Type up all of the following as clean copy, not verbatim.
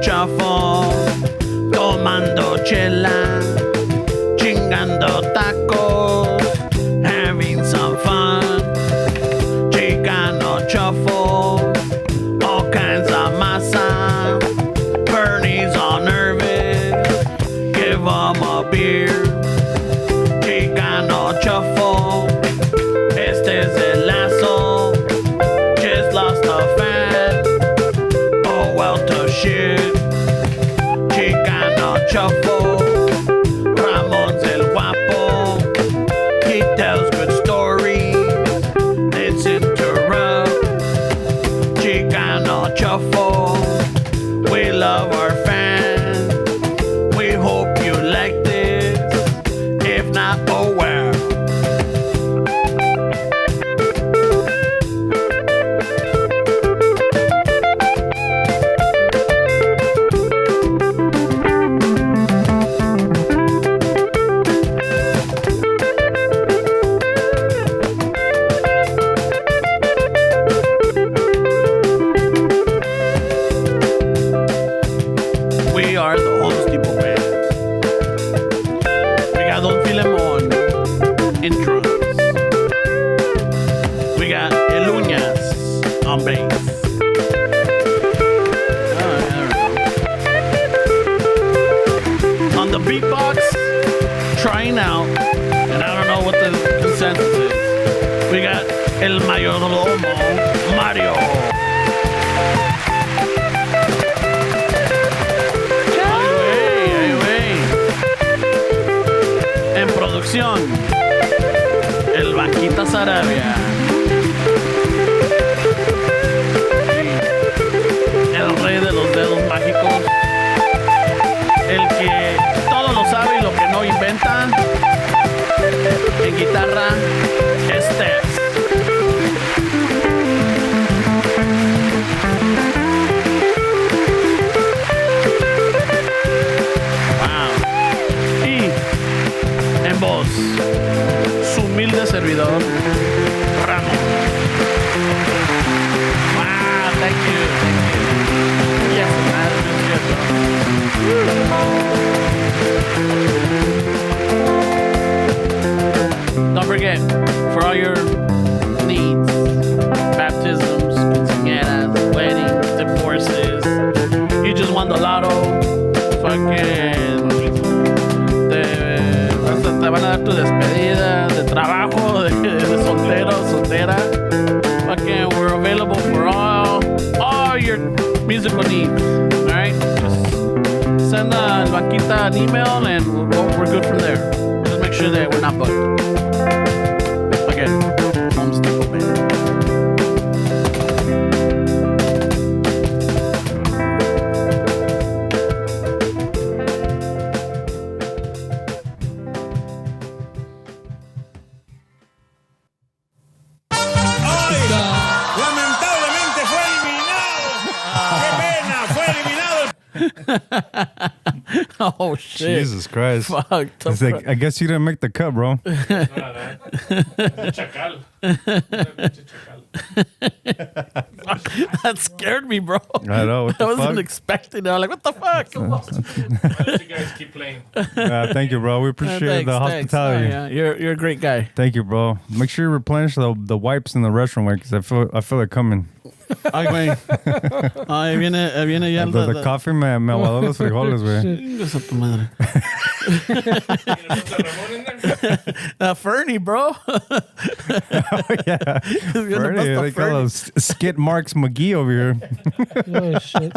chafo, tomando chela, chingando tacos, having some fun. Chicano shuffle, all kinds of masa. Bernie's all nervous, give him a beer. Chicano shuffle, este es el lazo. Just lost a fan, oh well to shit. Chicano shuffle, Ramon's el guapo. He tells good stories. It's interrupt. Chicano shuffle. We love our fans. We hope you like this. If not, oh well. We are the Homeless People Band. We got Don Filemon in drums. We got El Uñas on bass. On the beatbox, trying out, and I don't know what the consensus is. We got El Mayordomo, Mario. En producción, el Banquita Sarabia. El rey de los dedos mágicos. El que todo lo sabe y lo que no inventa. En guitarra, Estés. En voz, su humilde servidor, Ramón. Wow, thank you. Yes, man. Don't forget, for all your needs, baptisms, quinceañeras, weddings, divorces, you just won the lotto, fucking... Te van a dar tu despedida de trabajo, de soltero, soltera. Fucking, we're available for all your musical needs. All right, just send Banquita an email and we're good from there. Just make sure that we're not booked. Again, Homeless People Band. Oh shit! Jesus Christ! Fuck! It's like, I guess you didn't make the cut, bro. Chacal. That scared me, bro. I know. What the I wasn't fuck? expecting it. I was like, what the fuck? I'll let you guys keep playing. Thank you, bro. We appreciate the hospitality. Oh, yeah. You're a great guy. Thank you, bro. Make sure you replenish the wipes in the restroom, because I feel it coming. Ay, güey. Ay, viene ya The coffee me aguadó los frijoles, güey. Chingas a tu madre. Fernie, bro. Oh, yeah. Bernie, they call those skid marks McGee over here. Oh, shit.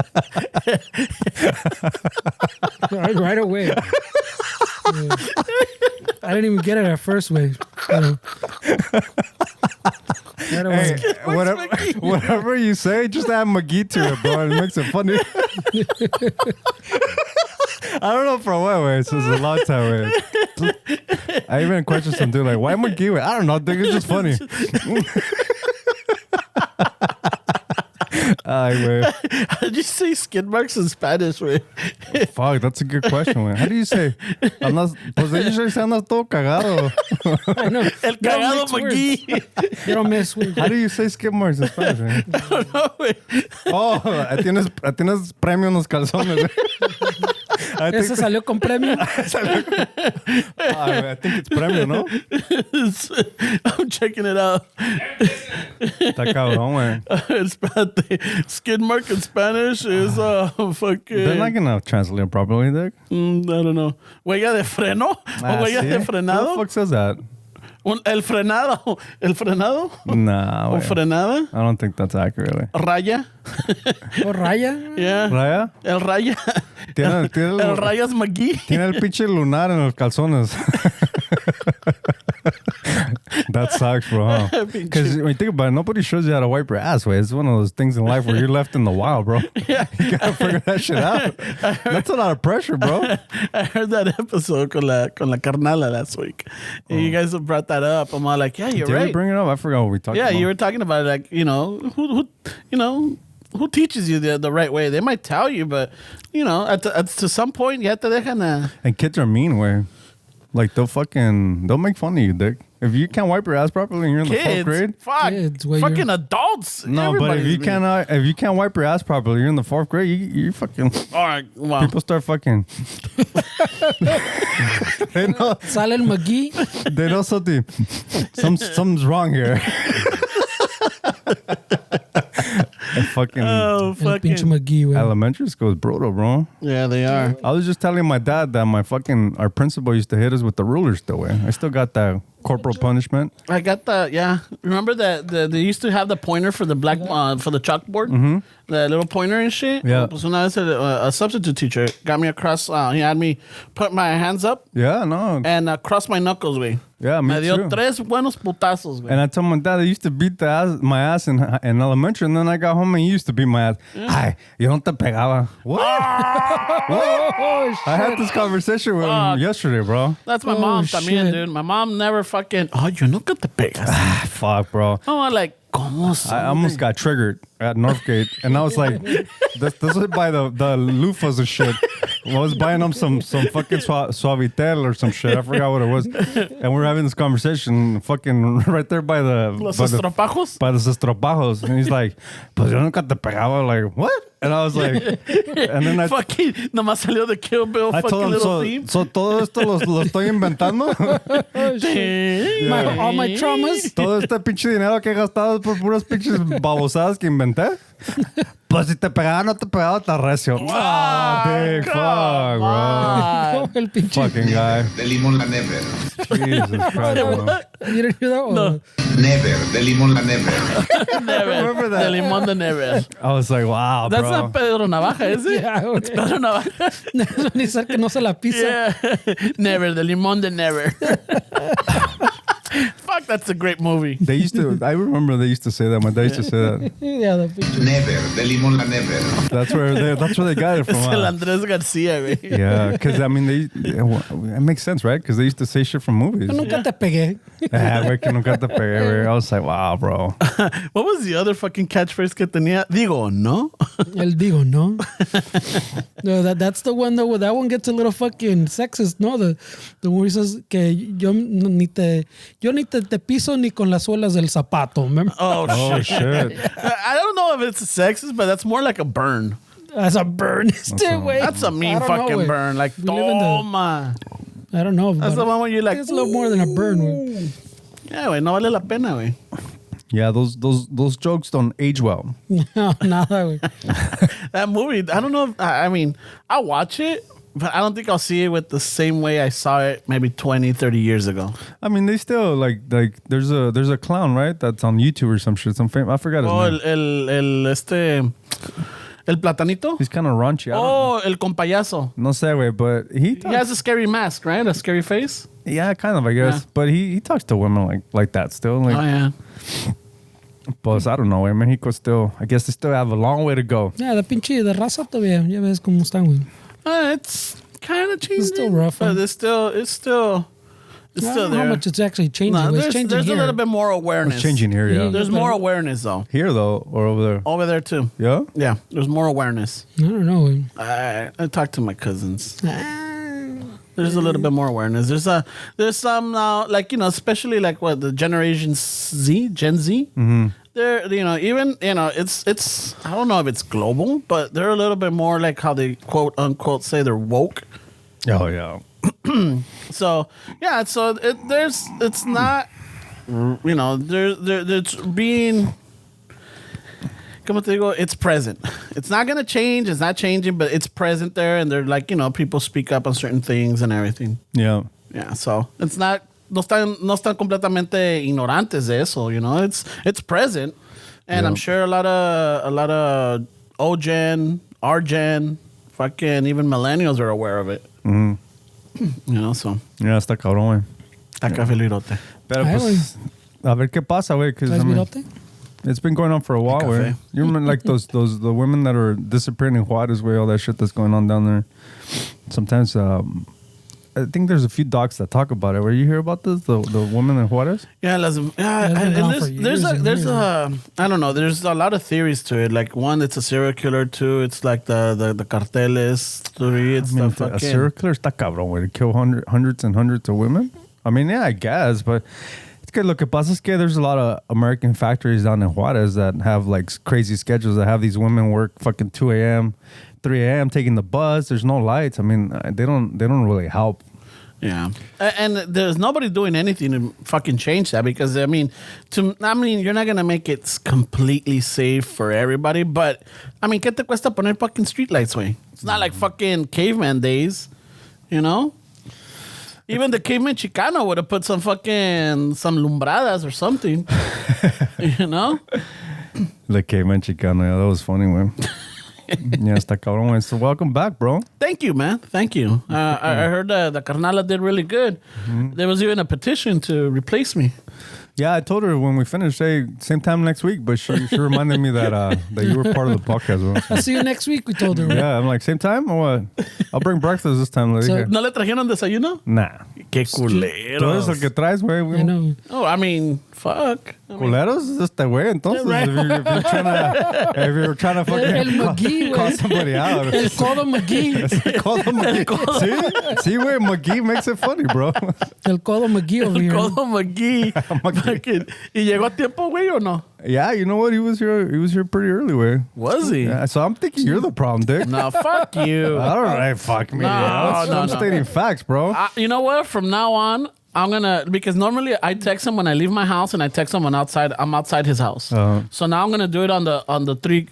right away. Yeah. I didn't even get it at first wave. Hey, whatever you say, just add McGee to it, bro. It makes it funny. I don't know for what way. It's just a long time way. I even questioned some dude like, why McGee? I don't know. I think it's just funny. Ay, güey. How did you say skid marks in Spanish, güey? Fuck, that's a good question, güey. How do you say? Pues they usually say andas todo cagado. I know. El cagado McGee. You don't mess with. How do you say skid marks in Spanish, güey? I don't know, güey. Oh, tienes premio en los calzones, güey. Ese salió con premio. I think it's premio, ¿no? I'm checking it out. Está cabrón, güey. Espérate. Skid mark in Spanish is fucking... They're not gonna translate it properly, Dick. I don't know. ¿Huella de freno? ¿O huella de Who frenado? the fuck says that? El frenado. ¿El frenado? Nah, ¿O güey. frenada? I don't think that's accurate, güey. ¿Raya? ¿O raya? Yeah. ¿Raya? El raya. Tiene El rayas McGee. Tiene el pinche lunar en los calzones. That sucks, bro. Huh? Because when you think about it, nobody shows you how to wipe your ass, way. It's one of those things in life where you're left in the wild, bro. Yeah. You gotta figure that shit out. That's a lot of pressure, bro. I heard that episode con la carnala last week. And you guys have brought that up. I'm all like, yeah, you're Did right. we bring it up? I forgot what we talked Yeah, about. you were talking about it, like, who teaches you the right way? They might tell you, but to some point, ya te dejan And kids are mean, way. Like they'll make fun of you, Dick. If you can't wipe your ass properly and you're in the fourth kids. grade. Fuck, Kids, well, fucking you're- adults. No, but if Everybody's you can't wipe your ass properly, you're in the fourth grade. You fucking all right, well, people start fucking. They know Sale el McGee. they know something. Something's wrong here. And fucking oh El fucking pinche McGee, güey. elementary school is brutal, bro. yeah, they are. I was just telling my dad that our principal used to hit us with the ruler still. Way. I still got that corporal punishment. I got the Remember that they used to have the pointer for the black for the chalkboard, the little pointer and shit. Yeah. So now a substitute teacher got me across. He had me put my hands up Yeah, no. and cross my knuckles, güey. Yeah, me dio too. 3 buenos putazos, güey. And I told my dad I used to beat my ass in elementary, and then I got home and he used to beat my ass. Ay, yo no te pegaba. What? Oh, I had this conversation with him yesterday, bro. That's my Oh, mom también, shit. dude. My mom never fucking. Oh, yo nunca te pegas. Ah, fuck, bro. Oh, like, ¿cómo son? I almost got triggered at Northgate, and I was like, "This is by the loofahs and shit." I was buying them some fucking Suavitel or some shit. I forgot what it was, and we were having this conversation, fucking right there by the Los by the, estropajos? by the estropajos, and he's like, "Pues yo nunca te pegaba." Like, what? And I was like, and then I Fucking, nomás salió de Kill Bill I fucking told him, little theme. so todo esto lo estoy inventando. Oh, shit. All my traumas. Todo este pinche dinero que he gastado por puras pinches babosadas que inventé. Pues si te pegaba, no te pegaba tan recio. Ah, big fuck, bro. Oh, el pinche. Fucking guy. De limón la never. Jesus Christ, bro. You didn't hear that one? No. Never. De limón la never. Never. remember that. De limón de never. I was like, wow, That's bro. not Pedro Navaja, is it? Yeah, güey. Pedro Navaja. Ni ser que no se la pisa. Yeah. Never. De limón de never. Fuck, that's a great movie. They used to, I remember they used to say that. My dad used to say that. Yeah, the pinche. Never. De limón la never. That's where they got it from. Es el Andrés García, güey. Yeah, because I mean, it makes sense, right? Because they used to say shit from movies. Yo nunca te pegué. Ah, güey, que nunca te pegué, güey. I was like, wow, bro. What was the other fucking catchphrase que tenía? Digo, ¿no? El digo, no. No, that's the one though. That one gets a little fucking sexist, no? The one he says que yo ni te piso ni con las suelas del zapato. Remember? Oh, Oh, shit. shit. I don't know if it's sexist, but that's more like a burn. That's a burn. That's a mean fucking burn. Like, We live in the- toma. I don't know. That's the one where you're like, It's a little more than a burn. Güey. yeah, güey, no vale la pena, güey. Yeah, those jokes don't age well. No, nada, güey. That movie, I don't know. I mean, I'll watch it, but I don't think I'll see it with the same way I saw it maybe 20, 30 years ago. I mean, they still like there's a clown, right? That's on YouTube or some shit. I forgot his Oh, name. el platanito. He's kind of raunchy. I don't Oh, el compayazo. no sé, güey, but he He has a scary mask, right? A scary face. yeah, kind of, I guess. Yeah. But he talks to women like that still. Like, Oh, yeah. Pues, I don't know, in Mexico still, I guess they still have a long way to go. Yeah, the pinche de raza todavía. Ya ves cómo están, güey. It's kind of changing. still rough, but huh? it's still. It's I still don't know there. how much it's actually changing. No, but it's there's changing a here. little bit more awareness. It's changing here, yeah. Yeah. There's more awareness though. Here though, or over there? Over there too. Yeah. Yeah, there's more awareness. I don't know. Güey. I talked to my cousins. Ah. There's a little bit more awareness. There's some now, like, you know, especially like what the Generation Z, Gen Z. Mm-hmm. They're, you know, even, you know, it's I don't know if it's global, but they're a little bit more like how they quote unquote say they're woke. Oh yeah. So yeah, so it's not, you know, there's being. Como te digo, it's present. It's not gonna change. It's not changing, but it's present there, and they're like, you know, people speak up on certain things and everything. Yeah. Yeah, so it's not. No están completamente ignorantes de eso. You know, it's present, and Yeah. I'm sure a lot of O-gen, R-gen, fucking even millennials are aware of it. Mm-hmm. You know, so Yeah, está cabrón, güey. está café lirote. Pero Ay, pues, a ver qué pasa, güey. Because ¿Traes virote? it's been going on for a while, Café. güey. You remember like the women that are disappearing in Juarez, way all that shit that's going on down there. Sometimes, I think there's a few docs that talk about it. Where you hear about this, the woman in Juarez? Yeah, That's been and gone for years and there's years. I don't know. There's a lot of theories to it. Like one, it's a serial killer. Two, it's like the carteles. Three, it's I mean, the fucking. a serial killer está cabrón, güey. To kill hundreds and hundreds of women. I mean, yeah, I guess, but it's good. Lo que pasa es que there's a lot of American factories down in Juarez that have like crazy schedules that have these women work fucking 2 a.m., 3 a.m. taking the bus. There's no lights. I mean, they don't really help. Yeah, and there's nobody doing anything to fucking change that because I mean, you're not gonna make it completely safe for everybody, but I mean, ¿qué te cuesta poner fucking streetlights, way? It's not like fucking caveman days, you know. Even the caveman Chicano would have put some lumbradas or something, you know. The caveman Chicano, yeah, that was funny, man. Yeah, está cabrón, güey. So welcome back, bro. Thank you, man. Thank you. I heard the Carnala did really good. There was even a petition to replace me. Yeah, I told her when we finished, hey, same time next week, but she reminded me that you were part of the podcast, bro. So, I'll see you next week, we told her. yeah, I'm like, same time or what? I'll bring breakfast this time, lady. So- ¿No le trajeron desayuno? Nah. Qué Tú eres el culeros. que traes, güey. I know. Oh, I mean, fuck. Culeros es este güey, entonces. Right. If you're trying to fucking El McGee, call güey. somebody out. El codo McGee. Call them McGee. See, güey, McGee makes it funny, bro. El codo McGee over here. Codo McGee. Fucking- ¿Y llegó a tiempo, güey, o no? Yeah, you know what? He was here pretty early, güey. Was he? Yeah, so I'm thinking you're the problem, Dick. No, fuck you. All right, fuck me. No, I'm no. stating facts, bro. You know what? From now on, I'm gonna because normally I text him when I leave my house and I text him when I'm outside his house. Uh-huh. So now I'm gonna do it on the thread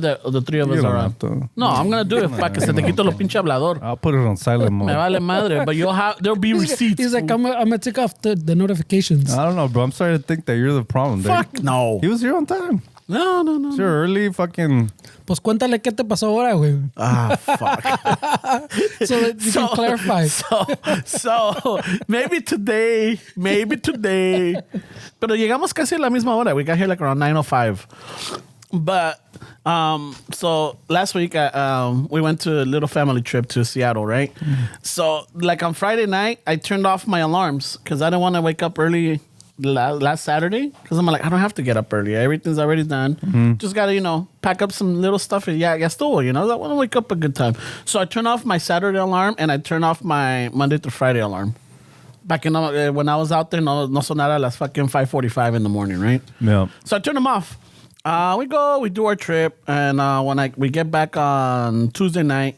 that the three of us You are don't on. have to. No, I'm gonna do it para que se te quito lo pinche hablador. I'll put it on silent Me mode. vale madre, but there'll be receipts. He's like, I'm gonna take off the notifications. I don't know, bro. I'm starting to think that you're the problem, Dick. Fuck no. He was here on time. No. Sure, early, fucking. Pues cuéntale qué te pasó ahora, güey. Ah, fuck. So that you can clarify. So maybe today. Pero llegamos casi a la misma hora. We got here like around 9:05. But so last week we went to a little family trip to Seattle, right? So like on Friday night, I turned off my alarms because I didn't want to wake up early last Saturday because I'm like, I don't have to get up early. Everything's already done. Just got to, pack up some little stuff. Yeah, estuvo, I want to wake up a good time. So I turned off my Saturday alarm and I turned off my Monday through Friday alarm. Back in when I was out there, no sonara las fucking 5:45 in the morning, right? Yeah. So I turned them off. We do our trip, and when we get back on Tuesday night,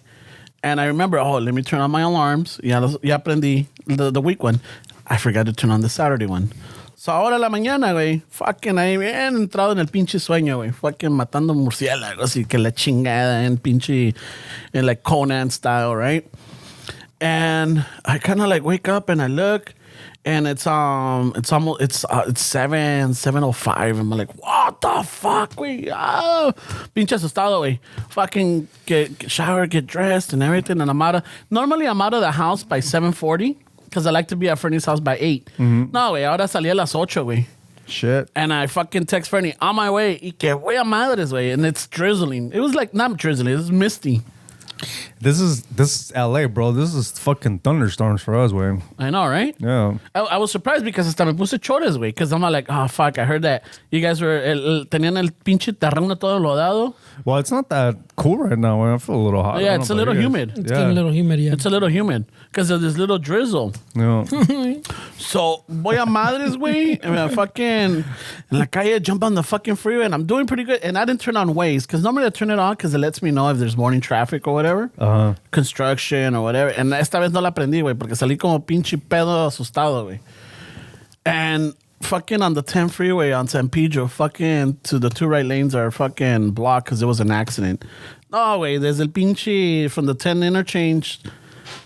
and I remember, let me turn on my alarms. Ya aprendí the week one. I forgot to turn on the Saturday one. So ahora la mañana, güey, fucking ahí bien entrado en el pinche sueño, güey. Fucking matando murciélagos y que la chingada en pinche, in like Conan style, right? And I kind of like wake up and I look, and it's 7:05. I'm like, what the fuck, güey? Oh, pinche asustado, güey. Fucking get shower, get dressed and everything, and normally I'm out of the house by 7:40. Because I like to be at Fernie's house by 8. No, güey, ahora salí a las 8, güey. Shit. And I fucking text Fernie, on my way. Y que voy a madres, güey. And it's drizzling. It was like, not drizzling, it was misty. This is LA, bro. This is fucking thunderstorms for us, way. I know, right? Yeah. I was surprised because hasta me puse chores, güey. Because I'm like, oh, fuck, I heard that you guys were, tenían el pinche terreno todo lodado. Well, it's not that cool right now. Way. I feel a little hot. I Yeah, don't it's know a about little you guys. humid. It's getting a little humid, yeah. It's a little humid because of this little drizzle. Yeah. So, voy a madres, güey. And I fucking, en la calle, jump on the fucking freeway, and I'm doing pretty good. And I didn't turn on Waze because normally I turn it on because it lets me know if there's morning traffic or whatever. Construction or whatever. And esta vez no la aprendí, güey, porque salí como pinche pedo asustado, güey. And fucking on the 10 freeway on San Pedro, fucking to the 2 right lanes are fucking blocked because there was an accident. No, güey, there's el pinche from the 10 interchange,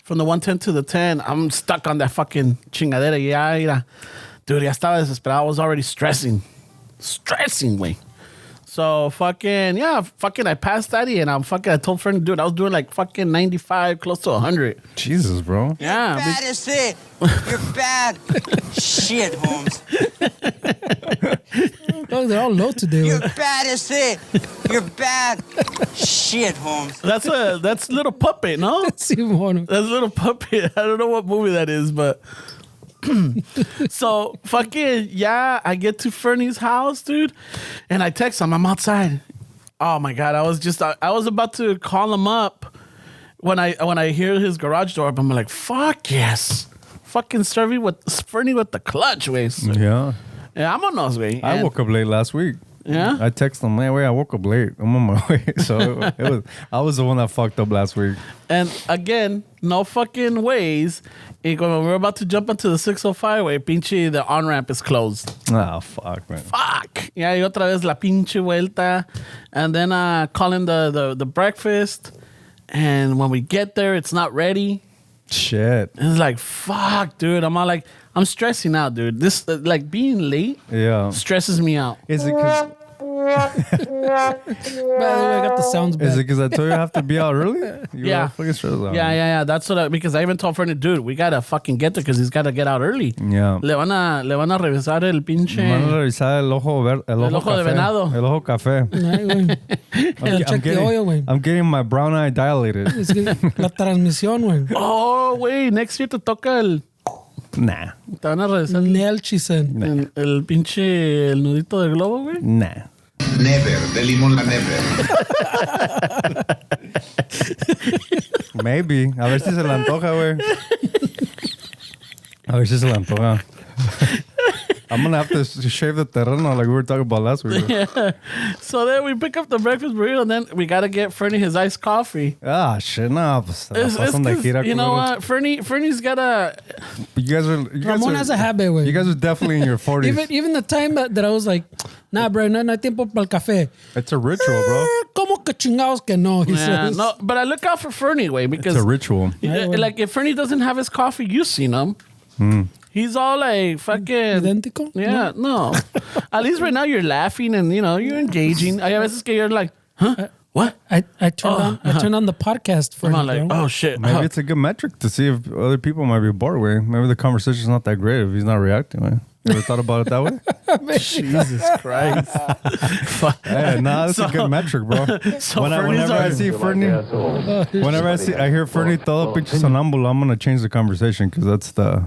from the 110 to the 10. I'm stuck on that fucking chingadera. Ya, mira. Dude, ya estaba desesperado. I was already stressing, güey. So fucking, yeah, fucking I passed that and I told friend, dude, I was doing like fucking 95, close to 100. Jesus, bro. Yeah. Bad as it. You're bad. Shit, Holmes. Oh, they're all low today. You're güey. bad as it. You're bad. Shit, Holmes. That's little puppet, no? Simón. That's little puppet. I don't know what movie that is, but so fucking yeah, I get to Fernie's house, dude, and I text him. I'm outside. Oh my god, I was about to call him up when I hear his garage door up. I'm like, fuck yes, fucking Fernie with the clutch, ways. Yeah. Yeah, I'm on those way. I woke up late last week. Yeah? I texted him, man, wait, I woke up late. I'm on my way. So I was the one that fucked up last week. And again, no fucking ways. When we're about to jump onto the 605 way, pinche, the on-ramp is closed. Ah, fuck, man. Fuck. Yeah, y otra vez la pinche vuelta. And then calling the breakfast. And when we get there, it's not ready. Shit. And it's like, fuck, dude. I'm all like, I'm stressing out, dude. This, like, being late Yeah. stresses me out. Is it because By the way, I got the sounds back. I told you I have to be out early? You Yeah. were fucking stressed out. Yeah. That's what because I even told Fernie, dude, we gotta fucking get there because he's gotta get out early. Yeah. Le van a revisar el pinche. Van a revisar el ojo ojo de café. venado. El ojo café. Ay, güey. Check the oil, güey. I'm getting my brown eye dilated. Es que la transmisión, güey. Oh, güey, next year te toca el. Nah. Te van a revisar Nel chisen. el pinche el nudito de globo, güey. Nah. Never, de limón la never. Maybe. A ver si se le antoja, güey. A ver si se le antoja. I'm gonna have to shave the terreno like we were talking about last week. Yeah. So then we pick up the breakfast burrito and then we gotta get Fernie his iced coffee. Ah, shit, no. Pues, It's 'cause, you know what? Fernie's got a. You guys Ramon has a habit, güey. You guys are definitely in your 40s. Even the time that I was like, nah, bro, no hay tiempo para el café. It's a ritual, bro. ¿Cómo que chingados que no? He Yeah, says. no, but I look out for Fernie, way because It's a ritual. like if Fernie doesn't have his coffee, you've seen him. He's all like fucking Idéntico? Yeah, no. At least right now you're laughing and you're engaging. Hay veces que you're like, huh? What? I turned on the podcast for I'm him, like, bro. oh shit. Maybe it's a good metric to see if other people might be bored with. Maybe the conversation's not that great if he's not reacting. Right? You ever thought about it that way? Jesus Christ. Yeah, nah, that's a good metric, bro. So Whenever I see Fernie, I hear Fernie todo pinche sonámbulo, I'm gonna change the conversation because that's the.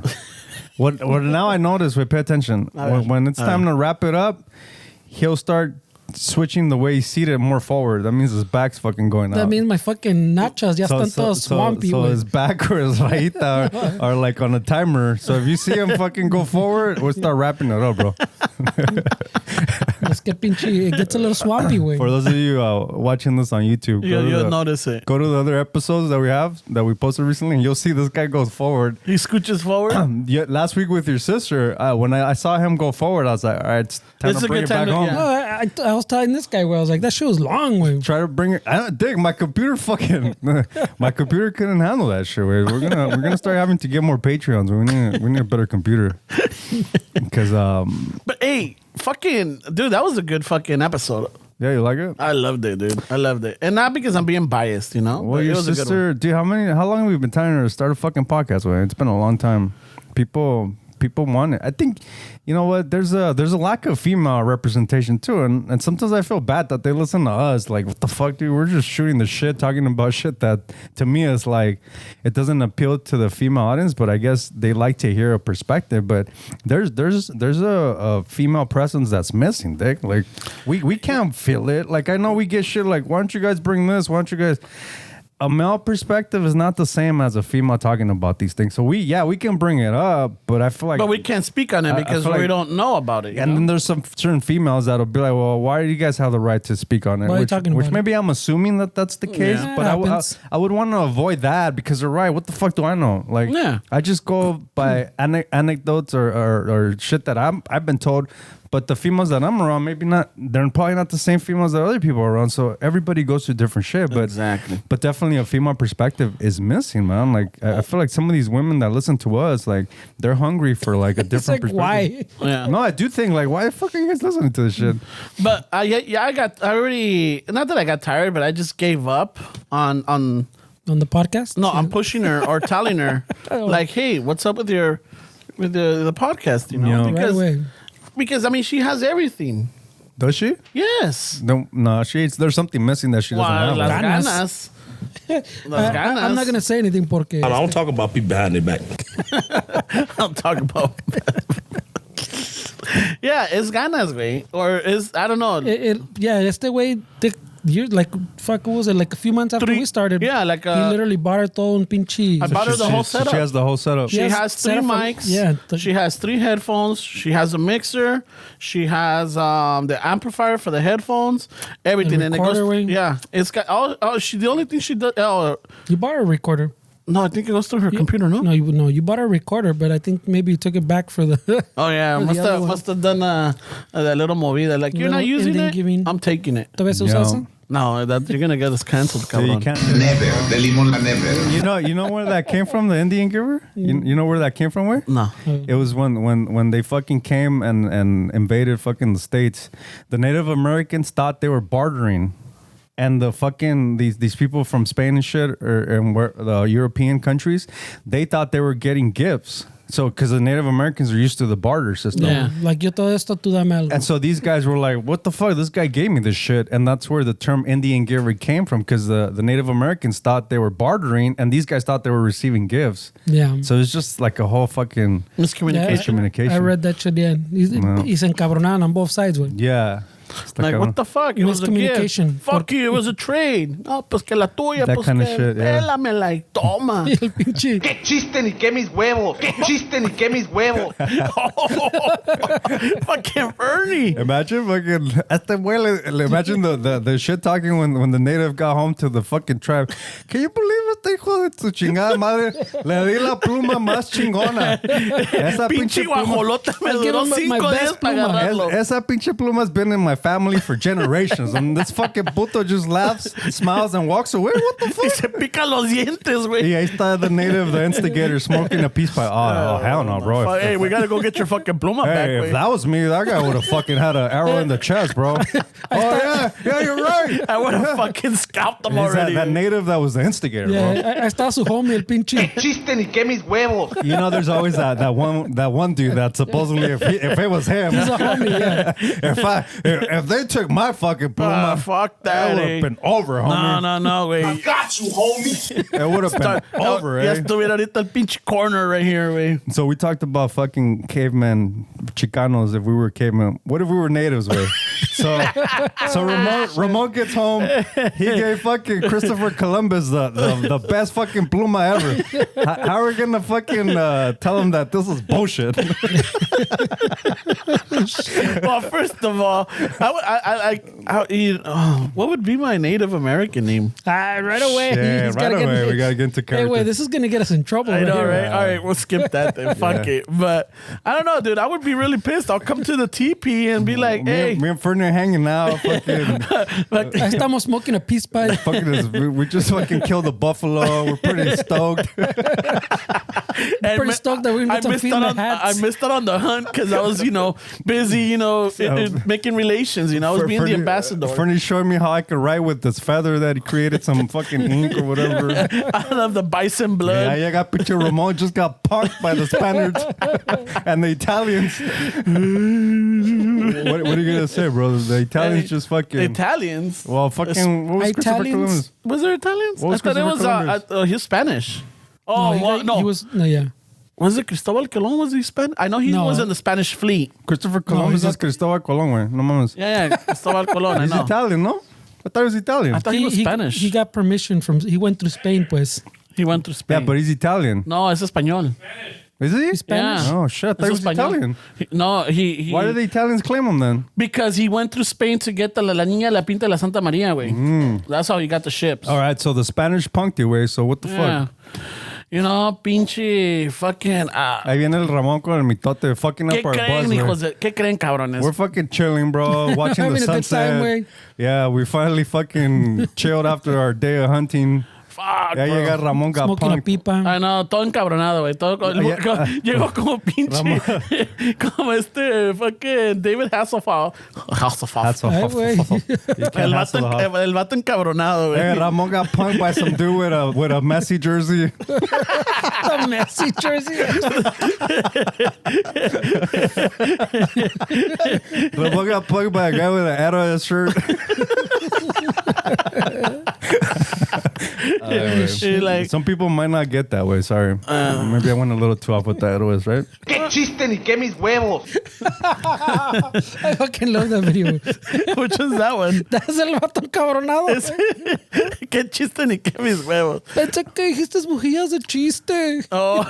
What now I notice, wait, pay attention. When it's time to wrap it up, he'll start switching the way he's seated more forward. That means his back's fucking going That out. means my fucking nachos ya están todos swampy, so güey. his back or his rayita are like on a timer. So if you see him fucking go forward, we'll start wrapping it up, bro. Es que pinche, it gets a little swampy, güey. For those of you watching this on YouTube, You'll notice it. go to the other episodes that we posted recently, and you'll see this guy goes forward. He scooches forward. Yeah, last week with your sister, when I saw him go forward, I was like, all right, it's time It's to a bring good it time back to- home. yeah. No, I was telling this guy where I was like, that shit was long, güey. Try to bring it. Dig, my computer fucking. My computer couldn't handle that shit. We're gonna start having to get more Patreons. We need a better computer. Because But hey, fucking dude, that was a good fucking episode. yeah, you like it? I loved it, dude. I loved it. And not because I'm being biased, Well, but your it was a good one. sister, dude. How long have we been telling her to start a fucking podcast? With? It's been a long time. People people want it. I think, you know what? There's a lack of female representation too, and sometimes I feel bad that they listen to us. Like, what the fuck, dude? We're just shooting the shit, talking about shit that to me is like it doesn't appeal to the female audience, but I guess they like to hear a perspective. But there's a female presence that's missing, Dick. Like we can't feel it. Like I know we get shit like, why don't you guys bring this? Why don't you guys? A male perspective is not the same as a female talking about these things. So we can bring it up, but I feel like... But we can't speak on it because we don't know about it. And then there's some certain females that'll be like, well, why do you guys have the right to speak on it? Why are you talking about which maybe I'm assuming that that's the case, Yeah. but I would want to avoid that because they're right. What the fuck do I know? Like, I just go by anecdotes or shit that I've been told. But the females that I'm around, maybe not. They're probably not the same females that other people are around. So everybody goes through different shit. But Exactly. But definitely a female perspective is missing, man. Like I feel like some of these women that listen to us, like they're hungry for like a different It's like, perspective. why? Yeah. No, I do think like, why the fuck are you guys listening to this shit? But I already, not that I got tired, but I just gave up on On the podcast? no, I'm pushing her or telling her like, hey, what's up with the podcast? You know, Yeah. Right away. because I mean, she has everything. Does she? Yes. No, there's something missing that she doesn't Well, have. las Like, ganas. Las ganas. I'm not going to say anything porque... I don't talk about people behind their back. I'll talk about. Yeah, it's ganas, güey. Or is, I don't know. Este way, you're like, fuck, what was it? Like a few months after we started. Yeah, like he literally bought her todo un pinche... I bought her the whole so setup. she has the whole setup. She Yes, has 3 setup for- mics. yeah, She has 3 headphones. She has a mixer. She has the amplifier for the headphones. Everything. And it recorder goes. wing. Yeah, it's got. The only thing she does. You bought her a recorder. No, I think it goes through her computer. No. No, you bought her a recorder, but I think maybe you took it back for the... Oh yeah, For the other one. must have done that little movida. Like, you're not Little using ending it. giving. I'm taking it. ¿Todavía se usa No. eso? No, you're gonna get us canceled, So you cabrón. can't. Never. De limón la never. You know where that came from? The Indian giver. You know where that came from? Where? No. It was when they fucking came and invaded fucking the States. The Native Americans thought they were bartering. And the fucking these people from Spain and shit, and where the European countries, they thought they were getting gifts. So because the Native Americans are used to the barter system. Yeah. Like, yo todo esto, tú dame algo. And so these guys were like, what the fuck? This guy gave me this shit. And that's where the term Indian giver came from, because the Native Americans thought they were bartering, and these guys thought they were receiving gifts. Yeah. So it's just like a whole fucking... Miscommunication. I read that shit, yeah. Y se encabronaban on both sides, güey. Yeah. Like, what the fuck? It was a Miscommunication. gift. Fuck you, it was a trade. No, pues que la tuya, That pues kind of que shit, yeah. pélamela y toma. Y el pinche... ¡Qué chiste ni qué mis huevos! ¡Qué chiste ni qué mis huevos! Fucking Bernie. Imagine fucking... Imagine the shit talking when the native got home to the fucking tribe. Can you believe este hijo de tu chingada madre? Le di la pluma más chingona. Esa Pinche guajolota me I'll give duró him my 5 días best para pluma. agarrarlo. Esa pinche pluma's been in my family for generations. And this fucking puto just laughs, smiles, and walks away. What the Y fuck? se pica los dientes, güey. Y ahí está the native, the instigator, smoking a peace pipe. Oh, hell no, bro. Fuck, hey, we gotta go get your fucking pluma back, Hey, if güey. that was me, that guy would have fucking had an arrow in the chest, bro. Yeah, you're right. I would have fucking scalped them Is already. that güey. native that was the instigator, bro. Yeah, ahí está su homie, el pinche... ¡Chiste ni qué mis huevos! You know, there's always that one dude that supposedly, if it was him, He's a homie, yeah. if they took my fucking pluma, Fuck it that, would eh. have been over, homie. No, güey. ¡Got you, homie! It would have been over, Ya eh? estuviera ahorita el pinche corner right here, güey. So we talked about fucking cavemen, Chicanos. If we were cavemen, what if we were natives? Way. So Ramon gets home. He gave fucking Christopher Columbus the best fucking pluma ever. How are we gonna fucking tell him that this is bullshit? Well, first of all, what would be my Native American name? Right away. Yeah, He's right gotta get away. into- We gotta get into Hey, character. wait, this is going to get us in trouble. I know, here. right? All right, we'll skip that then. Fuck it. But I don't know, dude. I would be really pissed. I'll come to the TP and be like, hey. me and Fernie are hanging out. Fucking, Ahí estamos smoking a peace pipe. we just fucking killed a buffalo. We're pretty stoked. And Pretty stoked that we I got some missed female out on, hats. I missed out on the hunt because I was, busy, making relations. I was being the ambassador. Fernie showed me how I could write with this feather that he created some fucking ink or whatever. I love the bison blood. Yeah, I got picture Ramon just got punked by the Spaniards and the Italians. what are you gonna say, bro? The Italians just fucking. The Italians. Well, fucking. What was Christopher Columbus? Was there Italians? What was I thought it Christopher was he was Spanish. Oh, no. He was yeah. Was it Cristobal Colon? Was he Spanish? I know he was in the Spanish fleet. Christopher Columbus is Cristobal Colon, güey. No mames. Yeah, Cristobal Colon. He's Italian, no? I thought he was Italian. I thought he was Spanish. He got permission from. He went through Spain, pues. He went to Spain. Yeah, but he's Italian. No, es español. Is he? Spanish? Yeah. Oh shit! I thought he was Italian. He Why did the Italians claim him then? Because he went through Spain to get la Niña La Pinta de la Santa Maria, güey. That's how he got the ships. All right, so the Spanish punked you, way. So what the fuck? Pinche fucking. Ahí viene el Ramón con el mitote, fucking up our buzz, güey. ¿Qué creen, cabrones? We're fucking chilling, bro. Watching the Having a good sunset. time, güey. Yeah, we finally fucking chilled after our day of hunting. Fuck, Ya bro. llega Ramón got Smoking a punked. pipa. Ay, no, todo encabronado, güey. Llegó como pinche. Como fucking David Hasselhoff. That's Ay, all. güey. El vato encabronado, güey. Hey, Ramón got punked by some dude with a Messi jersey. The Messi jersey. Ramón got punked by a guy with an Arrow shirt. Some people might not get that way. Sorry. Maybe I went a little too off with that. It was right. ¡Qué chiste ni qué mis huevos! I fucking love that video. Which is that one? Das el vato encabronado. Qué chiste ni qué mis huevos. Pensé que dijiste bujillas de chiste. Oh,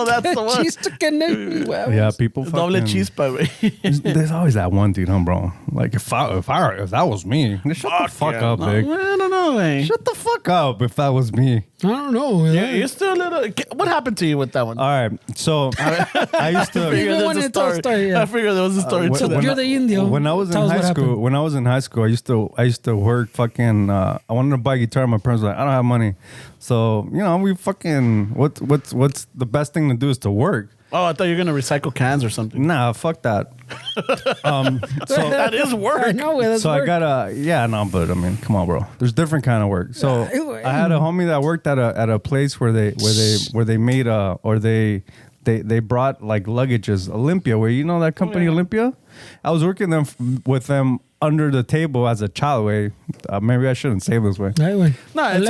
that's Qué the one. chiste que no mis huevos. Yeah, people. Doble fucking- chispa, güey. There's always that one dude, huh, bro? Like if that was me, shut the fuck up, No, big. I don't know, güey. Shut the fuck up if that was me. I don't know. Yeah, you're still a little. What happened to you with that one? All right, so I used to. Even there's when a it's all story, yeah. I figured there was a story to So that. you're the Indio. When I was in Tell us high what school, happened. I used to work fucking. I wanted to buy a guitar. My parents were like, I don't have money, so we fucking. What's the best thing to do is to work. Oh, I thought you were gonna recycle cans or something. Nah, fuck that. So That is I work. know that's So work. I got but I mean, come on, bro. There's different kind of work. So I had a homie that worked at a place where they made they brought like luggages, Olympia, where you know that company Olympia. I was working with them under the table as a child. Way maybe I shouldn't say this way. Right, way. No, it's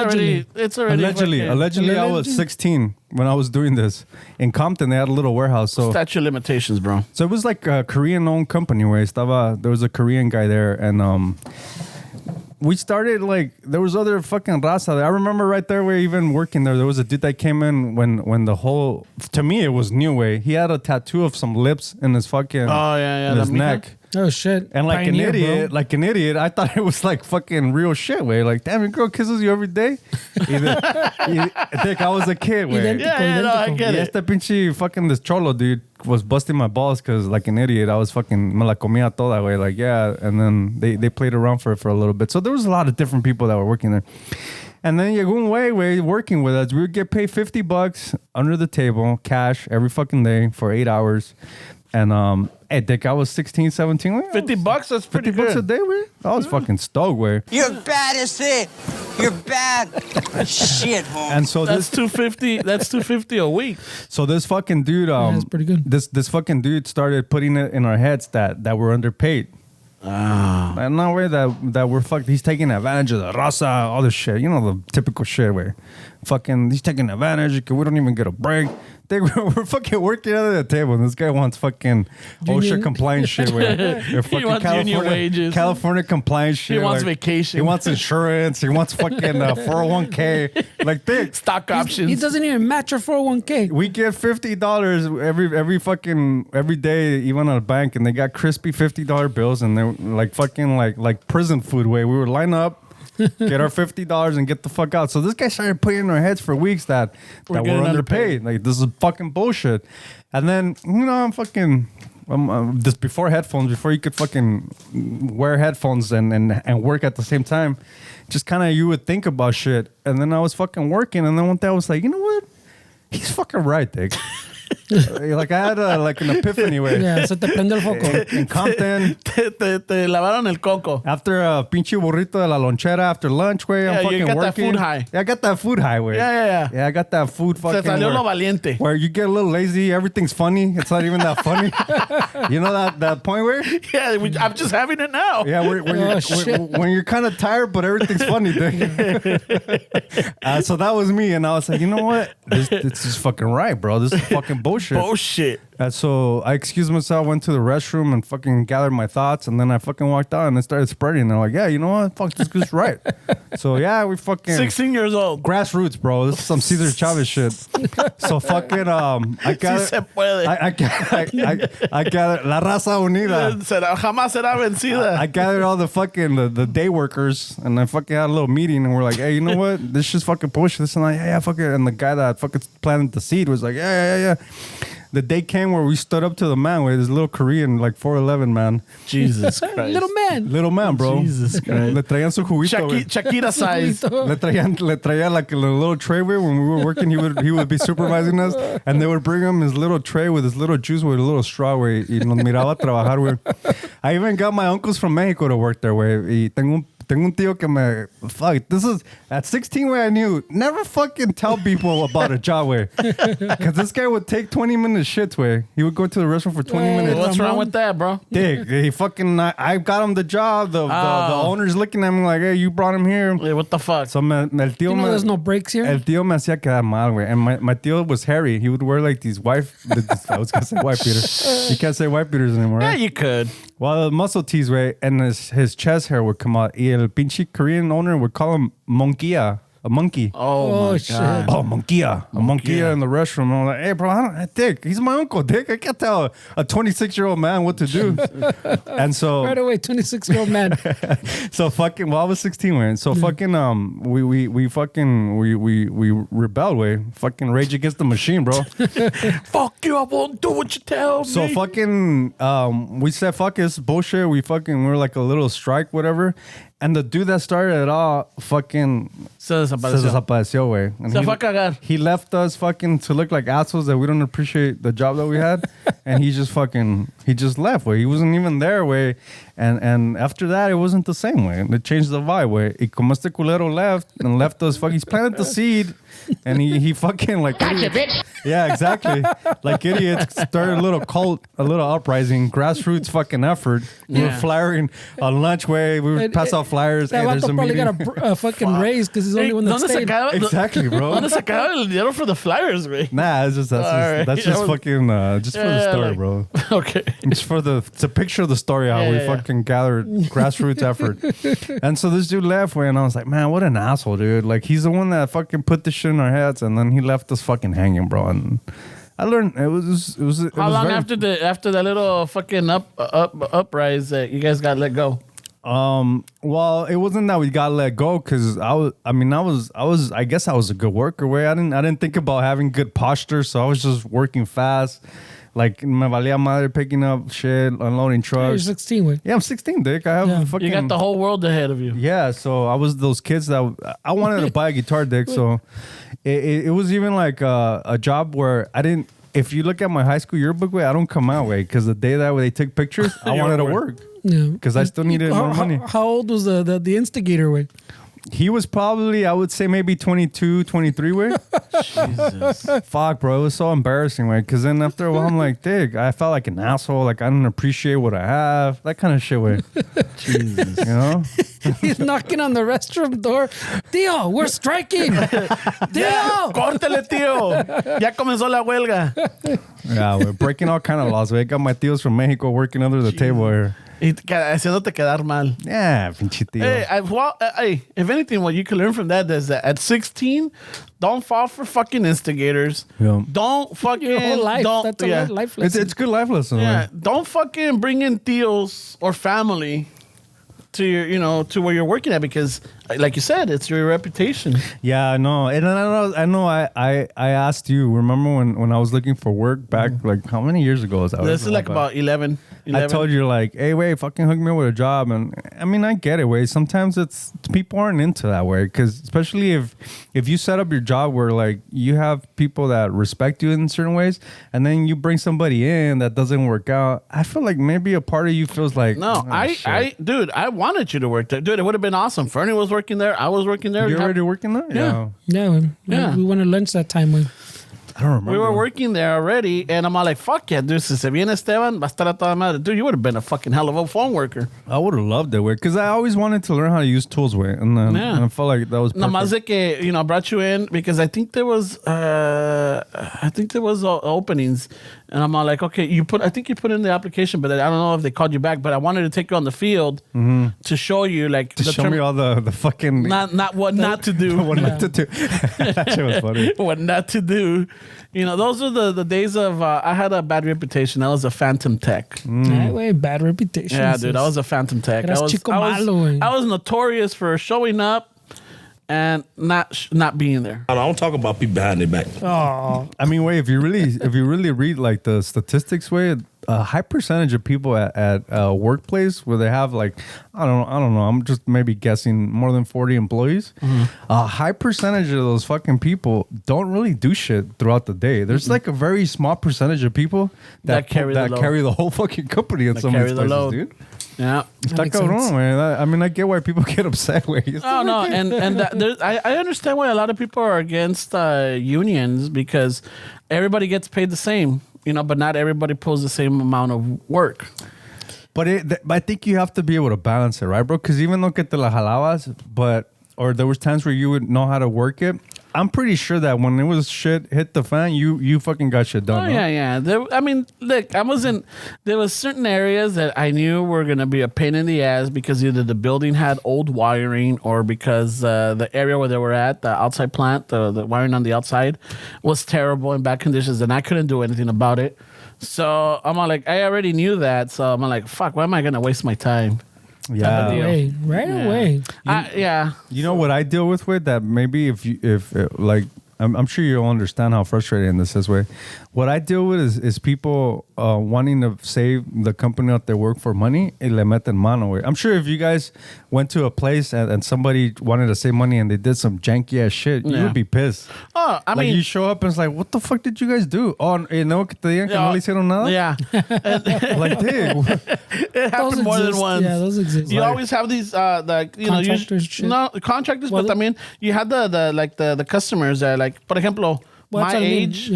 already. Allegedly, I was 16 when I was doing this in Compton. They had a little warehouse. So Statute of limitations, bro. it was like a Korean-owned company where there was a Korean guy there, and we started like there was other fucking raza there. I remember right there, we even working there. There was a dude that came in when the whole to me it was new way. He had a tattoo of some lips in his fucking in his la mija. neck. Oh shit. And like Pioneer, an idiot, I thought it was like fucking real shit, way. Like, damn, your girl kisses you every day. I think I was a kid, way. Idéntico, No, I idéntico. get Y it. este pinche fucking this cholo dude was busting my balls because like an idiot, I was fucking me la comía toda, way. Like, yeah. And then they played around for it for a little bit. So there was a lot of different people that were working there. And then llegó un way working with us. We would get paid $50 under the table, cash, every fucking day for 8 hours. And Dick, I was 16, 17. Like, $50, that's pretty $50 a good. day, way. I was fucking stoked, way. You're bad as it. You're bad. Shit, home. And so That's this $250. That's $250 a week. So this fucking dude, that's pretty good. This fucking dude started putting it in our heads that we're underpaid. And no way that we're fucked. He's taking advantage of the raza, all this shit. You know, the typical shit where fucking he's taking advantage because we don't even get a break. We're fucking working under the table, and this guy wants fucking Junior- OSHA compliance shit. Where fucking wants union wages. California compliance shit. He wants like, vacation. He wants insurance. He wants fucking 401k. Like this. Stock options. He doesn't even match your 401k. We get $50 every day, even at a bank, and they got crispy $50 bills, and they're like fucking like prison food way. We would line up, get our $50 and get the fuck out. So this guy started putting in our heads for weeks that we're getting underpaid. Like this is fucking bullshit. And then I'm fucking this before you could fucking wear headphones and work at the same time. Just kind of you would think about shit. And then I was fucking working, and then one day I was like, you know what? He's fucking right, Dick. Like I had like an epiphany, way. Yeah, se te prende el foco. In Compton, Te lavaron el coco. after a pinche burrito de la lonchera after lunch, way, I'm Yeah, fucking you got that working. food high. Yeah, I got that food high, way. Yeah. Yeah, I got that food Se fucking salió lo where, valiente. where you get a little lazy, everything's funny. It's not even that funny. You know that point where? Yeah, I'm just having it now. Yeah, when you're kind of tired, but everything's funny, dude. So that was me, and I was like, you know what? This is fucking right, bro. This is fucking bullshit. Bullshit. And so I excused myself, went to the restroom, and fucking gathered my thoughts, and then I fucking walked out, and it started spreading. And I'm like, yeah, you know what? Fuck, this is right. So yeah, we fucking 16 years old. grassroots, bro. This is some Cesar Chavez shit. So fucking I got Sí se puede. I gathered La Raza Unida. Jamás será vencida. I gathered all the fucking the day workers, and I fucking had a little meeting, and we're like, hey, you know what? This shit's fucking push. This and like, yeah, fuck it. And the guy that fucking planted the seed was like, yeah. The day came where we stood up to the man with this little Korean, like 4'11" man. Jesus Christ. Little man. Bro. Jesus Christ. Le traían su juguito, güey. Shakira size. Le traía like a little tray, güey. When we were working, he would be supervising us, and they would bring him his little tray with his little juice with a little straw, güey. Y nos miraba trabajar, güey. I even got my uncles from Mexico to work there, güey. Y tengo un tío que me... Fuck, this is... At 16, way I knew, never fucking tell people about a job, way. Because this guy would take 20 minute shits, way. He would go to the restaurant for 20 minutes. What's wrong with that, bro? Dick, he fucking... I got him the job. The owner's looking at me like, hey, you brought him here. Hey, what the fuck? So el tío You know there's no breaks here? El tío me hacía quedar mal, güey. And my tío was hairy. He would wear like these I was going to say white beater. You can't say white beaters anymore, Yeah, right? you could. Well, the muscle tees, way, and his chest hair would come out. Y el pinche Korean owner would call him monkia, a monkey. Oh my shit. God. Oh, monkia. A monkia in the restroom. I'm like, hey, bro, Dick, he's my uncle, Dick. I can't tell a 26-year-old man what to do. And so... Right away, 26-year-old man. So fucking, well, I was 16, way. So fucking, we rebelled, way. Fucking Rage Against the Machine, bro. Fuck you, I won't do what you tell So me. fucking, we said, fuck this bullshit. We were like a little strike, whatever. And the dude that started it all fucking Se desapareció. way. And Se fue a cagar. he left us fucking to look like assholes that we don't appreciate the job that we had. And he just left, way. He wasn't even there, way. And after that, it wasn't the same, way. It changed the vibe, way. Y como este culero left us, he's planted the seed. And he fucking like... Gotcha, bitch. Yeah, exactly. Like idiots started a little cult, a little uprising, grassroots fucking effort. We were flyering on lunch, way. We would pass out flyers. That Hey, there's vato a probably meeting. got a fucking raise because he's the only one that ¿Dónde stayed. sacaba? Exactly, bro. ¿Dónde sacaba el dinero for the flyers, güey? Nah, it's just that's just fucking just for the story, like- bro. Okay. Just for it's a picture of the story how we Yeah. fucking gathered grassroots effort. And so this dude left, way, and I was like, man, what an asshole, dude. Like he's the one that fucking put this shit in our heads, and then he left us fucking hanging, bro. And I learned it was How long very, after that little fucking uprise that you guys got let go? Well, it wasn't that we got let go because I guess I was a good worker, way. I didn't think about having good posture, so I was just working fast. Like me valía madre picking up shit, unloading You're trucks. 16, way. Yeah, I'm 16, Dick. I have Yeah. fucking. You got the whole world ahead of you. Yeah, so I was those kids that I wanted to buy a guitar, Dick. So it was even like a job where I didn't. If you look at my high school yearbook, way, I don't come out, way, because the day that they took pictures, I wanted to work Yeah. because I still needed more money. How old was the instigator, way? He was probably, I would say, maybe 22, 23, way. Jesus. Fuck, bro. It was so embarrassing, way. Because then after a while, I'm like, Dick, I felt like an asshole. Like, I didn't appreciate what I have. That kind of shit, way. Jesus. You know? He's knocking on the restroom door. Tío, we're striking. Tío. Córtale, tío. Ya comenzó la huelga. Yeah, we're breaking all kind of laws, way. I got my tios from Mexico working under the table here. Y haciéndote quedar mal. Yeah, pinche tío. Hey, if anything, what you can learn from that is that at 16, don't fall for fucking instigators. Yeah. Don't fucking... Your whole life. Don't, That's a yeah. life lesson. It's good life lesson, Yeah, way. don't fucking bring in tios or family to your, to where you're working at, because like you said, it's your reputation. Yeah, I know. And I know. I asked you. Remember when I was looking for work back, like how many years ago was that? This is like about 11. I told you like, hey, wait, fucking hook me up with a job. And I mean, I get it, way. Sometimes it's people aren't into that way, because especially if you set up your job where like you have people that respect you in certain ways, and then you bring somebody in that doesn't work out, I feel like maybe a part of you feels like, no, dude, I wanted you to work there, dude. It would have been awesome. Fernie was working there. I was working there. You're already working there? Yeah. We went to lunch that time with. I don't remember. We were working there already, and I'm all like, fuck yeah, dude. Si se viene Esteban, va a estar a toda madre. Dude, you would have been a fucking hell of a phone worker. I would have loved it, way, because I always wanted to learn how to use tools, way, and then and I felt like that was perfect. Nomás de que, I brought you in because I think there was openings, and I'm all like, okay, I think you put in the application, but I don't know if they called you back. But I wanted to take you on the field to show you, like, to show me all the fucking not what not to do. what not to do. That shit was funny. What not to do. Those are the days of I had a bad reputation. I was a phantom tech. Bad reputation. Yeah, dude, I was a phantom tech. I was notorious for showing up and not being there. I don't talk about people behind their back. Oh, I mean, wait, if you really read like the statistics, way, a high percentage of people at a workplace where they have like, I don't know, I'm just maybe guessing, more than 40 employees. A high percentage of those fucking people don't really do shit throughout the day. There's like a very small percentage of people that carry the whole fucking company in some of these places, dude. Yeah, Está cabrón, man. I mean, I get why people get upset. Way. Oh no, and I understand why a lot of people are against unions, because everybody gets paid the same, but not everybody pulls the same amount of work. But I think you have to be able to balance it, right, bro? Because even though que te la jalabas, or there was times where you would know how to work it. I'm pretty sure that when it was shit hit the fan, you fucking got shit done. Oh, yeah. Look, there was certain areas that I knew were going to be a pain in the ass, because either the building had old wiring, or because the area where they were at, the outside plant, the wiring on the outside was terrible in bad conditions, and I couldn't do anything about it. So I'm all like, I already knew that. So I'm like, fuck, why am I going to waste my time? Yeah, right away. You know what I deal with that maybe if like I'm sure you'll understand how frustrating this is. Way what I deal with is people wanting to save the company that they work for money. Y le meten mano. Way. I'm sure if you guys went to a place and somebody wanted to save money and they did some janky ass shit, you would be pissed. Oh, I mean, you show up and it's like, what the fuck did you guys do? Oh, que te digan que no le hicieron nada. Yeah, like, dude, it happened more than once. Yeah, those exist. You always have these contractors, but I mean, you had the customers that, like, for example, my age.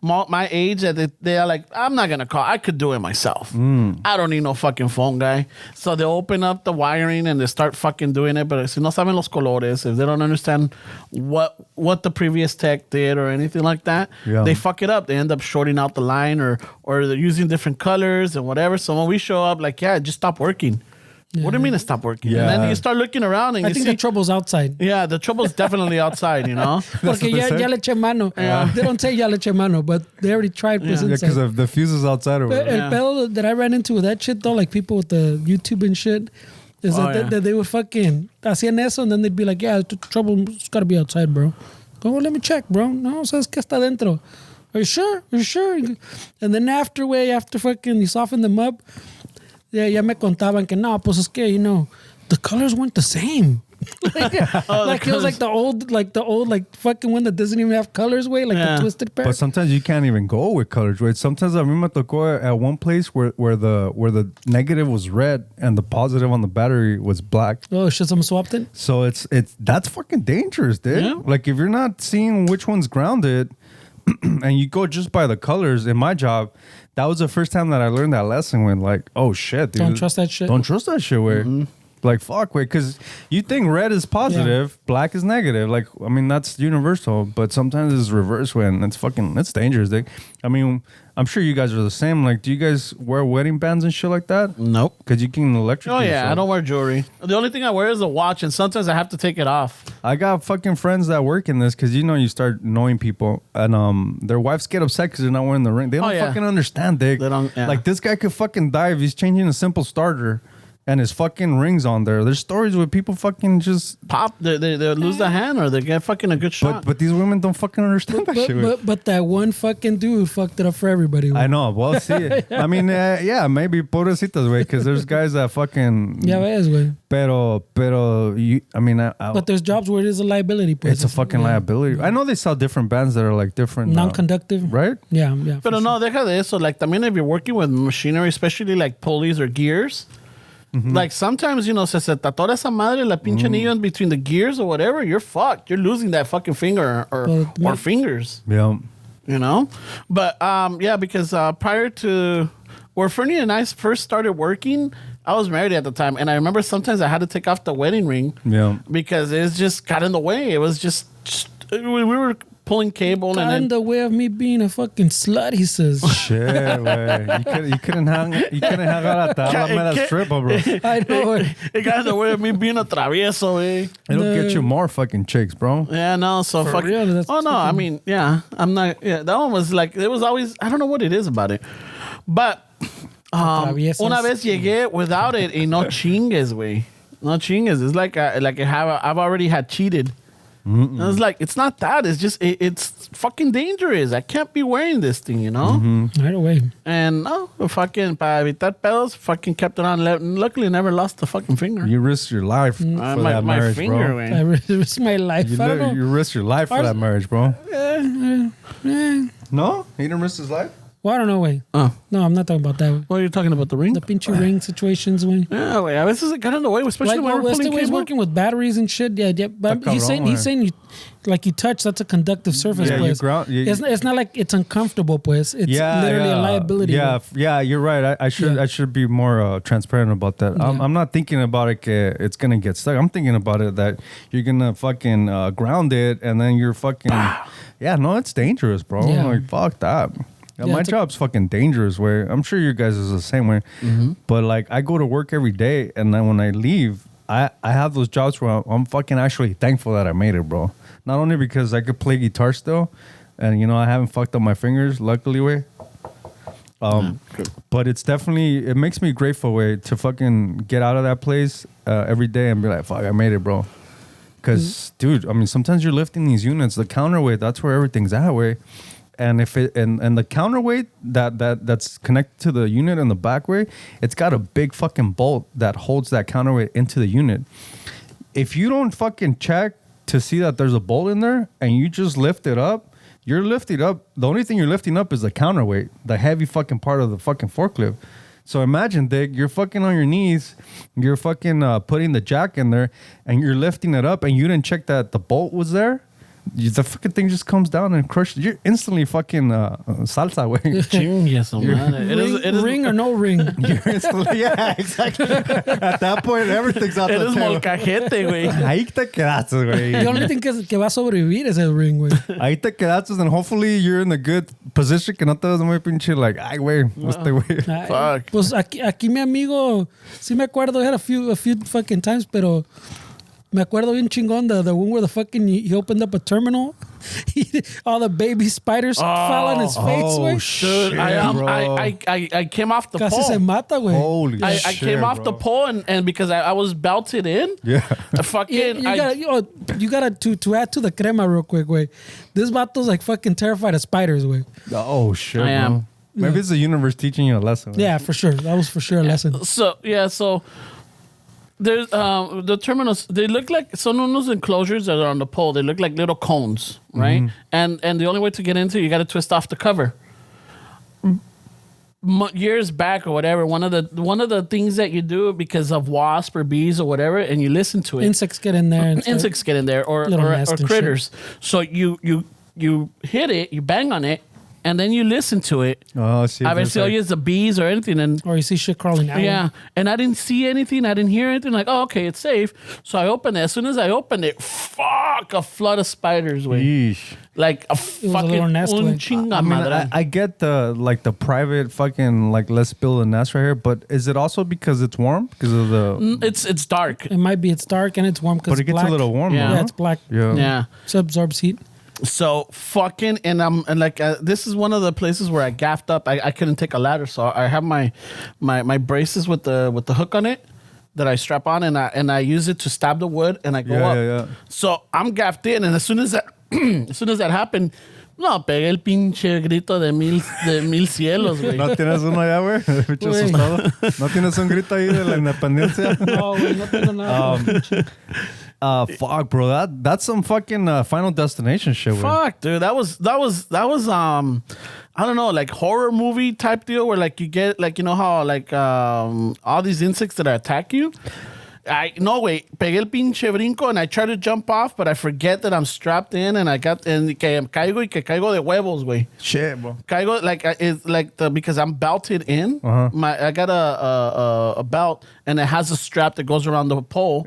My age, they are like, I'm not gonna call. I could do it myself. I don't need no fucking phone guy. So they open up the wiring and they start fucking doing it. But si no saben los colores, if they don't understand what the previous tech did or anything like that, they fuck it up. They end up shorting out the line, or they're using different colors and whatever. So when we show up, like, it just stopped working. Yeah. What do you mean it stopped working? Yeah. And then you start looking around and I think the trouble's outside. Yeah, the trouble's definitely outside, Porque ya le eché mano. They don't say ya le eché mano, but they already tried. Yeah, because of the fuses outside. Or El pedo that I ran into with that shit, though, like people with the YouTube and shit, is that they would fucking hacían eso, and then they'd be like, yeah, the trouble's got to be outside, bro. Go, well, let me check, bro. No, sabes que está dentro. Are you sure? Are you sure? And then after fucking you soften them up, ya me contaban que no, pues es que, the colors weren't the same. Like it was like the old fucking one that doesn't even have colors, way, like the twisted pair. But sometimes you can't even go with colors, way. Sometimes I remember tocó at one place where the negative was red and the positive on the battery was black. Oh shit, someone swapped it? So that's fucking dangerous, dude. Yeah. Like if you're not seeing which one's grounded and you go just by the colors, in my job, that was the first time that I learned that lesson, when like, oh shit, dude. Don't trust that shit. Don't trust that shit, way. Mm-hmm. Like, fuck, way. Because you think red is positive, black is negative. Like, I mean, that's universal. But sometimes it's reverse, way, and it's dangerous, dude. I mean, I'm sure you guys are the same. Like, do you guys wear wedding bands and shit like that? Nope. Because you can electrocute yourself. yourself. I don't wear jewelry. The only thing I wear is a watch, and sometimes I have to take it off. I got fucking friends that work in this, because you start knowing people, and their wives get upset because they're not wearing the ring. They don't fucking understand, dick. They don't. Yeah. Like, this guy could fucking die if he's changing a simple starter. and his fucking rings on there. There's stories where people fucking just Pop, they lose the hand or they get fucking a good shot. but these women don't fucking understand that shit. But that one fucking dude fucked it up for everybody. I know. Well, see, I mean, yeah, maybe pobrecitas, way, because there's guys that fucking. Yeah, ves, güey. Pero, I mean, But there's jobs where it is a liability. Pues. it's a fucking liability. I know they sell different bands that are like different. Non-conductive. Right? Yeah, yeah. Pero no, deja de eso. Like, también if you're working with machinery, especially like pulleys or gears, like sometimes, you know, se atora esa madre la pinche anillo in between the gears or whatever, you're fucked. You're losing that fucking finger or fingers. Yeah. You know? But, yeah, because prior to where Fernie and I first started working, I was married at the time. And I remember sometimes I had to take off the wedding ring. Yeah. Because it just got in the way. It was just we were pulling cable Got and in then the way of me being a fucking slut, he says. Shit, güey. You couldn't hang out at the Alameda Strip, bro. I know it. it got in the way of me being a travieso, eh? It'll No. get you more fucking chicks, bro. Yeah, no, so For fuck. real, that's Oh no, I fucking- mean, yeah, I'm not. Yeah, that one was like it was always. I don't know what it is about it, but Atraviesas. una vez llegué without it y no chingues, güey. No chingues. It's like I've already had cheated. And it's like it's not that. It's just it's fucking dangerous. I can't be wearing this thing, you know. Right away. And no, fucking para evitar pedos, fucking kept it on. Luckily, never lost the fucking finger. You risked your life for my that marriage, finger, bro. güey. It's my life. I don't know. You risked your life for Ours- that marriage, bro. No? He didn't risk his life? Well, I don't know, way. Oh, No, I'm not talking about that. Way. what are you talking about? The ring? The pinche ring situations, way. Yeah, güey. A veces it got in the way, especially Like, when we're este pulling way is cable. working with batteries and shit. Yeah, yeah. But Está he's cabrón, saying you, like you touch, that's a conductive surface, Yeah, you pues. ground- you- It's not like it's uncomfortable, pues. It's literally a liability. Yeah, güey. yeah, you're right. I should be more transparent about that. Yeah. I'm not thinking about it. It's gonna get stuck. I'm thinking about it that you're gonna fucking ground it, and then you're fucking. Yeah, no, it's dangerous, bro. Yeah. Like fuck that. Yeah, Yeah, my it's a- job's fucking dangerous. Way I'm sure you guys is the same way. But like, I go to work every day, and then when I leave, I have those jobs where I'm fucking actually thankful that I made it, bro. Not only because I could play guitar still, and you know I haven't fucked up my fingers, luckily, way. But it's definitely it makes me grateful, way, to fucking get out of that place every day and be like, fuck, I made it, bro. Because, dude, I mean, sometimes you're lifting these units, the counterweight, that's where everything's at, way. And if it and the counterweight that's connected to the unit in the back way, it's got a big fucking bolt that holds that counterweight into the unit. If you don't fucking check to see that there's a bolt in there and you just lift it up, you're lifting up. The only thing you're lifting up is the counterweight, the heavy fucking part of the fucking forklift. So imagine, Dick, you're fucking on your knees, you're fucking putting the jack in there, and you're lifting it up, and you didn't check that the bolt was there. The fucking thing just comes down and crushes. You're instantly fucking salsa, way. Chingue su madre. It is Ring or no ring. You're instantly, yeah, exactly. At that point, everything's out it the is table. molcajete, güey. Ahí te quedaste, güey. The only thing que va a sobrevivir es el ring, güey. Ahí te quedaste, and hopefully you're in a good position que no te vas muy pinche like, ay, güey, este güey. Ay, Fuck. Pues aquí mi amigo, sí me acuerdo, had a few fucking times, pero me acuerdo bien chingón the one where the fucking he opened up a terminal. All the baby spiders fell on his face, güey. shit, Dude, bro. I came off the Casi se pole. mata, güey. Holy I shit, came off the bro. pole and because I was belted in. Yeah. Fucking. You gotta to add to the crema real quick, güey. This vato's like fucking terrified of spiders, güey. Oh, shit, I am. bro. Maybe it's the universe teaching you a lesson. Yeah, for sure. That was for sure a lesson. So there's the terminals. They look like some of those enclosures that are on the pole. They look like little cones, right? And the only way to get into it, you got to twist off the cover. Years back or whatever, one of the things that you do because of wasp or bees or whatever, and you listen to it. Insects get in there. And Insects get in there or Little nest and critters. So you hit it, you bang on it, and then you listen to it. Oh, see. A ver si oyes the bees or anything, and Or you see shit crawling out. yeah, and I didn't see anything. I didn't hear anything. Like, oh, okay, it's safe. So I opened it. As soon as I opened it, fuck, a flood of spiders, way. Yeesh. Like a was a fucking little nest, un güey. chinga I mean, madre. I get the private fucking like let's build a nest right here, but is it also because it's warm because of the? It's dark. It might be it's dark and it's warm because But it gets black. a little warm. Yeah. though, Yeah, huh? it's black. Yeah. Yeah. So it absorbs heat. So fucking and like this is one of the places where I gaffed up. I couldn't take a ladder, so I have my braces with the hook on it. that I strap on, and I use it to stab the wood, and I go up. Yeah. So I'm gaffed in, and as soon as that happened, no, pegué el pinche grito de mil cielos, güey. ¿No tienes uno allá, güey? Bicho Güey. asustado. ¿No tienes un grito ahí de la independencia? No, güey, no tengo nada. Fuck, bro. That's some fucking Final Destination shit, güey. Fuck, dude, that was I don't know, like horror movie type deal where like you get like, you know how like all these insects that attack you. No, wait, pegué el pinche brinco and I try to jump off, but I forget that I'm strapped in and que caigo de huevos, güey. Shit, bro. Caigo like it's like because I'm belted in. I got a belt and it has a strap that goes around the pole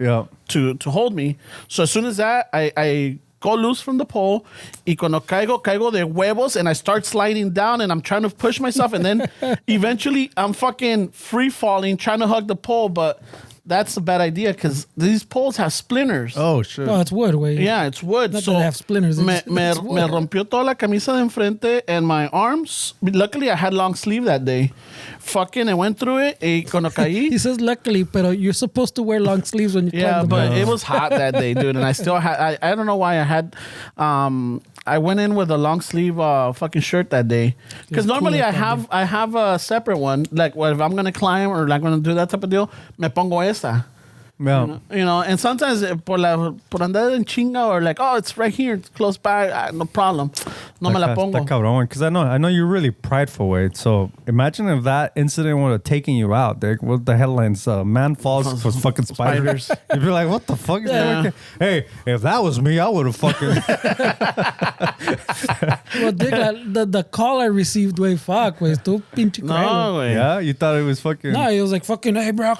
to hold me. So as soon as that, I go loose from the pole, y cuando caigo de huevos, and I start sliding down, and I'm trying to push myself, and then eventually I'm fucking free falling, trying to hug the pole, but that's a bad idea because these poles have splinters. Oh, shit. No, it's wood, güey. Yeah, it's wood. Not so that they have splinters. Me It's wood. rompió toda la camisa de enfrente and my arms. Luckily, I had long sleeve that day. Fucking, I went through it. Y cuando caí. He says luckily, pero you're supposed to wear long sleeves when you Yeah, climb the but mountain. it was hot that day, dude. And I still had, I don't know why I had, I went in with a long sleeve fucking shirt that day. Because It's cool normally like that, I have a separate one. Like, well, if I'm going to climb or like going to do that type of deal, me pongo esta. Yeah. You know, and sometimes por andar en chinga or like, oh, it's right here, it's close by, no problem. No me la pongo. Está cabrón, because I know you're really prideful, Wade. So imagine if that incident would have taken you out. Like, what the headlines? Man falls for fucking spiders. You'd be like, what the fuck is that? Hey, if that was me, I would have fucking. Well, dig, the call I received, way fuck, was too pinche No, crazy. güey. Yeah, you thought it was fucking. No, he was like fucking, hey, bro.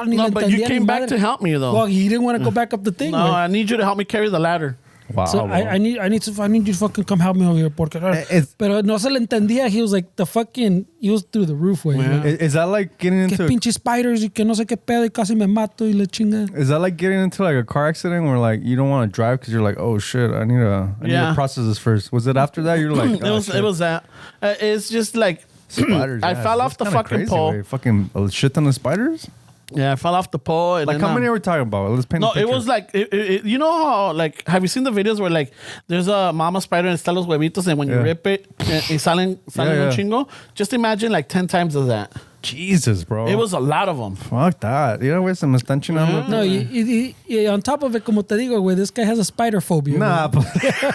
No, but you came back to help me, though. Well, he didn't want to go back up the thing. No, güey. I need you to help me carry the ladder. Wow. So I need you to fucking come help me over here, porque. Pero no se le entendía. He was like he was through the roof, way. Yeah. Is that like getting Que into? pinche spiders y que no sé qué pedo y casi me mato y la chinga. Is that like getting into like a car accident where like you don't want to drive because you're like, oh shit, I need to process this first. Was it after that you're like, It was that. It's just like spiders? I fell off the kinda fucking crazy, pole. Way. Fucking a shit ton of spiders. Yeah, I fell off the pole. And Like then, how many are we talking about? Let's paint. No, a picture. it was like you know how like have you seen the videos where like there's a mama spider and está los huevitos and when you rip it y salen un chingo? Just imagine like 10 times of that. Jesus, bro. It was a lot of them. Fuck that. You know, güey, se me están chinando. No, y on top of it, como te digo, güey, this guy has a spider phobia. Nah, but Yeah,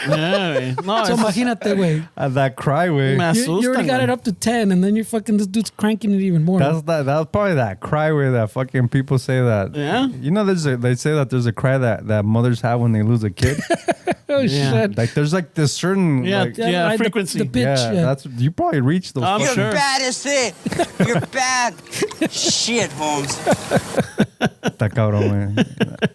güey. No, So imagínate, güey. that cry, way. Me You already got asustan, it up to 10, and then you're fucking, this dude's cranking it even more. That's probably that cry way that fucking people say that. Yeah? You know, they say that there's a cry that mothers have when they lose a kid. Oh, Yeah. shit. Like there's like this certain Yeah, like, yeah, right, frequency. The pitch, yeah, yeah. that's you probably reach those. I'm fucking- sure. You're bad as it. You're bad. Shit, Holmes. Está cabrón, güey.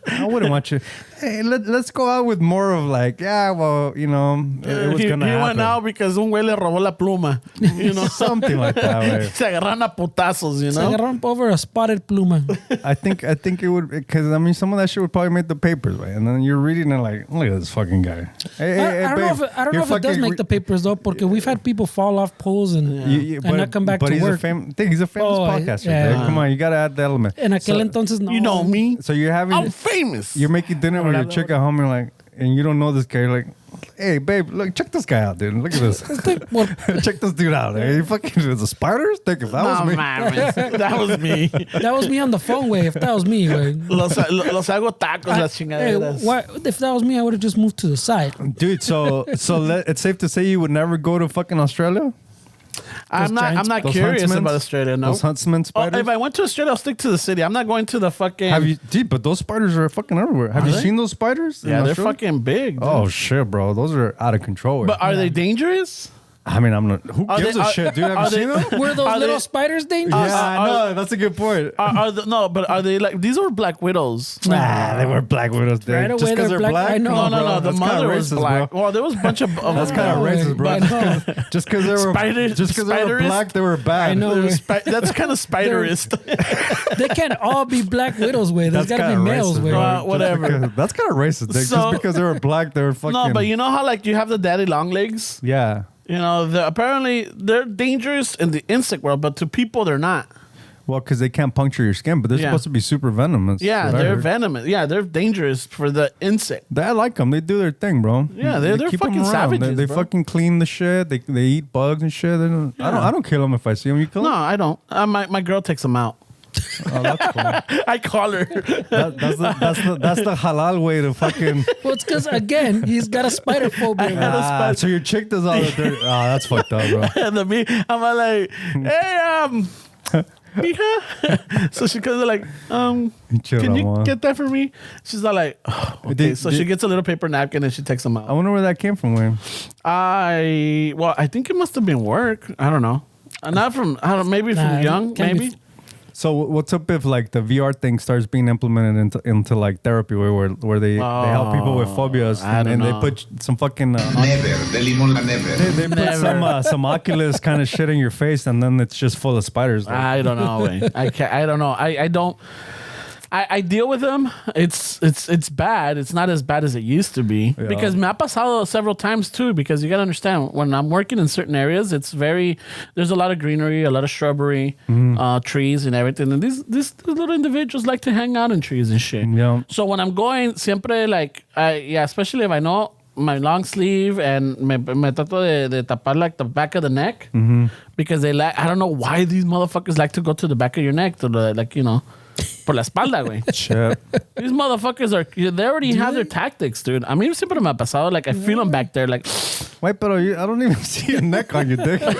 I wouldn't want you. Hey, let's go out with more of like, yeah, well, you know, it was he gonna happen. went out because un güey le robó la pluma. You know? Something like that, way. Se agarran a putazos, you Se know? agarraron over a spotted pluma. I think it would, because I mean some of that shit would probably make the papers, right? And then you're reading it like, look at this fucking guy. Hey, I don't know if it does make the papers though, porque we've had people fall off poles and not come back to he's work. He's a famous podcaster. yeah. Dude. Come on, you gotta add the element. En aquel entonces no. You know me. So you're I'm famous. you're making dinner with your chick at home, and like, and you don't know this guy. You're like, hey, babe, look, check this guy out, dude. Look at this. Well, Check this dude out. Hey, you fucking is a spider? Think if that was me. mames. That was me. that was me on the phone, way. If that was me, way. Los hago tacos, las Hey, chingaderas. if that was me, I would have just moved to the side. Dude, so it's safe to say you would never go to fucking Australia? I'm not Those curious huntsmen? about Australia, no. Those huntsman Oh, spiders? if I went to Australia, I'll stick to the city. I'm not going to the fucking... Have you, dude, but those spiders are fucking everywhere. Have you they? seen those spiders? in Yeah, they're Australia? fucking big. Dude. Oh, shit, bro. Those are out of control. But are they dangerous? I mean, I'm not. Who Are gives they- a are- shit, dude? Have you are seen they- them? Were those Are little they- spiders dangerous? Yeah, I know. That's a good point. But are they like... These are black widows. Nah, they were black widows. Dude. Right away, Just because they're they're black. black? I know. No, bro. the That's kinda mother was racist, black. bro. Well, there was a bunch of... That's kind of know, racist, bro. I know. Just because they were Spider- just because they were spiderist? black, they were bad. I know. That's kind of spiderist. They can't all be black widows, way. There's That's got to be kinda males, racist, way. bro. Well, whatever. Just because- that's kind of racist. Dick. So- Just because they were black, they were fucking. No, but you know how like you have the daddy long legs? Yeah. You know, apparently they're dangerous in the insect world, but to people they're not. Well, because they can't puncture your skin, but they're Yeah. supposed to be super venomous. Yeah, what I they're heard. venomous. Yeah, they're dangerous for the insect. I like them. They do their thing, bro. Yeah, they're keep 'em fucking around. savages, They bro. fucking clean the shit. They eat bugs and shit. They don't, I don't kill them if I see them. You kill No, them? I don't. My girl takes them out. Oh, that's cool. I call her. That's the halal way to fucking. Well, it's because, again, he's got a spider phobia. So your chick does all the dirty. Oh, that's fucked up, bro. And I'm like, hey, mija. So she comes like, Chill, can you Ramon. get that for me? She's all like, oh, okay. Did- So did- she gets a little paper napkin and she takes them I out. wonder where that came from, Wayne. I think it must have been work. I don't know. Not from, I don't know, maybe Nah, from young, can't be- maybe. So what's up if like the VR thing starts being implemented into like therapy where they help people with phobias I and don't they know. put some fucking Never. De limón la never. they put some Oculus kind of shit in your face and then it's just full of spiders. Like. I don't know. Way. I don't know. I don't. I deal with them. It's bad. It's not as bad as it used to be because me ha pasado several times too. Because you gotta understand when I'm working in certain areas, there's a lot of greenery, a lot of shrubbery, trees and everything. And these little individuals like to hang out in trees and shit. Yeah. So when I'm going, siempre like especially if I know my long sleeve and me trato de tapar like the back of the neck because they like I don't know why these motherfuckers like to go to the back of your neck to the like por la espalda, güey. Shit. These motherfuckers they already have their tactics, dude. I mean, siempre me ha pasado. Like, I feel them back there, like, Wait, pero I don't even see a neck on your dick. Not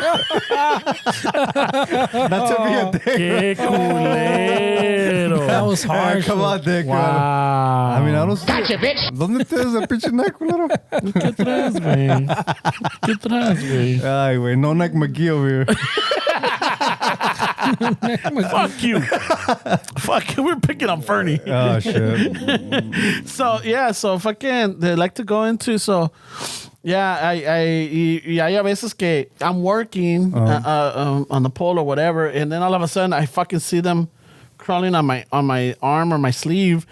to be a dick. qué culero. That was Hey, harsh. come on, dick. Wow. I mean, I don't see. Gotcha, bitch. ¿Dónde tienes el pinche neck, culero? ¿Qué traes, güey? ¿Qué traes, güey? Ay, güey, no neck McGee over here. Fuck you. Fuck you. We're picking on Fernie. Oh, shit. So fucking, they like to go into, yeah, hay a veces que I'm working on the pole or whatever, and then all of a sudden I fucking see them crawling on my arm or my sleeve,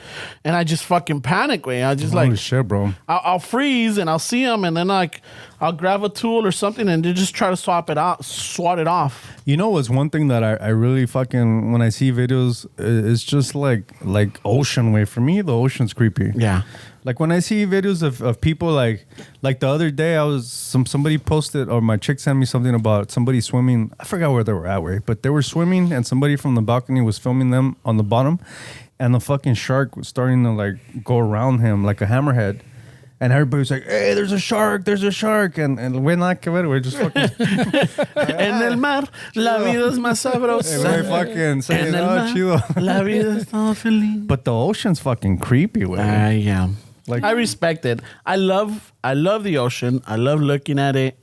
and I just fucking panic, way. I just Holy like shit, bro. I'll freeze and I'll see them, and then like I'll grab a tool or something and they just try to swat it off. You know what's one thing that I really fucking, when I see videos, it's just like ocean way. For me, the ocean's creepy. Yeah. Like when I see videos of people like the other day, somebody posted or my chick sent me something about somebody swimming. I forgot where they were at, way, but they were swimming and somebody from the balcony was filming them on the bottom, and the fucking shark was starting to like go around him like a hammerhead. And everybody's like, "Hey, there's a shark! There's a shark!" And we're not que ver, we're just fucking. En el mar, la vida es más sabrosa. We're fucking saying, En el "Oh, mar, chido." la vida es todo feliz. But the ocean's fucking creepy, way. Yeah. Like- I respect it. I love the ocean. I love looking at it.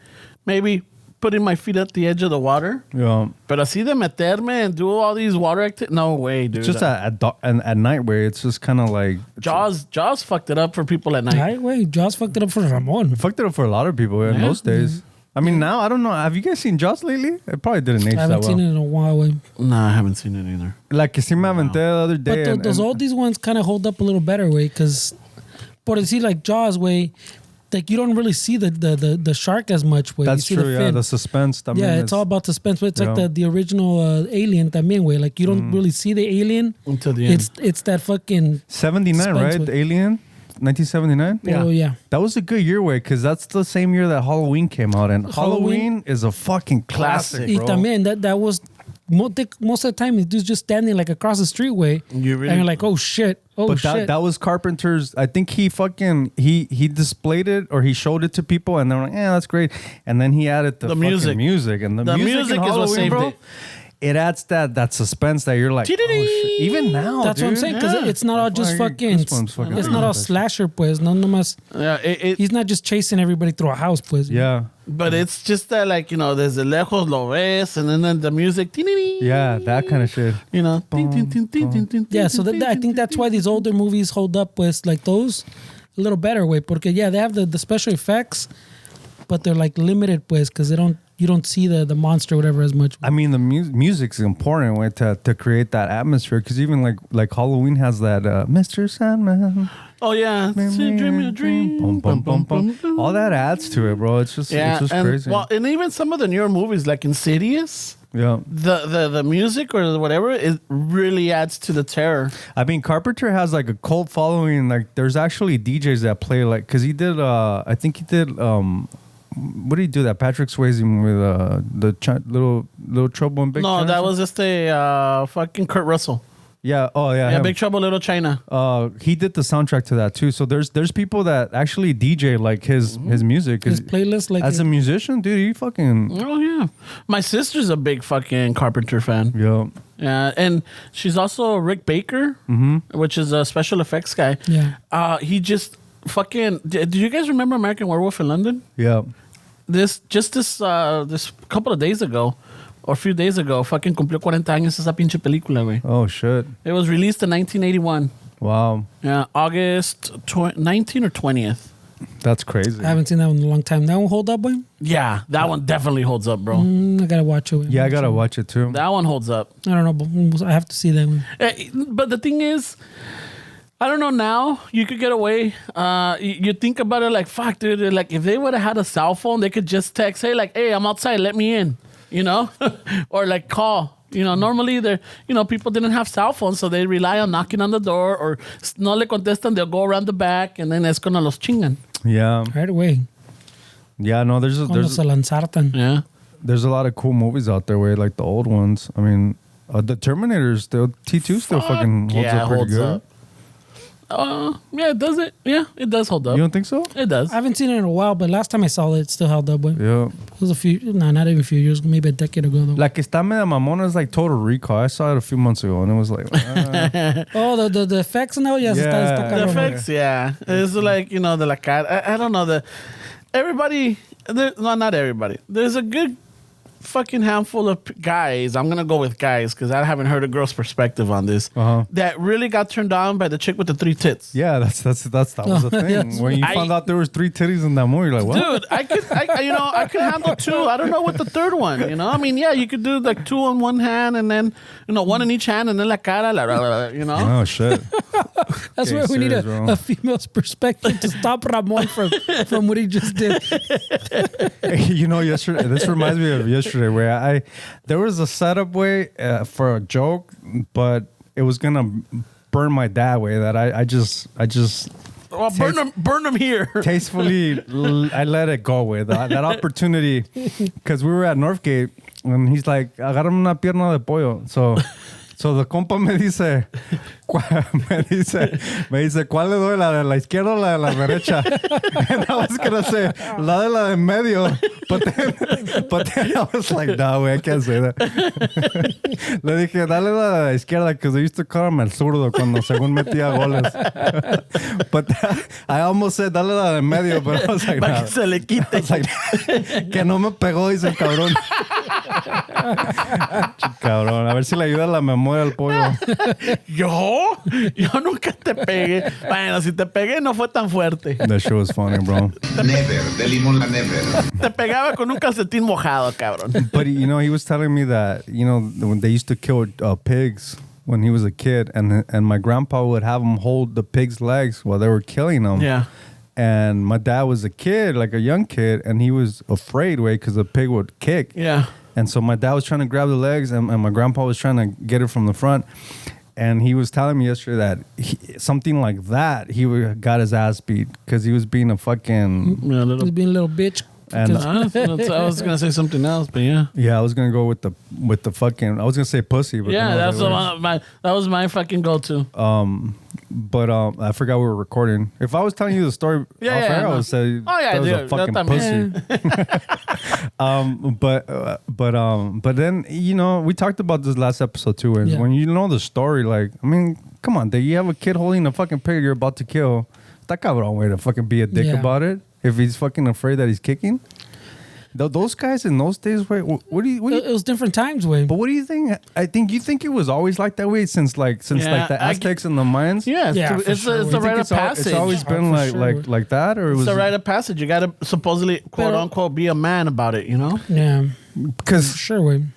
Maybe putting my feet at the edge of the water. Yeah. But así de meterme and do all these water activities. No way, dude. Just at night where it's just kind of like Jaws fucked it up for people at night. Right, wait, Jaws fucked it up for Ramon. fucked it up for a lot of people in Yeah. those days. I mean, now I don't know. Have you guys seen Jaws lately? It probably didn't age I haven't that seen well. it in a while. Wait. No, I haven't seen it either. Like que sí me aventé the other day. But those oldies ones kind of hold up a little better, way, because, por decir like Jaws, way, like you don't really see the shark as much, way. That's you see true. The Yeah, fin. the suspense. I mean, Yeah, it's all about suspense. But it's like Yeah. the original Alien también, way. Like you don't really see the alien Until the end. It's that fucking 79, suspense right? with- Alien, 1979. Oh yeah. That was a good year, way, because that's the same year that Halloween came out, and Halloween is a fucking classic, Classic. bro. Y también that was most of the time it's just standing like across the street way, You really- and you're like, oh shit, But shit. that was Carpenter's. I think he displayed it or he showed it to people, and they're like, "Yeah, that's great." And then he added the fucking music, and the music in is what Halloween, saved bro. it. It adds that suspense that you're like, oh, shit. Even now, That's what I'm saying, because Yeah. it's not all just Fucking fucking. goosebumps fucking It's about not all that shit. slasher, pues. No, nomás. Yeah, He's not just chasing everybody through a house, pues. Yeah, but it's just that, like, desde lejos lo ves, and then the music. yeah, that kind of shit. You know. Yeah, so I think that's why these older movies hold up, pues, like those, a little better way. Porque yeah, they have the special effects, but they're like limited, pues, because you don't see the monster or whatever as much. I mean, the music's important way to create that atmosphere, because even like Halloween has that Mr. Sandman. Oh yeah, dream me a dream. Boom, boom, boom, boom. All that adds to it, bro. It's just Yeah, it's just and crazy. well, and even some of the newer movies like Insidious. Yeah. the music or whatever, it really adds to the terror. I mean, Carpenter has like a cult following. Like, there's actually DJs that play like, because he did, I think he did, what did he do? That Patrick Swayze with little Trouble in Big China? No, that was just a fucking Kurt Russell. Yeah. Oh, yeah. Yeah, him. Big Trouble Little China. He did the soundtrack to that too. So there's people that actually DJ like his music. His playlist, like as a musician, dude, he fucking Oh yeah, my sister's a big fucking Carpenter fan. yeah. Yeah, and she's also Rick Baker, which is a special effects guy. Yeah. He just fucking. Do you guys remember American Werewolf in London? Yeah. This couple of days ago, or a few days ago, fucking cumplió 40 años esa pinche película, güey. Oh shit. It was released in 1981. Wow. Yeah, August 19 or 20th. That's crazy. I haven't seen that one in a long time. That one hold up, boy? Yeah, that one definitely holds up, bro. I gotta watch it. Yeah, I gotta watch it too. That one holds up. I don't know, but I have to see that one. But the thing is, I don't know now. You could get away. You think about it like, fuck, dude. Like, if they would have had a cell phone, they could just text, hey, like, hey, I'm outside, let me in. You know? Or like call. You know, normally people didn't have cell phones, so they rely on knocking on the door, or no le contestan, they'll go around the back, and then es cuando los chingan. Yeah. Right away. Yeah, no, Cuando se lanzartan. Yeah. there's a lot of cool movies out there where like the old ones. I mean, the Terminator still T2 still fucking holds up pretty good. Up. Yeah, it does it. Yeah, it does hold up. You don't think so? It does. I haven't seen it in a while, but last time I saw it still held up. But Yeah. it was not even a few years, maybe a decade ago though. La que está media mamona is like Total Recall. I saw it a few months ago and it was like, Oh, the effects now? Yes, Yeah. está The cabrón. effects, yeah. It's like, de la cara. I don't know. Everybody, not everybody. There's a good fucking handful of guys. I'm going to go with guys because I haven't heard a girl's perspective on this. That really got turned on by the chick with the 3 tits. yeah, that was the thing. Yes. When you found out there was 3 titties in that movie, you're like, what? Dude, I could handle 2. I don't know what the third one, I mean, yeah, you could do like 2 on one hand and then, 1 in each hand and then la cara, Oh, shit. That's Okay, why we need serious, bro. a female's perspective to stop Ramon from what he just did. Yesterday, this reminds me of yesterday where there was a setup way for a joke, but it was going to burn my dad way that I just Well, burn them here. tastefully I let it go with that opportunity because we were at Northgate and he's like, agarrame una pierna de pollo. So the compa me dice, ¿cuál le doy? ¿La de la izquierda o la de la derecha? And I was going to say, la de medio. But then I was like, no, I can't say that. Le dije, dale la de la izquierda because they used to call him el zurdo cuando según metía goles. But I almost said, dale la de medio, but I was like, Para no. que se le quite. I was like, que no me pegó, dice el cabrón. Cabrón, a ver si le ayuda la memoria al pollo. ¿Yo nunca te pegué. Bueno, si te pegué no fue tan fuerte. That shit was funny, bro. Never, de limón la never. Te pegaba con un calcetín mojado, cabrón. But he was telling me that when they used to kill pigs when he was a kid, and my grandpa would have him hold the pig's legs while they were killing them. Yeah. And my dad was a kid, like a young kid, and he was afraid, because the pig would kick. Yeah. And so my dad was trying to grab the legs, and my grandpa was trying to get it from the front. And he was telling me yesterday that something like that, he got his ass beat because he was being a fucking... He's being a little bitch. And I was going to say something else, but yeah. yeah, I was going to go with the fucking... I was going to say pussy, but... Yeah, then I that's was like, that was my fucking go-to. But I forgot we were recording. If I was telling you the story off air, I would say that was a fucking pussy. But then we talked about this last episode too. And when you know the story, like, I mean, come on, you have a kid holding a fucking pig you're about to kill. That cabrón way to fucking be a dick about it. If he's fucking afraid that he's kicking. Those guys in those days, wait, what do you? It was different times, Wayne. But what do you think? You think it was always like that way since the Aztecs and the Mayans. Yeah, for it's sure. a rite of passage. It's always been like that, or it was a rite of passage. You got to supposedly quote unquote be a man about it, Yeah, because sure, Wayne.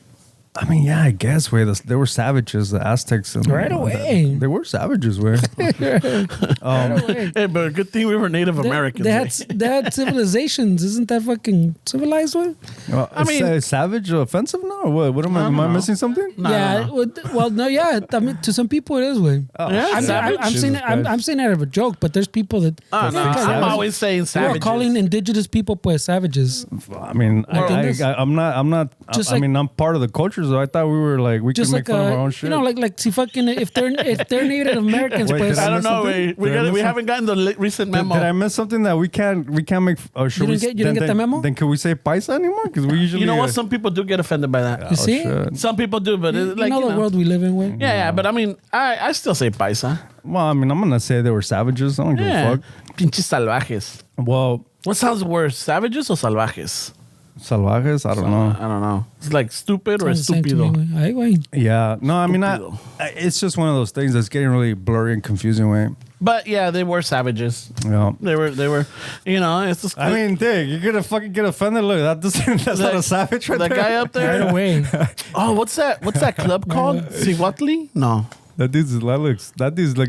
I mean, yeah, I guess, way. They were savages, the Aztecs. And, Right away. They were savages, way. Hey, but good thing we were Native Americans. They had civilizations. Isn't that fucking civilized one? Well, I mean- savage offensive now? Or what am I missing something? Yeah. Well, no, yeah. I mean, to some people it is way. Oh, Yeah, shit. savage? I'm saying I'm saying that of a joke, but there's people that No, I'm always saying we're savages. calling indigenous people pues savages. I mean, I'm not. Just I like- mean, I'm part of the culture, so I thought we were like we could Just make like fun of our own shit. like see fucking if they're Native Americans, Wait, pues, did I don't miss know. something? We haven't gotten the recent Did memo. I miss something that we can't make? Or should You didn't get the memo? Then can we say paisa anymore? Because we usually. You know what? Some people do get offended by that. You see? shit. Some people do, but it's like, you know the world we live in, way. Yeah, but I mean, I still say paisa. Well, I mean, I'm gonna say they were savages. I don't give a Yeah. fuck. Pinches salvajes. Well, What sounds worse, savages or salvajes? salvajes. I don't know. I don't know. It's like stupid or Sounds the same to stupido. me, güey. Ay, güey. Yeah. No, I mean, Stupido. it's just one of those things that's getting really blurry and confusing. Way. But yeah, they were savages. Yeah. They were. You know, it's just. I mean, Dick, you're gonna fucking get offended. Look, that's not a savage right the there. guy up there. Right away. Oh, what's that? What's that club called? Cihuatli? No. That dude looks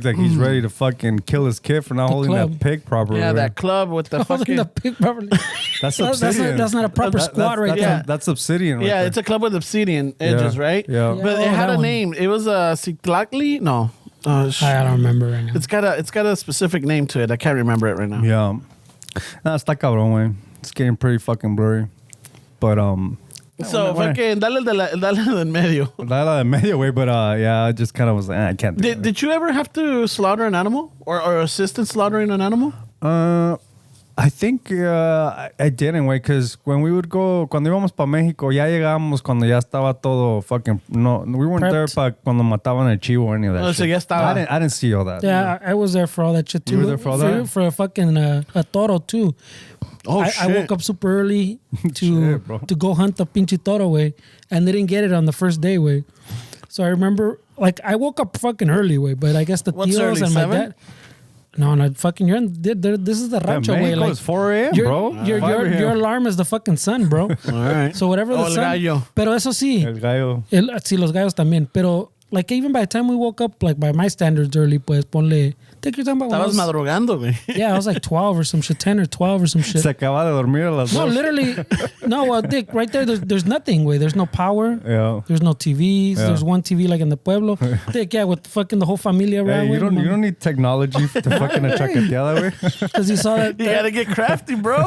like he's ready to fucking kill his kid for not holding club. that pig properly. Yeah, that club with the Holding fucking. the pig properly. That's That's obsidian. not a proper squad right there. That's obsidian. Right Yeah, there. it's a club with obsidian edges, right? Yeah. But Yeah, it oh, had that a one. name. It was Citlacli? No. I don't remember right now. It's got a specific name to it. I can't remember it right now. Yeah. No, está cabrón, güey. It's getting pretty fucking blurry. But So fucking dale del medio. la de medio way, but yeah, I just kind of was like, I can't. do Did you ever have to slaughter an animal or assist in slaughtering an animal? it. I think I didn't, way, because when we would go, cuando íbamos para México, ya llegábamos cuando ya estaba todo fucking. No, we weren't there Prepped. para cuando mataban el chivo or any of that. Oh, so shit. ya estaba. I didn't see all that. Yeah, I was there for all that shit too. You were there for all that? For a fucking a toro too. Oh, I woke up super early to Shit, bro. to go hunt the pinche toro way, and they didn't get it on the first day way. So I remember, like, I woke up fucking early way, but I guess the What's tios early, and my 7? dad. No, fucking you're in. This is the rancho way. Mexico Like is 4 a.m., your, bro. Your 5 a.m. your alarm is the fucking sun, bro. All right. So whatever the Oh, el sun. gallo. Pero eso sí, El gallo. sí, los gallos también. Pero like even by the time we woke up, like by my standards early, pues ponle. Take your time about. Estabas madrugando, güey. Yeah, I was like 12 or some shit, 10 or 12 or some shit. Se acaba de dormir a las No, dos. literally, no, Dick, right there, there's nothing, way. There's no power. Yeah. There's no TVs. Yeah. There's one TV like in the pueblo. Dick, yeah, with fucking the whole familia around. Hey, you don't need technology to fucking chaqueteada, way. Because you saw that. You gotta get crafty, bro.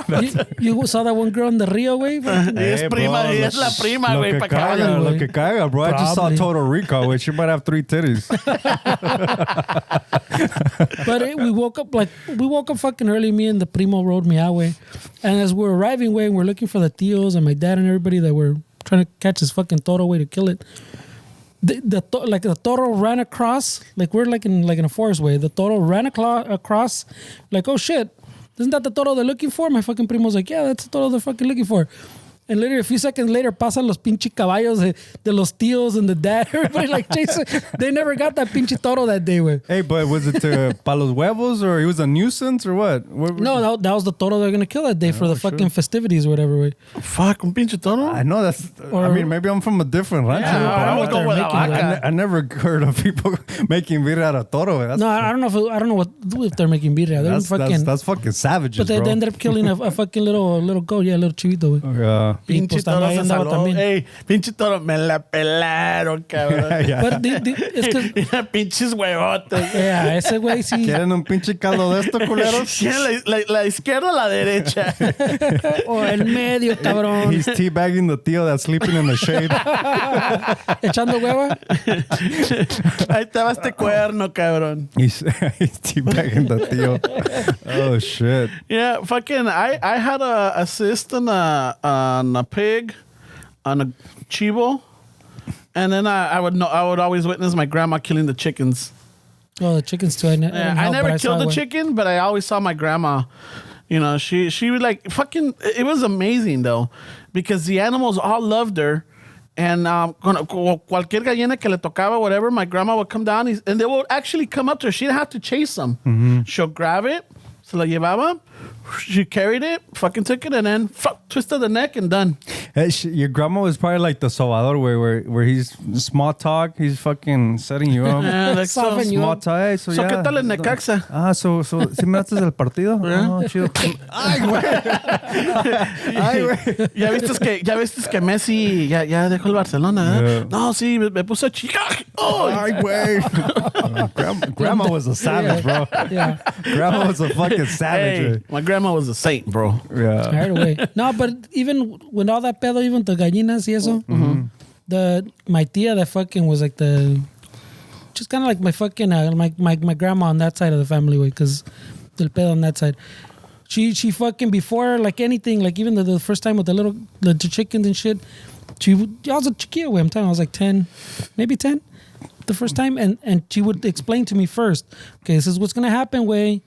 you saw that one girl in the Rio, way. Y es Hey, prima, bro, y es la prima, Lo güey, que pa' acabarla, caga, lo güey. que caga, bro. I just saw Probably. Total Recall, which she might have 3 titties. But we woke up fucking early. Me and the primo rode me out, way. And as we're arriving, way, we're looking for the tios and my dad and everybody that were trying to catch this fucking toro way to kill it. The toro ran across, like we're like in a forest way. The toro ran across, like, oh shit, isn't that the toro they're looking for? My fucking primo's like, yeah, that's the toro they're fucking looking for. And literally a few seconds later, pasan los pinche caballos de los tíos and the dad. Everybody like chasing. They never got that pinche toro that day, güey. Hey, but was it pa los huevos or he was a nuisance or what? No, that was the toro they're gonna kill that day for the fucking festivities or whatever, way. Fuck, un pinche toro. I know that's. I Or- mean, maybe I'm from a different rancho. Yeah, but I I, would go with la making, vaca. I never heard of people making birria out of toro. That's, No, I don't know I don't know if they're making birria. They're that's fucking savages, but they bro. ended up killing a fucking little goat, yeah, little chivito, güey. Yeah. Y Pinche pues toro también se andaba salvó. también. Ey, pinche toro, me la pelaron, cabrón. Yeah. But es que, Mira, pinches huevotes. yeah, ese güey sí. ¿Quieren un pinche caldo de esto, culeros? ¿Quién, la izquierda o la derecha? O el medio, cabrón. He's teabagging the tío that's sleeping in the shade. Echando hueva. Ahí estaba este cuerno, cabrón. He's teabagging the tío. Oh, shit. Yeah, fucking, I had a assist on a pig, on a chivo, and then I would always witness my grandma killing the chickens. Oh, the chickens too. I never killed the chicken, but I always saw my grandma. You know, she would like fucking. It was amazing though, because the animals all loved her. And cualquier gallina que le tocaba, whatever, my grandma would come down and they would actually come up to her. She didn't have to chase them. She'll grab it, Se la llevaba. She carried it, fucking took it, and then twisted the neck and done. Your grandma was probably like the Salvador way, where he's small talk, he's fucking setting you up. Yeah, like Soften you Small up. talk, so So, yeah. ¿qué tal el Necaxa? So ¿sí miraste el partido? Oh, chido. Ay, güey. Ay, güey. Ya viste que Messi ya dejó el Barcelona, ¿eh? Yeah. No, sí, me puse chica. Oh, Ay, güey. Grandma was a savage, bro. Yeah. Grandma was a fucking savage. hey, my grandma was a saint, bro. Yeah. Right away. No, but even with all that pedo, even the gallinas y eso, my tia that fucking was like just kind of like my fucking, my grandma on that side of the family way, because del pedo on that side. She fucking, before like anything, like even the first time with the chickens and shit, I was a chiquilla way, I'm telling you, I was like 10, maybe 10 the first time, and she would explain to me first, okay, this is what's gonna happen, way.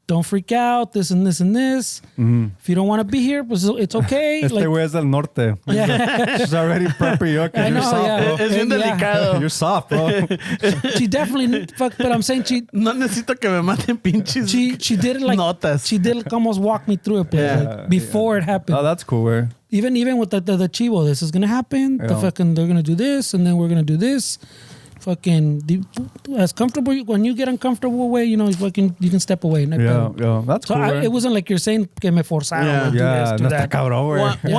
Don't freak out, this and this and this. If you don't want to be here, pues it's okay. Este güey es del norte. Yeah. She's already prepping you up I because you're know, soft, yeah. bro. Es bien Yeah. delicado. You're soft, bro. She definitely but I'm saying No necesito que me maten pinches she did it like notas. she did like almost walk me through it, but Yeah. like before it happened. Oh, that's cool, güey. Even with the chivo, this is gonna happen. The Yeah. fucking they're gonna do this, and then we're gonna do this. Fucking as comfortable when you get uncomfortable way, you know, you can step away. No Yeah, pedo. yeah. That's So cool, güey. it wasn't like you're saying que me forzaron. Yeah. do Yeah, this, do no that. está cabrón, güey.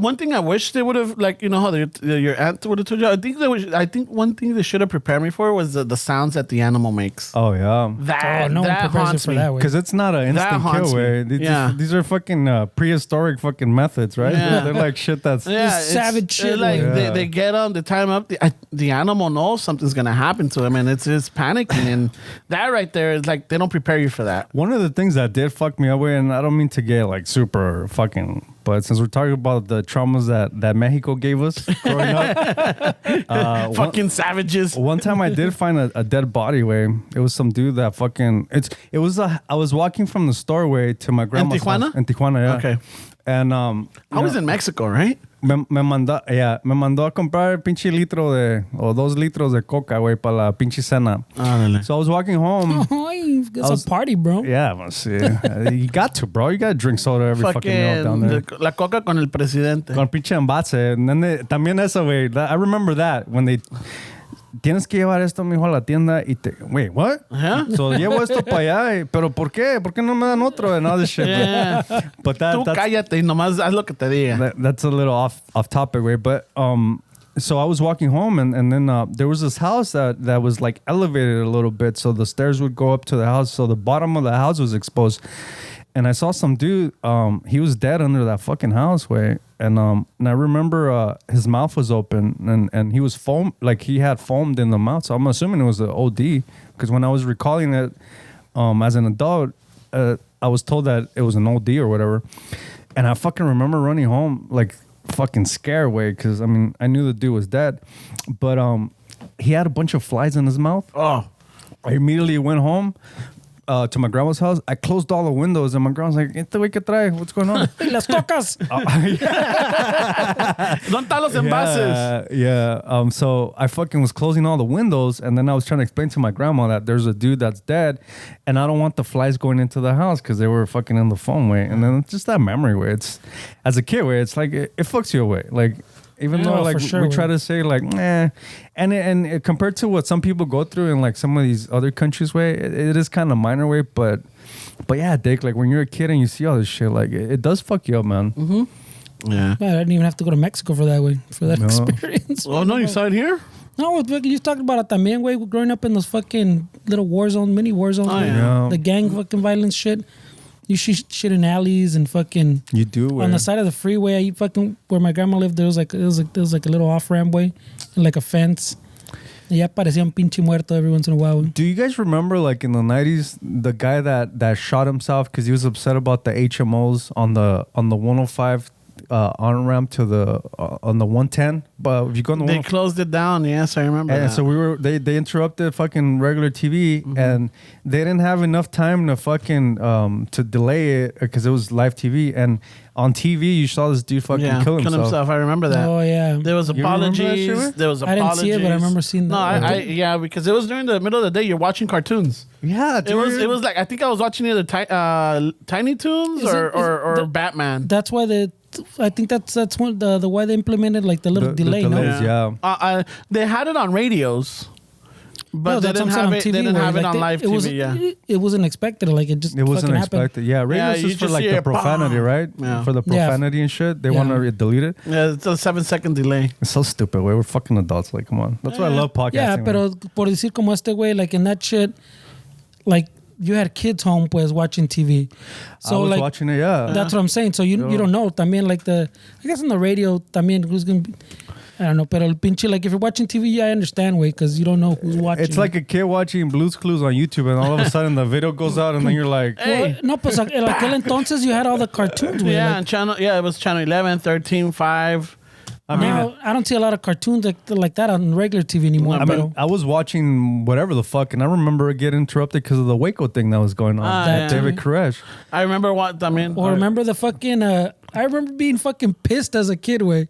One thing I wish they would have, like, you know how your aunt would have told you. I think one thing they should have prepared me for was the sounds that the animal makes. Oh, yeah. That Oh, no one that prepares you haunts for me. that way. Because it's not an That instant haunts kill, me. way. Yeah. These are fucking prehistoric fucking methods, right? Yeah. They're like shit that's... Yeah, This savage shit, Like yeah. they get them, they tie them up. The animal knows something's gonna happen to him, and it's panicking. And that right there is like they don't prepare you for that. One of the things that did fuck me up, way, and I don't mean to get like super fucking... But since we're talking about the traumas that Mexico gave us growing up... Fucking savages. One time I did find a dead body, way. It was some dude that fucking... I was walking from the store way to my grandma's Tijuana? house. In Tijuana, yeah. Okay. And I was in Mexico, right? me mandó a comprar pinche litro o 2 litros de coca, güey, para la pinche cena. So I was walking home. Oh, it's a party, bro. Yeah, pues, yeah. You got to, bro. You got to drink soda every fucking meal down there. La coca con el presidente. Con pinche envase. And then también eso, güey. I remember that when they... Tienes que llevar esto, mijo, a la tienda y te... Wait, what? Ajá. So, llevo esto para allá. ¿Pero por qué? ¿Por qué no me dan otro? And all this shit. Yeah. But Tú that's... cállate y nomás haz lo que te diga. That's a little off topic, right? But so I was walking home, and then there was this house that was like elevated a little bit, so the stairs would go up to the house, so the bottom of the house was exposed. And I saw some dude, he was dead under that fucking house, way. And I remember his mouth was open, and he was foam, like he had foamed in the mouth. So I'm assuming it was an OD, because when I was recalling it as an adult, I was told that it was an OD or whatever. And I fucking remember running home like fucking scared way, because I mean I knew the dude was dead, but he had a bunch of flies in his mouth. Oh. I immediately went home to my grandma's house. I closed all the windows, and my grandma's like, "Este güey, ¿qué trae? What's going on?" Las cocas. ¿Dónde están los envases? Yeah. So I fucking was closing all the windows, and then I was trying to explain to my grandma that there's a dude that's dead, and I don't want the flies going into the house because they were fucking in the phone way. And then it's just that memory way. It's as a kid way. It's like it fucks you away. Like even though like for sure, we try to say like and compared to what some people go through in like some of these other countries way, it is kind of minor way, but yeah, Dick, like when you're a kid and you see all this shit, like it does fuck you up, man. Yeah. Man, I didn't even have to go to Mexico for that way, for that No. experience. Oh, no, you saw it here? No, you talked about it también, way, growing up in those fucking little mini war zones. Oh, way. yeah. The gang fucking violence shit. You shoot shit in alleys and fucking You do on the side of the freeway. I fucking where my grandma lived. There was like a little off ramp way, and like a fence. Y ya parecía un pinche muerto every once in a while. Do you guys remember, like in the 90s, the guy that shot himself because he was upset about the HMOs on the 105 on ramp to the on the 110. But if you go on the They closed it down. Yes, I remember and that. so they interrupted fucking regular TV, and they didn't have enough time to fucking to delay it because it was live TV. And on TV, you saw this dude fucking kill himself. I remember that. Oh yeah. There was You remember that shit, apologies. man? There was I apologies. didn't see it, but I remember seeing that. No, yeah, because it was during the middle of the day. You're watching cartoons. Yeah, dude. It was like I think I was watching either Tiny Toons or Batman. That's why I think that's one the why they implemented like the little delay. the No, delays, yeah. They had it on radios, but no, they that's didn't what I'm have saying it. They didn't where, have it like, on live it TV. was, Yeah. it wasn't expected. Like it just It wasn't fucking happened. expected. Yeah, radio's you just for just like see the it, profanity, bam. right? Yeah. For the profanity and shit. They want to delete it. Yeah, it's a 7-second delay. It's so stupid. We're fucking adults. Like, come on. That's why I love podcasting. Yeah, man. pero por decir como este güey, like in that shit, like you had kids home pues watching TV. So I was like watching it, yeah. that's what I'm saying. So you don't know. También like I guess on the radio, también who's gonna be, I don't know, pero el pinche, like if you're watching TV, yeah, I understand, way, because you don't know who's watching. It's like a kid watching Blue's Clues on YouTube, and all of a sudden the video goes out, and then you're like, Hey. No, pues en aquel entonces you had all the cartoons, güey. Yeah, like, and channel. Yeah, it was channel 11, 13, 5. I mean, now, I don't see a lot of cartoons like that on regular TV anymore. I mean, I was watching whatever the fuck, and I remember it get interrupted because of the Waco thing that was going on. Yeah. David Koresh. I remember what I mean. or remember the fucking, I remember being fucking pissed as a kid, way.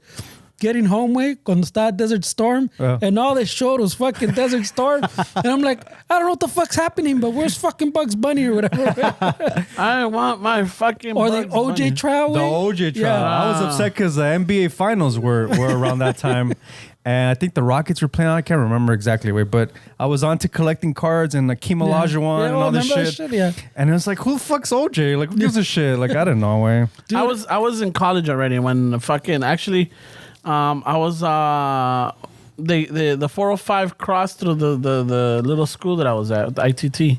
Getting home, way, cuando estaba Desert Storm, and all they showed was fucking Desert Storm. And I'm like, I don't know what the fuck's happening, but where's fucking Bugs Bunny or whatever? I want my fucking. Or the Bugs OJ Bunny. trial, The way. OJ trial. Yeah. I was upset because the NBA finals were around that time. And I think the Rockets were playing. I can't remember exactly, but I was on to collecting cards and Akeem Olajuwon and all this remember shit. that yeah. And it was like, who the fuck's OJ? Like, who gives a shit? Like, I don't know, way. I was in college already when fucking actually, I was the 405 crossed through the little school that I was at, the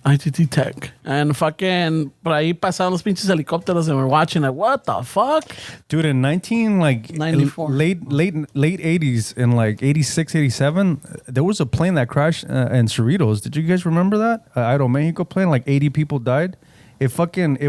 ITT Tech, and fucking por ahí pasaban los pinches helicópteros and we're watching like, what the fuck? Dude, in 94. late 80s, in like 86, 87, there was a plane that crashed in Cerritos. Did you guys remember that? Aero Mexico plane, like 80 people died. It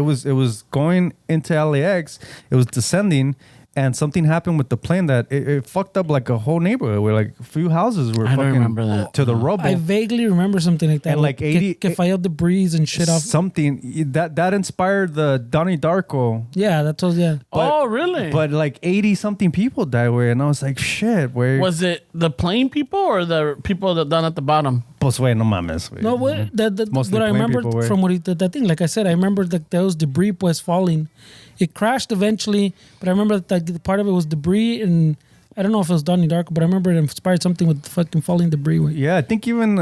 was going into LAX. It was descending. And something happened with the plane that it fucked up like a whole neighborhood where like a few houses were I don't fucking remember that. to the rubble. I vaguely remember something like that. And like 80 que falló debris and shit off. Something that inspired the Donnie Darko. Yeah, that's what, yeah. Oh, really? But like 80 something people died where, and I was like, shit, where was it the plane people or the people that down at the bottom? Pues wait, no mames. Wey. No, what Mostly I plain remember people, wey. from what he did, that thing, like I said, I remember that there was debris was falling. It crashed eventually, but I remember that part of it was debris, and I don't know if it was Donnie Darko, but I remember it inspired something with fucking falling debris. Wey. Yeah, I think even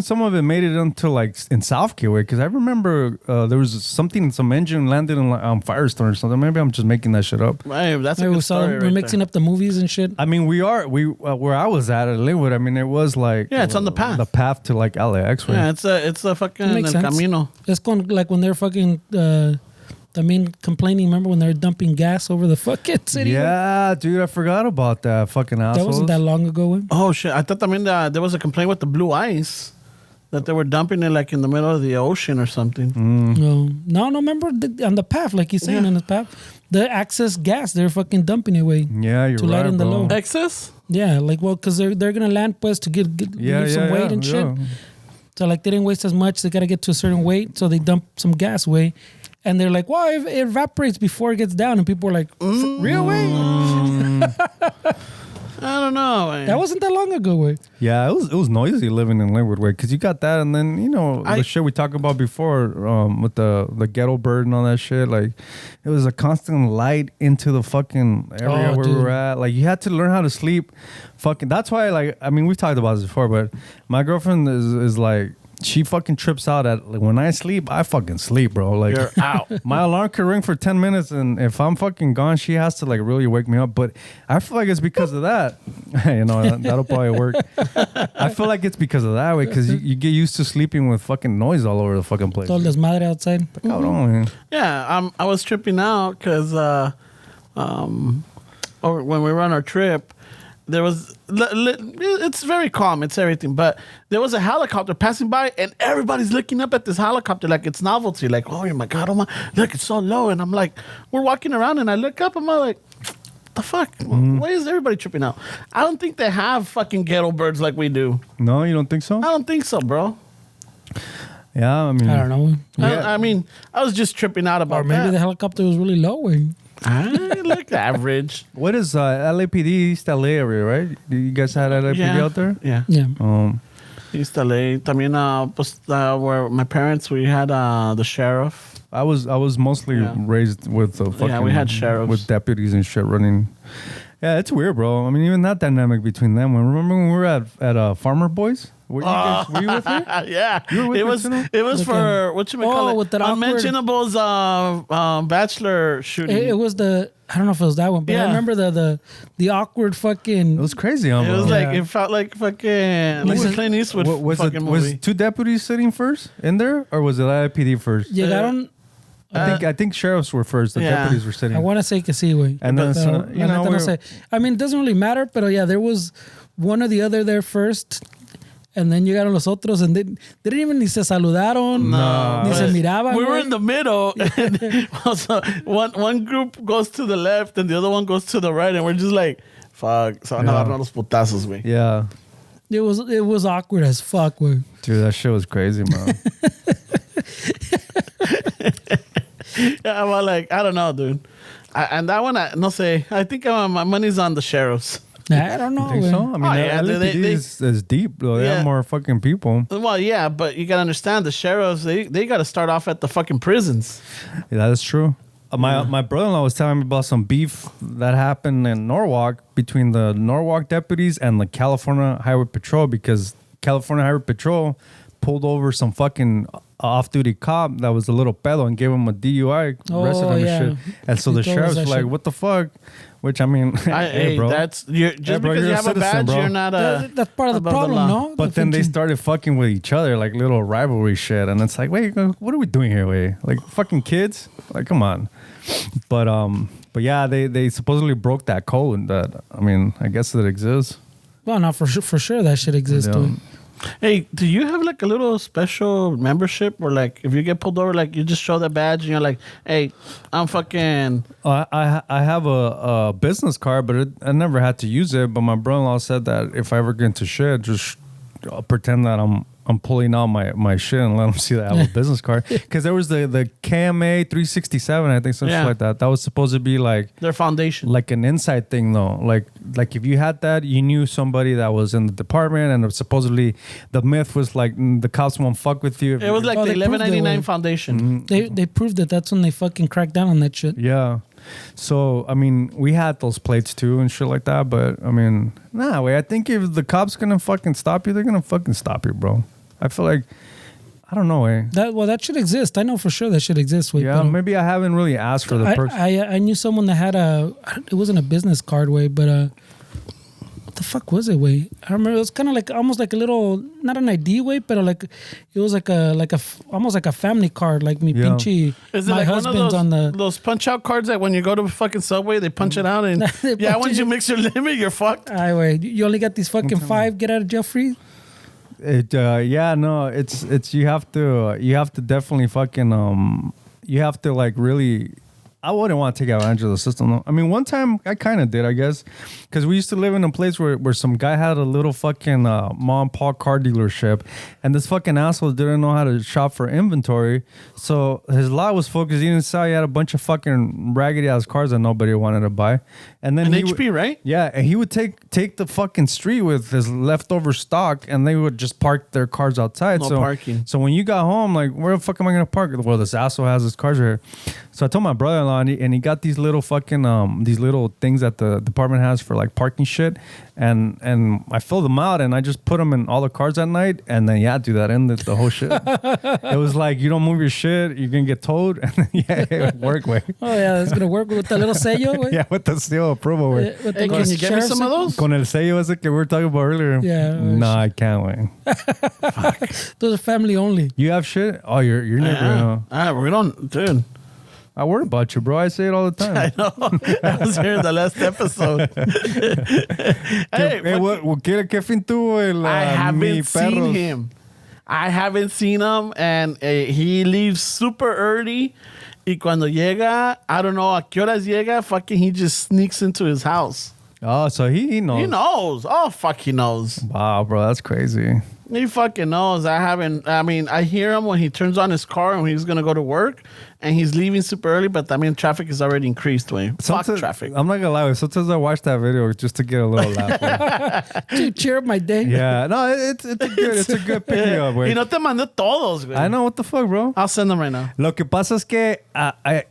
some of it made it onto like in Southgate way, because I remember there was some engine landed on Firestone or something. Maybe I'm just making that shit up. Hey, that's a Maybe good story we're right mixing there. up the movies and shit. I mean, where I was at Linwood. I mean, it was like It's on the path. The path to like LAX. Way. Yeah, it's a fucking It makes El sense. Camino. It's going like when they're fucking, complaining. Remember when they're dumping gas over the fucking city? Yeah, dude, I forgot about that fucking asshole. That wasn't that long ago. Wey. Oh shit! I thought there was a complaint with the blue ice that they were dumping it like in the middle of the ocean or something. No, remember on the path, like he's saying on the path, the excess gas, they're fucking dumping it away. Yeah, you're to right, lighten the bro. load. Excess? Yeah, like because they're gonna land pues to get leave some weight and shit. So like they didn't waste as much. They gotta get to a certain weight, so they dump some gas away. And they're like, "Wow, it evaporates before it gets down." And people are like, "Real way?" I don't know. That wasn't that long ago, way. Yeah, it was noisy living in Linwood way, because you got that, and then the shit we talked about before with the ghetto bird and all that shit. Like, it was a constant light into the fucking area where we were at. Like, you had to learn how to sleep. Fucking, that's why. Like, I mean, we've talked about this before, but my girlfriend is like, she fucking trips out at like, when I sleep, I fucking sleep, bro. Like, You're out. My alarm could ring for 10 minutes, and if I'm fucking gone, she has to like really wake me up. But I feel like it's because of that. That'll probably work. I feel like it's because of that way, because you get used to sleeping with fucking noise all over the fucking place. Todo el desmadre outside. Cabrón, man. Yeah, I was tripping out because when we were on our trip, there was, it's very calm, it's everything, but there was a helicopter passing by and everybody's looking up at this helicopter like it's novelty, like, oh my God, look, it's so low. And I'm like, we're walking around and I look up and I'm like, what the fuck? Why is everybody tripping out? I don't think they have fucking ghetto birds like we do. No, you don't think so? I don't think so, bro. Yeah, I mean, I don't know. I mean, I was just tripping out about Or maybe that. the helicopter was really low. I like average. what is LAPD East LA area, right? You guys had LAPD out there? Yeah. Yeah. East LA. También, where my parents, we had the sheriff. I was mostly raised with fucking we had sheriffs. with deputies and shit running. Yeah, it's weird, bro. I mean, even that dynamic between them. Remember when we were at Farmer Boys? Were you with me? Yeah, You were with it me was too, no? it was for what you call it? with that awkward- Unmentionables bachelor shooting. It was I don't know if it was that one, but I remember the awkward fucking. It was crazy, huh, It bro? was like Yeah. it felt like fucking like a Clint Eastwood fucking was movie. two deputies sitting first in there, or was it LAPD first? Llegaron. I think sheriffs were first. The Yeah. deputies were sitting. I want to say que sí, güey. And then, Pero, you la know, neta no sé. I mean, it doesn't really matter, but yeah, there was one or the other there first. And then llegaron los otros, and they didn't even ni se saludaron, ni se miraban. We were güey. in the middle. And also, one group goes to the left and the other one goes to the right, and we're just like, fuck. So van a darnos los putazos, güey. Yeah, It was awkward as fuck, güey. dude, that shit was crazy, man. Yeah, well, like, I don't know, dude. And that one, no sé. I think my money's on the sheriffs. I don't know, Think güey. so? I mean, yeah, LAPD they- is deep, though. They Yeah. have more fucking people. Well, yeah, but you gotta understand the sheriffs. They got to start off at the fucking prisons. Yeah, that is true. My brother-in-law was telling me about some beef that happened in Norwalk between the Norwalk deputies and the California Highway Patrol, because California Highway Patrol pulled over some fucking off-duty cop that was a little pedo and gave him a DUI, arrested him yeah. and shit. And so He the told us sheriffs that were like, shit. "What the fuck?" Which I mean, hey, bro. That's just bro, because you're you a have a citizen, badge, bro. you're not a. That's part of the above the problem, law. no? But then they started fucking with each other, like little rivalry shit, and it's like, wait, what are we doing here? Wait, like fucking kids? Like, come on. But yeah, they supposedly broke that code. That I mean, I guess it exists. Well, no, for sure that shit exists, Yeah. dude. Hey, do you have like a little special membership where like if you get pulled over, like you just show that badge and you're like, hey, I'm fucking. I have a business card, but I never had to use it. But my brother-in-law said that if I ever get into shit, just pretend that I'm pulling out my shit and let them see that I have a business card. Because there was the KMA 367, I think, something Yeah. like that. That was supposed to be like Their foundation. like an inside thing, though. Like if you had that, you knew somebody that was in the department, and supposedly the myth was like the cops won't fuck with you. It was like Oh, the they proved it 1199 way. foundation. They proved that that's when they fucking cracked down on that shit. Yeah. So, I mean, we had those plates too and shit like that. But, I mean, nah, I think if the cops gonna fucking stop you, they're gonna fucking stop you, bro. I feel like, I don't know, That should exist. I know for sure that should exist. Wait, Yeah, pero maybe I haven't really asked for the person. I knew someone that had it wasn't a business card way, but what the fuck was it way? I remember it was kind of like almost like a little, not an ID way, but like it was like almost like a family card, like me Yeah. pinche. Is it My like one husband's of on the. those punch out cards that when you go to a fucking Subway, they punch it out and They yeah, punch once it. you mix your limit, you're fucked. Ay, wait, you only got these fucking 5 get out of jail free. Yeah, no, it's you have to definitely fucking you have to like really. I wouldn't want to take advantage of the system though. I mean, one time I kind of did, I guess, because we used to live in a place where some guy had a little fucking mom and pop car dealership, and this fucking asshole didn't know how to shop for inventory, so his lot was focused. He didn't sell. He had a bunch of fucking raggedy ass cars that nobody wanted to buy, and then An he HP, right? Yeah, and he would take the fucking street with his leftover stock, and they would just park their cars outside. No so, parking. So when you got home, like, where the fuck am I gonna park? Well, this asshole has his cars right here. So I told my brother-in-law, and he got these little fucking these little things that the department has for like parking shit, and I filled them out, and I just put them in all the cars at night, and then do that ended the whole shit. It was like, you don't move your shit, you're gonna get towed, and then, it would work way. Oh yeah, that's gonna work with the little sello. Güey. Yeah, with the seal approval way. With Hey, can you give me sheriff's- some of those? Con el sello ese que we were talking about earlier. Yeah. No, I can't wait. Those are family only. You have shit? Oh, you're never. We don't, dude. I worry about you, bro. I say it all the time. I know. I was here in the last episode. Hey, ¿Qué fin tuvo el I mi haven't seen perros? him. I haven't seen him, and he leaves super early. Y cuando llega, I don't know a qué horas llega, fucking he just sneaks into his house. Oh, so he knows. He knows. Oh, fuck, he knows. Wow, bro, that's crazy. He fucking knows. I hear him when he turns on his car and he's going to go to work and he's leaving super early, but traffic is already increased, way. Fuck traffic. I'm not gonna lie, sometimes I watch that video just to get a little laugh. To cheer up my day. Yeah, no, it's a good pick me up, Y güey. no te mandé todos, güey. I know, what the fuck, bro. I'll send them right now. Lo que pasa es que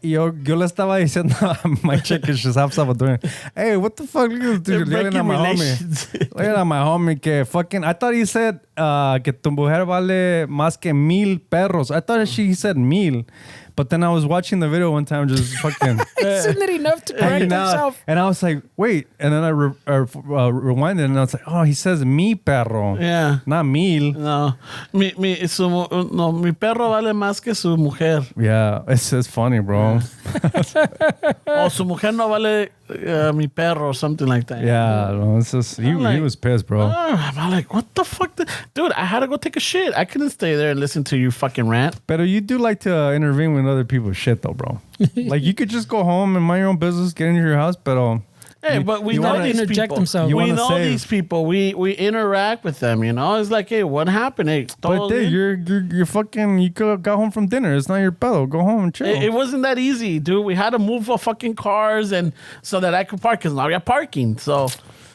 yo le estaba diciendo a my chick que she's half Salvadorian. Hey, what the fuck? Look They're at breaking my relations. homie. Look at my homie que fucking... I thought he said que tu mujer vale más que 1,000 perros. I thought she said 1,000. But then I was watching the video one time just fucking... Isn't it enough to correct himself? And I was like, wait. And then I rewinded and I was like, oh, he says mi perro. Yeah. Not 1,000. No. Mi perro vale más que su mujer. Yeah, it's funny, bro. O su mujer no vale mi perro or something like that. Yeah, no, it's just... He was pissed, bro. I'm like, what the fuck? Dude, I had to go take a shit. I couldn't stay there and listen to you fucking rant. But you do like to intervene with other people's shit, though, bro. Like, you could just go home and mind your own business, get into your house, but... Hey, but we know these interject people. themselves. You We wanna know save. these people. We interact with them, you know? It's like, hey, what happened? Hey, But todo dude, bien? you're fucking... You got home from dinner. It's not your pedo. Go home and chill. It wasn't that easy, dude. We had to move our fucking cars and so that I could park because now we have parking. So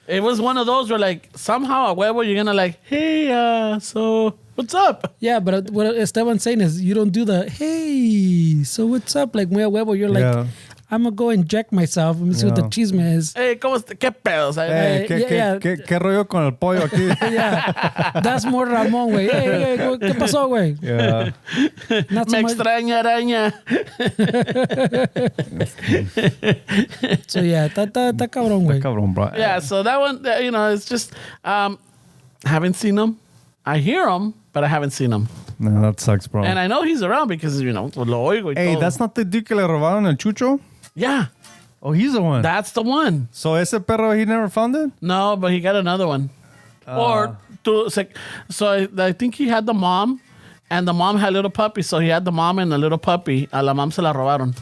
it was one of those where, like, somehow at huevo, you're going to like, hey, so what's up? Yeah, but what Esteban's saying is you don't do the, hey, so what's up? Like, muy a huevo, you're like, Yeah. I'm going to go inject myself. Let me see what the Yeah. chisme is. Hey, ¿cómo está? ¿Qué pedos? Hey, yeah. ¿qué rollo con el pollo aquí? Yeah, that's more Ramon, güey. Hey, ¿qué pasó, güey? Yeah. Not Me so much. extraña araña. So, yeah, está cabrón, güey. Cabrón, bro. Yeah, so that one, you know, it's just, haven't seen him. I hear him, but I haven't seen him. No, that sucks, bro. And I know he's around because, you know, lo oigo y Hey, todo. that's not the dude que le robaron el chucho? Yeah, Oh, he's the one. that's the one. So ese perro, he never found it? No, but he got another one. So I think he had the mom, and the mom had a little puppy. So he had the mom and the little puppy. A la mom se la robaron.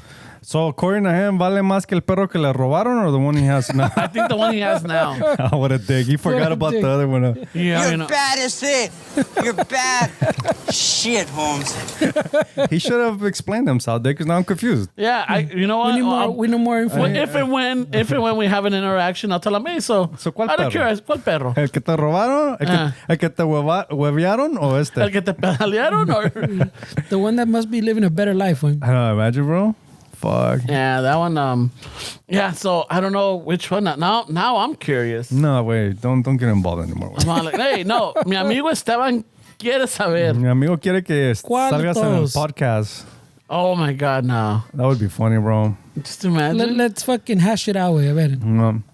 So according to him, vale más que el perro que le robaron or the one he has now? I think the one he has now. Oh, what a dick. He forgot What a about dick. the other one. Yeah, You're you know. bad as it. You're bad. Shit, Holmes. He should have explained himself, dick, because now I'm confused. Yeah, you know what? We need more info. Well, if and when we have an interaction, I'll tell him, hey, so ¿cuál out perro? of curiosity, ¿cuál perro? ¿El que te robaron? ¿El que te huevearon o este? ¿El que te pedalearon or? The one that must be living a better life, güey. I don't know, imagine, bro. Fuck. Yeah, that one. Yeah, so I don't know which one. Now I'm curious. No, wait. Don't get involved anymore. Güey. I'm all like, hey, no, mi amigo Esteban quiere saber. Mi amigo quiere que ¿Cuál de salgas en el todos? podcast. Oh my God, no. That would be funny, bro. Just imagine. Let's fucking hash it out, güey. A ver.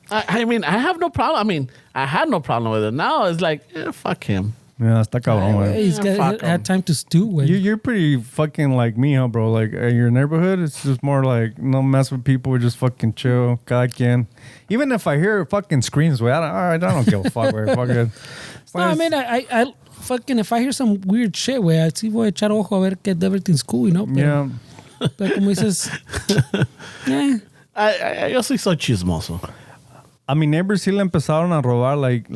I mean, I have no problem. I mean, I had no problem with it. Now it's like, fuck him. Yeah, está cabrón, güey. Hey, he's fuck had time to stew, güey. You're pretty fucking like me, huh, bro? Like, your neighborhood, it's just more like, no mess with people, we just fucking chill, cada quien. Even if I hear fucking screams, güey, I don't give a fuck, güey. Fuck it. No, I mean, I fucking, if I hear some weird shit, güey, sí voy a echar ojo a ver que everything's cool, you know? Yeah. Pero como dices, Yo soy so chismoso. A mi neighbor sí le empezaron a robar like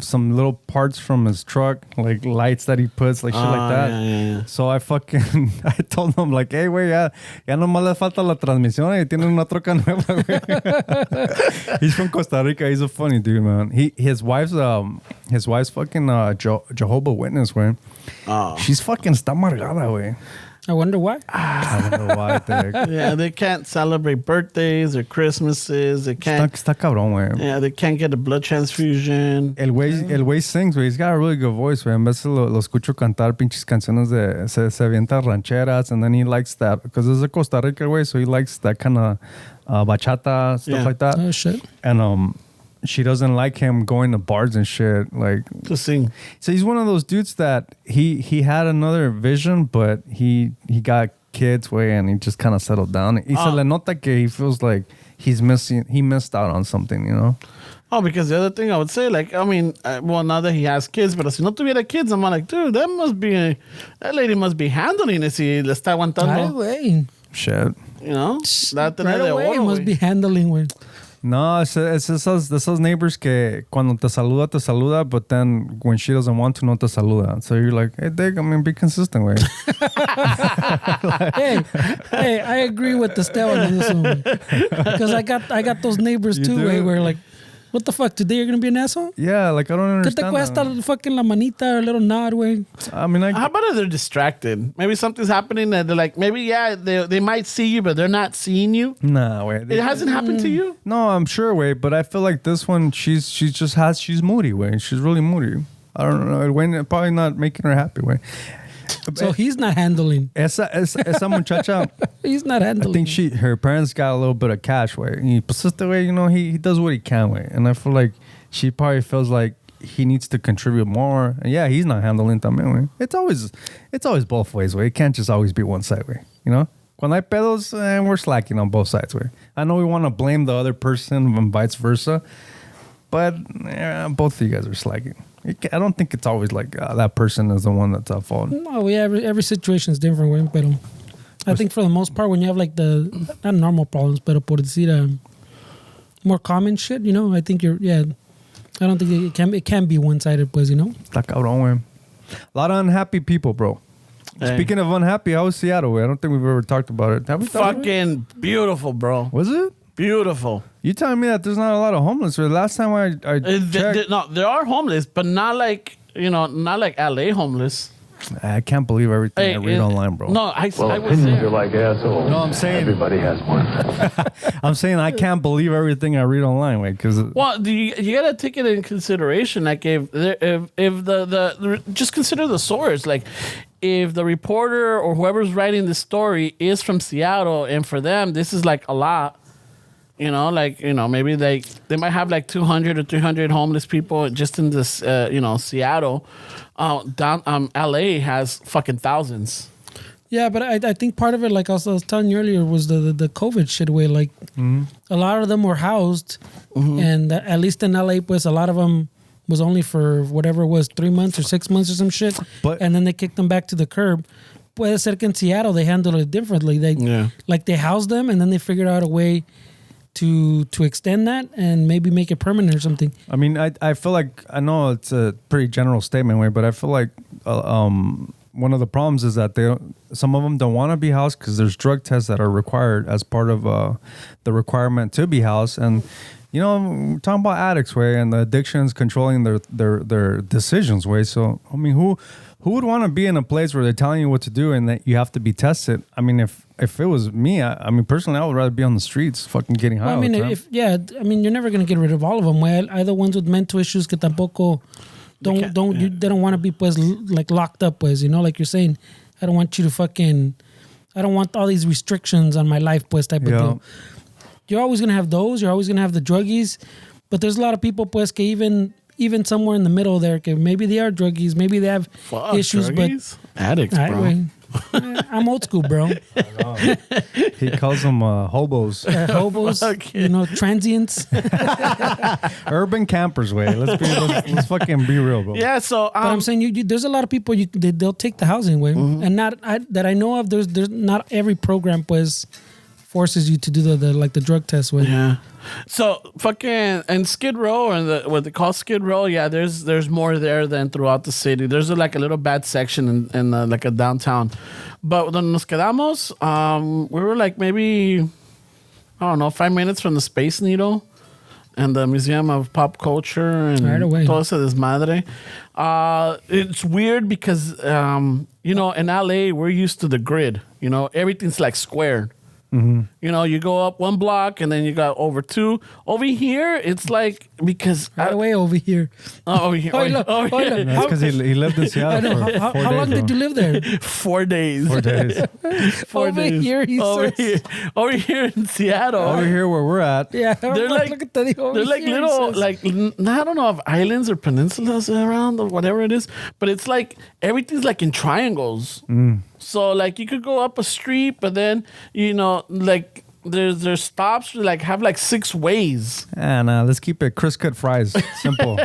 some little parts from his truck, like lights that he puts, like shit like that. Yeah. So I told him like, hey, güey, ya nomás le falta la transmisión y tiene una troca nueva, güey. He's from Costa Rica. He's a funny dude, man. His wife's fucking Jehovah Witness, güey. She's fucking está amargada, güey. I wonder why. I don't know why. Yeah, they can't celebrate birthdays or Christmases. They can't. Está cabrón, güey. Yeah, they can't get a blood transfusion. El güey sings, güey. He's got a really good voice, güey. En vez lo escucho cantar pinches canciones de... Se avienta rancheras, and then he likes that. Because it's a Costa Rica, güey, so he likes that kind of bachata, stuff like that. Oh, shit. And she doesn't like him going to bars and shit. Like, To sing. so he's one of those dudes that he had another vision, but he got kids, way, and he just kind of settled down. Y se le nota que he feels like he missed out on something, you know? Oh, because the other thing I would say, like, I mean, well, now that he has kids, but si no tuviera kids, I'm like, dude, that lady must be handling it si le está Right aguantando. Oh, away. Shit. You know? La Right tener de away oro, must güey. be handling, güey. No, es esos neighbors que cuando te saluda, but then when she doesn't want to, no te saluda. So you're like, hey, Dick, I mean, be consistent, way. Hey, I agree with the Esteban on this one. Because I got those neighbors You too, do? güey, where like, what the fuck, today you're gonna be an asshole? Yeah, like, I don't ¿Qué te understand. cuesta fucking la manita, a little nod, güey? I mean, How about if they're distracted? Maybe something's happening that they're like, maybe, yeah, they might see you, but they're not seeing you. nah, way. It hasn't happened to you? No, I'm sure, way, but I feel like this one, she's moody, way. She's really moody. I don't know. When probably not making her happy, way. So he's not handling. Esa muchacha, He's not I handling. think her parents got a little bit of cash, way. Y pues este way, you know, he does what he can, way. And I feel like she probably feels like he needs to contribute more. And yeah, he's not handling también, way. It's always both ways, way. It can't just always be one side, way. You know? Cuando hay pedos, we're slacking on both sides, way. I know we want to blame the other person and vice versa, but both of you guys are slacking. I don't think it's always like that person is the one that's at fault. No, every situation is different, güey. Pero I think for the most part, when you have like not normal problems, pero por decir more common shit, you know, I think I don't think it can be one-sided, pues, you know? Está cabrón, güey. A lot of unhappy people, bro. Hey. Speaking of unhappy, how was Seattle, güey? I don't think we've ever talked about it. Have we talked about it? Fucking beautiful, bro. Was it? Beautiful. You telling me that there's not a lot of homeless? The last time I checked, No, there are homeless, but not like, not like LA homeless. I can't believe everything I read online, bro. No, I was Opinions there. are like assholes. No, I'm saying- Everybody has one. I'm saying I can't believe everything I read online, güey, because Well, you gotta take it in consideration. Like if the just consider the source. Like if the reporter or whoever's writing the story is from Seattle, and for them this is like a lot. Maybe they might have like 200 or 300 homeless people just in this, Seattle. LA has fucking thousands. Yeah, but I think part of it, like I was telling you earlier, was the COVID shit way. Like a lot of them were housed, and at least in LA, pues a lot of them was only for whatever it was, 3 months or 6 months or some shit. But- and then they kicked them back to the curb. Puede ser que in Seattle they handled it differently. They housed them and then they figured out a way to extend that and maybe make it permanent or something. I mean, I feel like, I know it's a pretty general statement, way, but I feel like one of the problems is that some of them don't want to be housed because there's drug tests that are required as part of the requirement to be housed. And, we're talking about addicts, way, and the addictions controlling their decisions, way. So, I mean, who would want to be in a place where they're telling you what to do and that you have to be tested? I mean, if it was me, I mean, personally, I would rather be on the streets fucking getting high. Well, I mean, all the time. you're never gonna get rid of all of them. Either ones with mental issues que tampoco they don't want to be pues like locked up, pues, like you're saying. I don't want you to I don't want all these restrictions on my life, pues, type of deal. You're always gonna have those. You're always gonna have the druggies, but there's a lot of people, pues, que even somewhere in the middle there, que maybe they are druggies, maybe they have issues, druggies? Addicts, but bro. I'm old school, bro. He calls them hobos. Hobos, transients. Urban campers, way. Let's fucking be real, bro. Yeah, so But I'm saying there's a lot of people they'll take the housing way, and that I know of. There's not every program pues forces you to do the drug test way. yeah. So fucking and Skid Row and what they call Skid Row, yeah. There's more there than throughout the city. There's like a little bad section in like a downtown, but when nos quedamos, we were like maybe 5 minutes from the Space Needle and the Museum of Pop Culture and Right away. todo ese desmadre. It's weird because in LA we're used to the grid. Everything's like squared. You go up one block and then you got over two. Over here, it's like because Right away over here. over here, Oilo, oilo. That's because he lived in I Seattle know. for 4 days. How long bro. did you live there? 4 days. 4 days. 4 Over days. here, he over says. over here in Seattle. Over here where we're at. Yeah, They're like look at that. Over they're like here, he little says. like I don't know if islands or peninsulas around or whatever it is, but it's like everything's like in triangles. So like you could go up a street, but then like there's stops like have like 6 ways. And let's keep it crisp cut fries. Simple.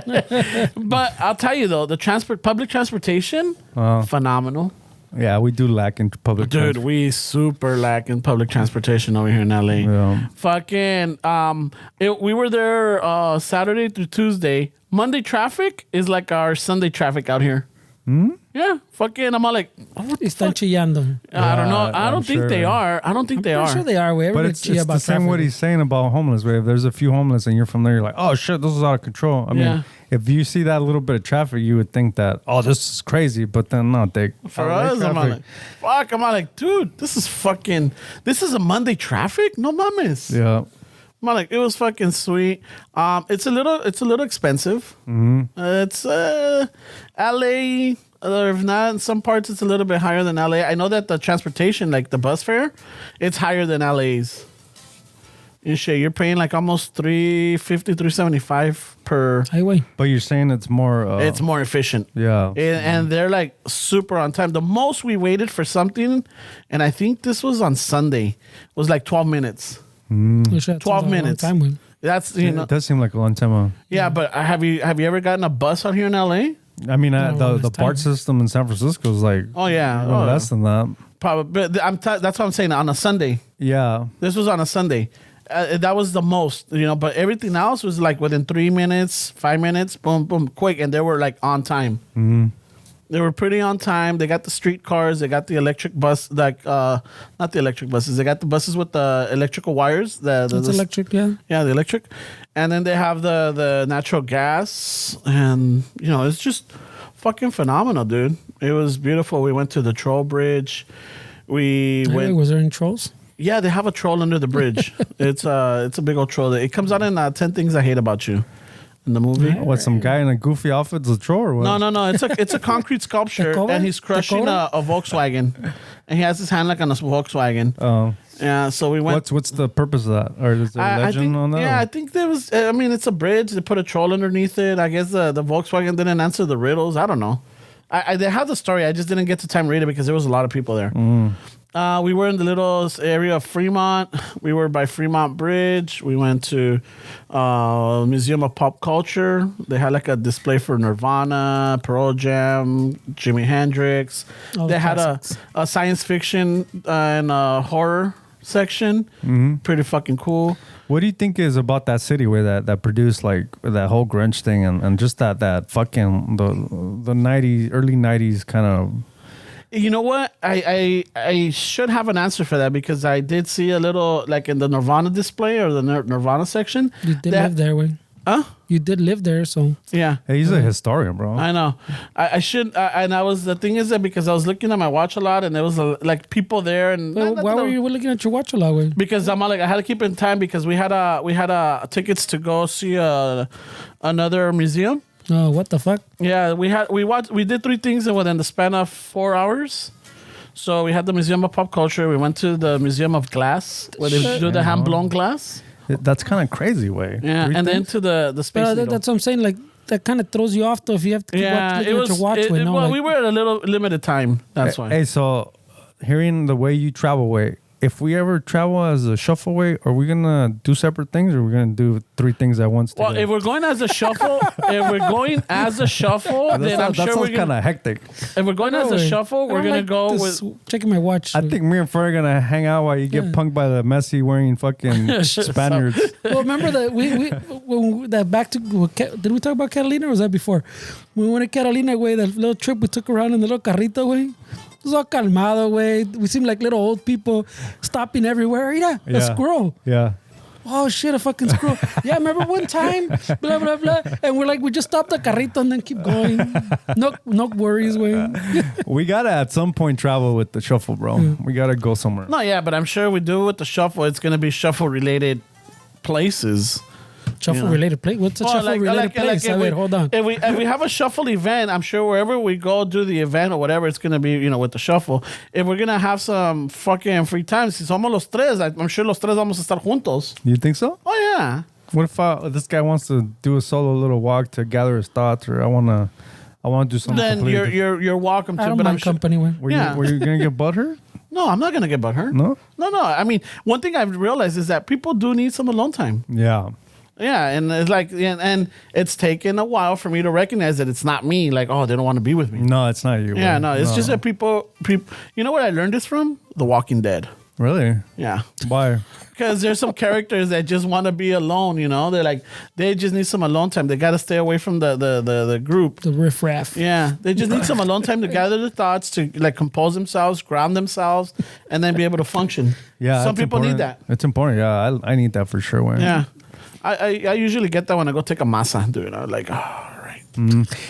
But I'll tell you though, the public transportation, phenomenal. Yeah, we do lack in public Dude, transport. we super lack in public transportation over here in LA. Yeah. Fucking, we were there Saturday through Tuesday. Monday traffic is like our Sunday traffic out here. Yeah, fucking, I'm all like, Están chillando. I don't know. I I'm don't think sure. they are. I don't think they I'm are. sure they are. We But it's the same what he's saying about homeless. Where if there's a few homeless and you're from there, you're like, oh shit, this is out of control. I Yeah. mean, if you see that little bit of traffic, you would think that, oh, this is crazy. But then no, For us, I'm all like, fuck, I'm all like, dude, this is a Monday traffic? No mames. Yeah. I'm all like, it was fucking sweet. It's a little expensive. It's LA. If not, in some parts it's a little bit higher than LA. I know that the transportation, like the bus fare, it's higher than LA's. And shit, you're paying like almost $350, $375 per highway. But you're saying it's more. It's more efficient. Yeah. And they're like super on time. The most we waited for something, and I think this was on Sunday, was like 12 minutes. 12 minutes. Time, That's It does seem like a long time. Yeah, but have you ever gotten a bus out here in LA? I mean, No, the it's BART time. system in San Francisco is like Oh yeah, even less than that. probably. But that's what I'm saying. On a Sunday, Yeah. this was on a Sunday. That was the most, But everything else was like within 3 minutes, 5 minutes, boom, boom, quick, and they were like on time. They were pretty on time. They got the streetcars. They got the electric bus, like not the electric buses. They got the buses with the electrical wires. It's electric, yeah. Yeah, the electric. And then they have the natural gas. And, it's just fucking phenomenal, dude. It was beautiful. We went to the Troll Bridge. We Highway, went. was there any trolls? Yeah, they have a troll under the bridge. It's a big old troll. It comes out in 10 Things I Hate About You in the movie. What, some guy in a goofy outfit's a troll or what? No. It's a concrete sculpture, Dakota? and he's crushing a Volkswagen, and he has his hand like on a Volkswagen. Oh. Yeah, so we went. What's the purpose of that? Or is there a legend think, on that? Yeah, I think there was. I mean, it's a bridge. They put a troll underneath it. I guess the Volkswagen didn't answer the riddles. I don't know. They have the story. I just didn't get to time to read it because there was a lot of people there. We were in the little area of Fremont. We were by Fremont Bridge. We went to Museum of Pop Culture. They had like a display for Nirvana, Pearl Jam, Jimi Hendrix. All the They had classics. a science fiction and a horror section. Pretty fucking cool. What do you think is about that city where that produced like that whole grunge thing and just that fucking the 90s, early 90s kind of. You know what? I should have an answer for that because I did see a little like in the Nirvana display or the Nirvana section. You did that- live there, way. Huh? You did live there, so Yeah. Hey, he's a historian, bro. I know. I should. And I was, the thing is that because I was looking at my watch a lot and there was like people there and why were you looking at your watch a lot, way? because I'm like I had to keep in time because we had tickets to go see another museum. Oh, what the fuck? Yeah, we did 3 things within the span of 4 hours. So we had the Museum of Pop Culture. We went to the Museum of Glass where they do the hand blown glass. That's kind of crazy way. Yeah, Three and then things? to the space But needle. that's what I'm saying. Like that kind of throws you off though if you have to keep looking at your watch. Way, no, well, like, we were at a little limited time. That's why. Hey, so hearing the way you travel, way, if we ever travel as a shuffle way, are we gonna do separate things or are we gonna do 3 things at once? Well, together? if we're going as a shuffle, then I'm sure we're kind gonna. of hectic. If we're going as a way. shuffle, I we're don't gonna like go this- with. checking my watch. I think me and Fred are gonna hang out while you get Yeah. punked by the messy wearing fucking Spaniards. Well, remember that that back to did we talk about Catalina or was that before? We went to Catalina, way, that little trip we took around in the little carrito, way. It was all calmado, way. We seemed like little old people stopping everywhere. Mira, a Yeah. squirrel. Yeah. Oh shit, a fucking squirrel. Yeah, remember one time, blah blah blah, and we're like, we just stop the carrito and then keep going. No worries, way. We gotta at some point travel with the shuffle, bro. We gotta go somewhere. No, yeah, but I'm sure we do it with the shuffle. It's gonna be shuffle related places. Shuffle related place. What's a Well, shuffle related place? if Wait, hold on. If we have a shuffle event, I'm sure wherever we go do the event or whatever, it's gonna be with the shuffle. If we're gonna have some fucking free time, si somos los tres, I'm sure los tres vamos a estar juntos. You think so? Oh yeah. What if this guy wants to do a solo little walk to gather his thoughts, or I I want to do something then completely you're welcome to. I don't But I'm mind sure. company way. different. Were you gonna get butthurt? No, I'm not gonna get butthurt. No? No. I mean, one thing I've realized is that people do need some alone time. Yeah. Yeah, and it's like, and it's taken a while for me to recognize that it's not me. Like, oh, they don't want to be with me. No, it's not you. Yeah, bro. no, it's just that people. You know what I learned this from? The Walking Dead. Really? Yeah. Why? Because there's some characters that just want to be alone, you know? They're like, they just need some alone time. They got to stay away from the group. The riffraff. Yeah. They just need some alone time to gather their thoughts, to like compose themselves, ground themselves, and then be able to function. Yeah. Some it's people need important. that. It's important. Yeah, I need that for sure. Man. Yeah. I usually get that when I go take a masa, dude. I'm like, oh, all right.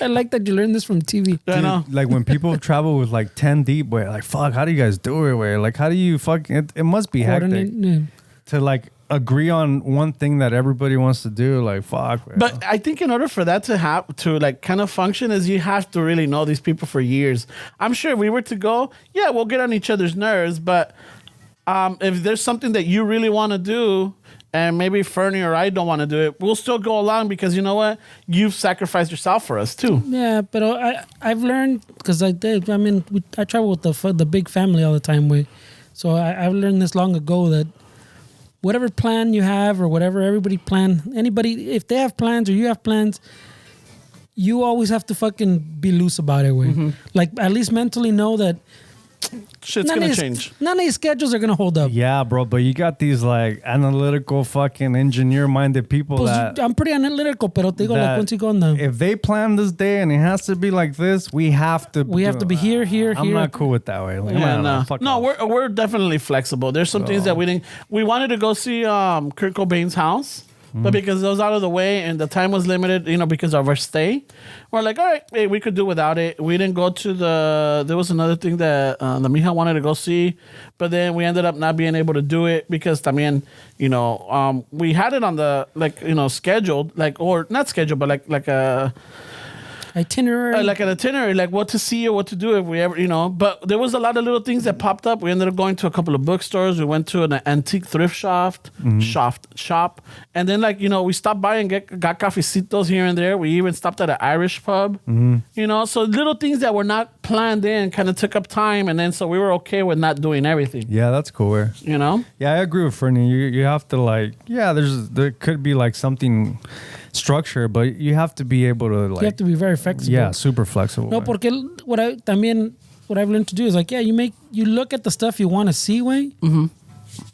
I like that you learned this from TV. I know. Like when people travel with like 10 deep, way, like fuck, how do you guys do it? Way, like how do you fucking? It must be hectic Coordinate, yeah. to like agree on one thing that everybody wants to do. Like fuck. Man. But I think in order for that to like kind of function is you have to really know these people for years. I'm sure if we were to go, yeah, we'll get on each other's nerves. But if there's something that you really want to do, and maybe Fernie or I don't want to do it, we'll still go along because you know what? You've sacrificed yourself for us too. Yeah, but I've learned because I travel with the big family all the time. So I've learned this long ago that whatever plan you have or whatever anybody, if they have plans or you have plans, you always have to fucking be loose about it. Like at least mentally know that Shit's gonna change. None of these schedules are gonna hold up. Yeah, bro, but you got these like analytical fucking engineer-minded people Pues that I'm pretty analytical, pero te digo la consigo. if they plan this day and it has to be like this, we have to. We have to be here. I'm not cool with that way. Like, Yeah, fuck no, off. we're definitely flexible. There's some things that we didn't. We wanted to go see Kurt Cobain's house, but because it was out of the way and the time was limited, you know, because of our stay, we're like, all right, hey, we could do without it. We didn't go to there was another thing that the mija wanted to go see, but then we ended up not being able to do it because también, you know, we had it on the scheduled, like, or not scheduled, but like a. Itinerary. Like an itinerary, like what to see or what to do if we ever, you know. But there was a lot of little things that popped up. We ended up going to a couple of bookstores. We went to an antique thrift shop, and then like we stopped by and got cafecitos here and there. We even stopped at an Irish pub, you know. So little things that were not planned in kind of took up time, and then so we were okay with not doing everything. Yeah, that's cool. You know. Yeah, I agree with Fernie. You have to like, there could be like something structure, but you have to be able to like. You have to be very flexible. Yeah, super flexible. No, porque what I've learned to do is like, you look at the stuff you want to see, way,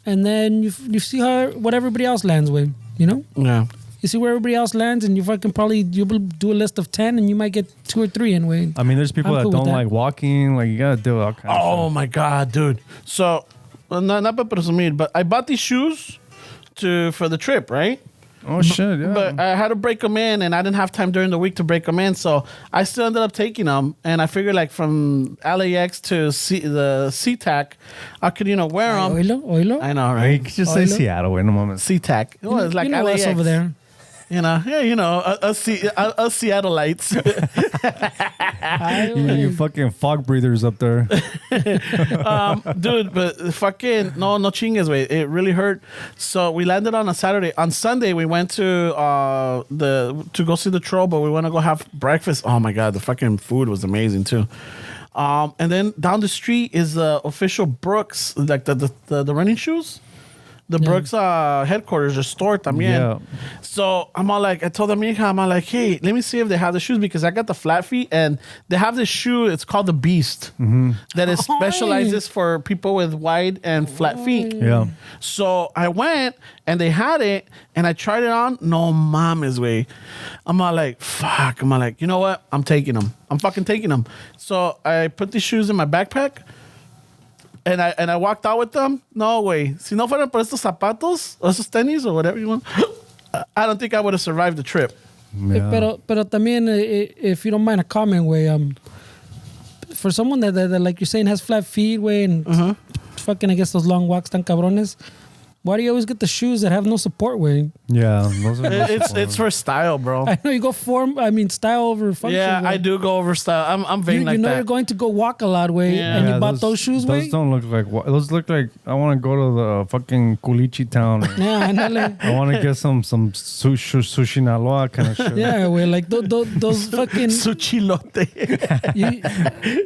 and then you see what everybody else lands with, you know. Yeah. You see where everybody else lands, and you'll do a list of 10, and you might get 2 or 3 anyway. I mean, there's people I'm that cool with don't that. like walking. Like you gotta do all kinds. Oh my god, dude! So, not para presumir, but I bought these shoes for the trip, right? Oh shit! Yeah. But I had to break them in, and I didn't have time during the week to break them in, so I still ended up taking them. And I figured, like from LAX to the SeaTac, I could wear them. Oilo. I know, you right? could just say Seattle in a moment. SeaTac. Oh, it's like you know LAX us over there. us Seattleites. You fucking fog breathers up there. Dude, but fucking no chingas, way. It really hurt. So we landed on a Saturday. On Sunday, we went to go see the troll, but we want to go have breakfast. Oh my god, the fucking food was amazing too. And then down the street is the official Brooks, like the running shoes. The Brooks headquarters are store también. Yeah. So I'm all like, I told them, I'm all like, hey, let me see if they have the shoes because I got the flat feet and they have this shoe. It's called the Beast that is specializes for people with wide and flat feet. Yeah. So I went and they had it and I tried it on. No mames, way. I'm all like, fuck. I'm all like, you know what? I'm taking them. I'm fucking taking them. So I put these shoes in my backpack. And I walked out with them. No way. Si no fueran por estos zapatos, or esos tenis, or whatever you want, I don't think I would have survived the trip. Yeah. Pero también, if you don't mind a comment, way, for someone that like you're saying has flat feet, way, and fucking I guess those long walks tan cabrones, Why do you always get the shoes that have no support, way? Yeah, those are It's for style, bro. I know you go style over function. Yeah, way. I do go over style. I'm vain You like know that. you're going to go walk a lot, way, Yeah. and you bought those shoes, way. Those don't look like those look like I want to go to the fucking Culichi town. Yeah, ándale. I want to get some sushi naloa kind of shit. Yeah, way, like those fucking. Suchilote.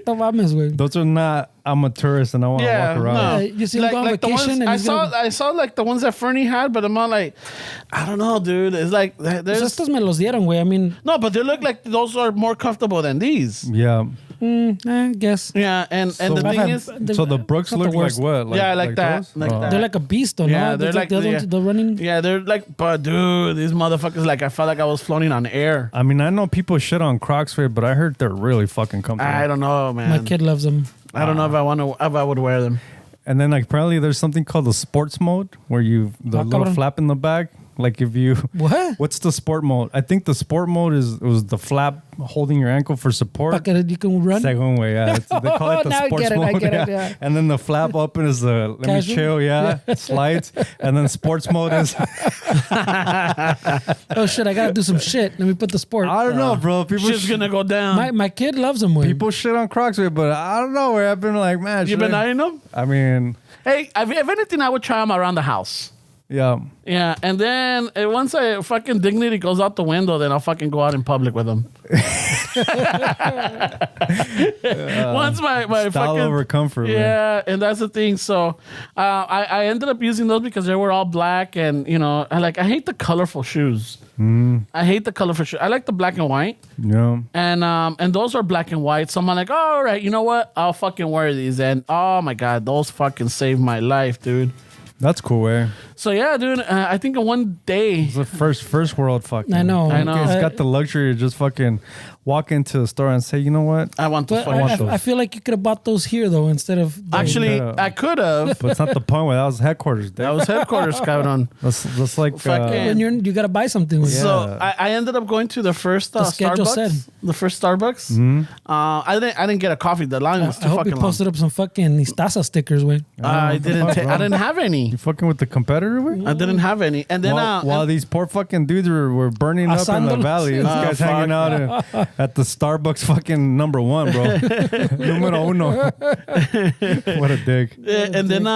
No mames, way. Those are not. I'm a tourist and I want to Yeah, walk around. no. You see him go on the vacation ones, and I he's gonna- saw like the ones that Fernie had, but I'm not like, I don't know, dude. It's like Pues there's estos me los dieron, güey. I mean, no, but they look like those are more comfortable than these. Yeah. I guess. Yeah, and the So- thing I've is, had- So the Brooks not the look like worst. what? Yeah, like that, those? like that. They're like a beast, though, Yeah, no? they're like- the other yeah. ones, the running. yeah, they're like, but dude, these motherfuckers, like I felt like I was floating on air. I mean, I know people shit on Crocs, but I heard they're really fucking comfortable. I don't know, man. My kid loves them. I don't know if I would wear them. And then like apparently there's something called the sports mode where the Ah, little cabrón. flap in the back. Like if you What? what's the sport mode? I think the sport mode was the flap holding your ankle for support. Pa' que you can run. Second way, yeah. They call it the Now I sports get it, I mode. get it, yeah. And then the flap open is the let me Casual? chill, yeah. Slides. And then sports mode is Oh, shit, I got to do some shit. Let me put the sport. I don't know, bro. People Shit's gonna go down. My kid loves them, güey. people shit on Crocs, but I don't know where I've been like, man. You should been I- eyeing them? I mean, Hey, if anything, I would try them around the house. yeah. Yeah, and then once I fucking dignity goes out the window, then I'll fucking go out in public with them. Once my Style fucking over comfort. man. yeah, and that's the thing. So I ended up using those because they were all black, and you know, I hate the colorful shoes. I hate the colorful shoes. I like the black and white. Yeah. And those are black and white. So I'm like, oh, all right, you know what? I'll fucking wear these. And oh my god, those fucking saved my life, dude. That's cool, eh? So yeah, dude. I think in one day. It's the first world fucking. I know. I know. It's got the luxury to just fucking walk into the store and say, you know what? I want to But fucking. I feel like you could have bought those here, though, instead of... Actually, Yeah. I could have. But it's not the point where that was headquarters. That was headquarters, cabrón. That's like Fucking- when you got to buy something with Yeah. it. So I ended up going to the first The schedule Starbucks. said. The first Starbucks. I didn't get a coffee. The line was I too hope fucking you long. posted up some fucking Istaza stickers, güey. I didn't. fuck, bro? I didn't have any. You fucking with the competitor, way? I didn't have any. And then While these poor fucking dudes were burning up in the Asándolos. valley, this guy's fuck. hanging out at the Starbucks fucking number one, bro. Numero uno. What a dick. and then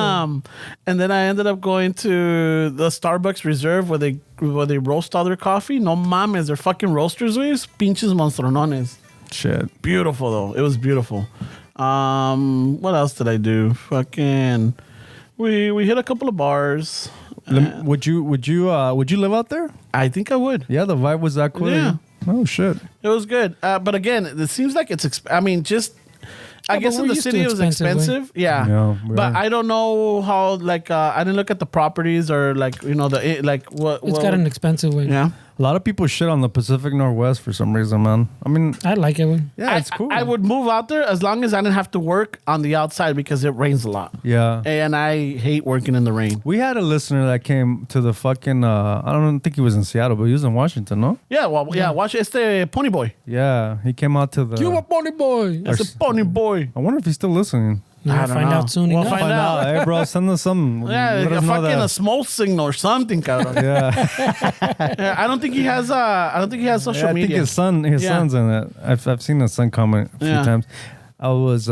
I ended up going to the Starbucks Reserve where they roast all their coffee. No mames, they're fucking roasters, güey. Pinches monstronones. Shit. Beautiful though. It was beautiful. What else did I do? Fucking we hit a couple of bars. Would you live out there? I think I would. Yeah, the vibe was that cool. Yeah. Oh shit. It was good. But again, it seems like it's I Yeah, guess but in we're the used city to it was expensive, expensive. Yeah. Yeah, we but are. I don't know how I didn't look at the properties or what It's got an expensive way. yeah. A lot of people shit on the Pacific Northwest for some reason, man. I mean, I like it, güey. yeah, it's cool. I would move out there as long as I didn't have to work on the outside because it rains a lot. Yeah. And I hate working in the rain. We had a listener that came to the fucking, I don't think he was in Seattle, but he was in Washington, no? Yeah, well, yeah, watch it's the Pony Boy. Yeah, he came out to the. You a pony boy. It's a Pony Boy. I wonder if he's still listening. We'll I don't find know. out soon We'll enough. find out. Hey, bro, send us some. Yeah, let a us know fucking a that. smoke signal or something, cabrón. Yeah, I don't think he has social I think media. his son's in it. I've seen his son comment a few Yeah. times. I was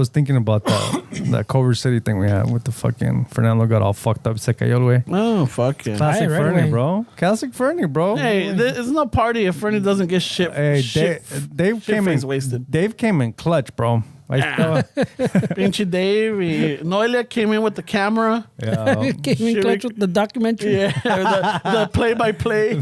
thinking about that Culver City thing we had with the fucking Fernando got all fucked up, se cayó el güey. Oh, fuck yeah. Classic right Fernie, away. bro. Classic Fernie, bro. Hey, there's no party if Fernie doesn't get shit. Hey, shit, Dave shit came face in wasted. Dave came in clutch, bro. Ahí estaba. Pinche Dave. Noelia came in with the camera. Yeah. Came in Shit, clutch with the documentary. Yeah, the play-by-play.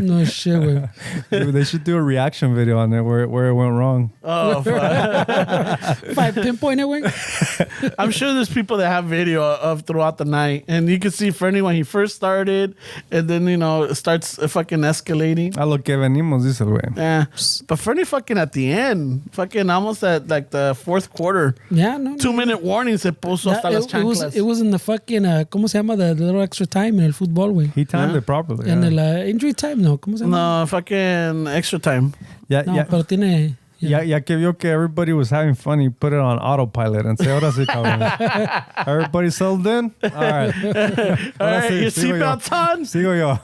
No shit, güey. Dude, they should do a reaction video on it where it went wrong. Oh, fuck. If I pinpoint it, güey. I'm sure there's people that have video of throughout the night, and you can see Fernie when he first started, and then it starts fucking escalating. A lo que venimos, dice el güey. Yeah, but Fernie fucking at the end, fucking almost at like the fourth quarter, Yeah, no. 2-minute warning se puso hasta las chanclas. It was in the fucking, ¿cómo se llama? The little extra time en el fútbol, güey. He timed it properly. En yeah. el injury time, no. ¿Cómo se llama? No, fucking extra time. Yeah, No, yeah. pero tiene... Ya que vio que everybody was having fun, he put it on autopilot and say, ahora sí, cabrón. Everybody settled in? All right. All right, your seatbelts on. Sigo yo.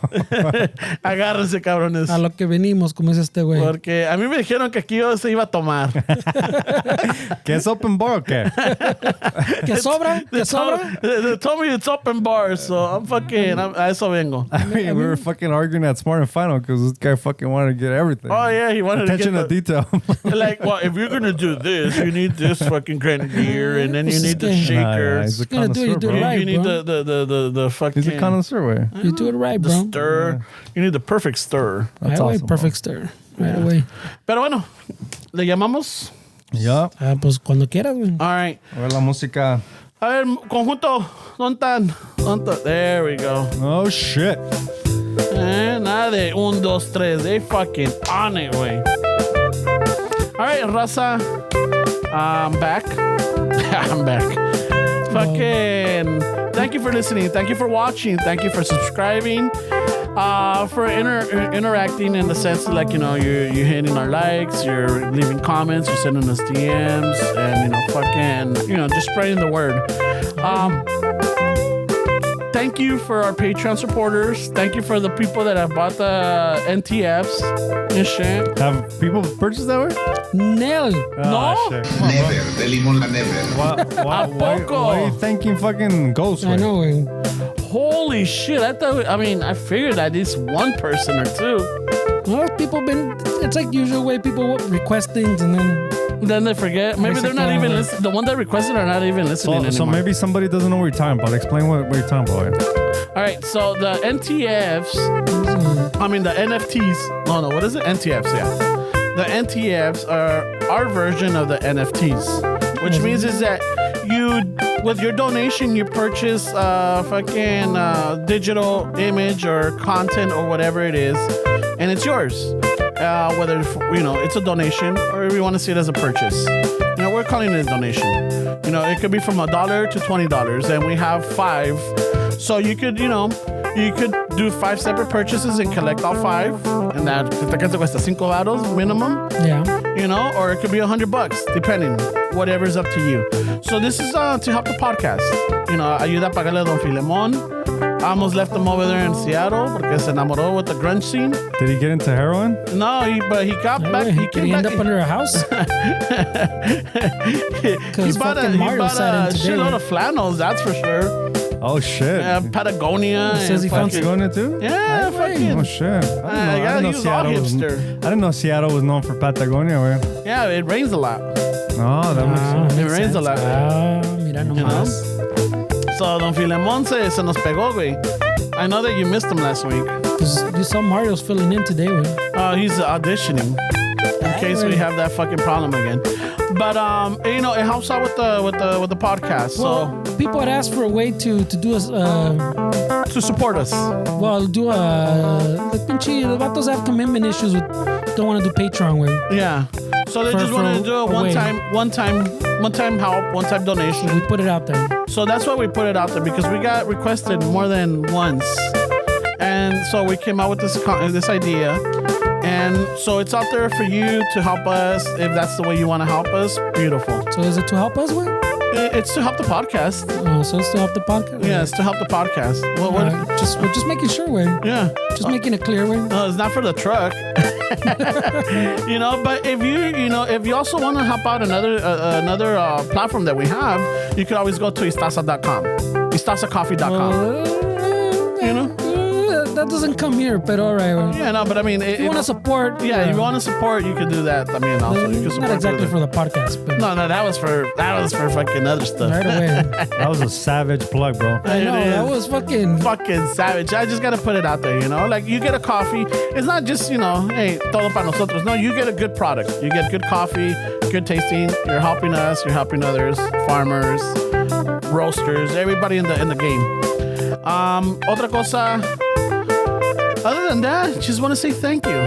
Agárrense, cabrones. A lo que venimos, como es este güey. Porque a mí me dijeron que aquí yo se iba a tomar. ¿Qué es open bar o qué? ¿Qué sobra? ¿Qué sobra? They told me it's open bar, so I'm fucking, a eso vengo. I mean, we were fucking arguing at Smart and Final because this guy fucking wanted to get everything. Oh, yeah, he wanted Attention to to get detail. like, well, if you're going to do this, you need this fucking grenadier, and then you need the shaker. He's a Gonna do it, you connoisseur, do it bro. right. You need bro. the fucking... He's a connoisseur, way. You do it right, the bro. stir. You need the perfect stir. That's Right away, awesome, perfect stir. Right away. Pero bueno, ¿le llamamos? Yeah. Pues cuando quieras, güey. All right. A ver la música. A ver, conjunto, ¿dónde están? There we go. Oh, shit. Nada de 1, 2, 3. They fucking on it, güey. All right, raza. I'm back. I'm back. Fucking thank you for listening. Thank you for watching. Thank you for subscribing. For interacting in the sense that, like, you know, you're hitting our likes, you're leaving comments, you're sending us DMs, and, you know, fucking, you know, just spreading the word. Thank you for our Patreon supporters. Thank you for the people that have bought the NTFs and shit. Have people purchased that way? Nel. No. Shit. Never, de limón la never. Why are you thanking fucking ghosts? I way? know, güey. Holy shit. I figured at least one person or two. Well, it's like usual way people request things and Then they forget. Maybe they're not even listening. The one that requested are not even listening anymore. So maybe somebody doesn't know what you're talking about. Explain what you're talking about. All right. So the NTFs, the NFTs. No, what is it? NTFs, yeah. The NTFs are our version of the NFTs, which means is that with your donation, you purchase fucking digital image or content or whatever it is, and it's yours. Whether, you know, it's a donation or if you want to see it as a purchase. You know, we're calling it a donation. You know, it could be from $1 to $20, and we have 5. So you could, you know, do 5 separate purchases and collect all 5, and that te cuesta $5 minimum. yeah. You know, or it could be $100, depending, whatever's up to you. So this is to help the podcast. You know, ayuda a pagarle a Don Filemon. I almost left him over there in Seattle porque se enamoró with the grunge scene. Did he get into heroin? No, but he got back. Wait, He did came he end back. up under a house? He bought a Mario sat in today. shitload of flannels, that's for sure. Oh shit. Patagonia. He says and he found fucking- Going it too? Yeah, fucking. Oh shit. I didn't know he was all Seattle was. hipster. I didn't know Seattle was known for Patagonia, way. Yeah, it rains a lot. Oh, that makes sense. It rains a lot. Mira nomás. So Don Filemon se nos pegó, güey. I know that you missed him last week. You saw Mario's filling in today, güey. He's auditioning in case we have that fucking problem again. But you know, it helps out with the podcast. So Well, people had asked for a way to do a to support us. do a the pinche the vatos have commitment issues with don't want to do Patreon with. Yeah. So they For- just wanted to do a for a way. one time help, one time donation. We put it out there. So that's why we put it out there, because we got requested more than once, and so we came out with this idea, and so it's out there for you to help us if that's the way you want to help us. Beautiful. So is it to help us with? It's to help the podcast. So it's to help the podcast. Yeah, it's to help the podcast. Well, All right. We're just making sure, way. yeah. Just making it clear, way. No, it's not for the truck. You know, but if you also want to help out another platform that we have, you could always go to istasa.com, istasacoffee.com. You know? That doesn't come here, but all right. Way. Yeah, no, but I mean, If you want to support, yeah, if you want to support, you can do that. I mean, also you can support. not exactly through for the podcast, but No, that was for fucking other stuff. right away. That was a savage plug, bro. I know It that is. was fucking. Fucking savage. I just gotta put it out there, you know? Like, you get a coffee. It's not just, you know, hey, todo para nosotros. No, you get a good product. You get good coffee, good tasting. You're helping us. You're helping others. Farmers, roasters, everybody in the game. Otra cosa. Other than that, just want to say thank you.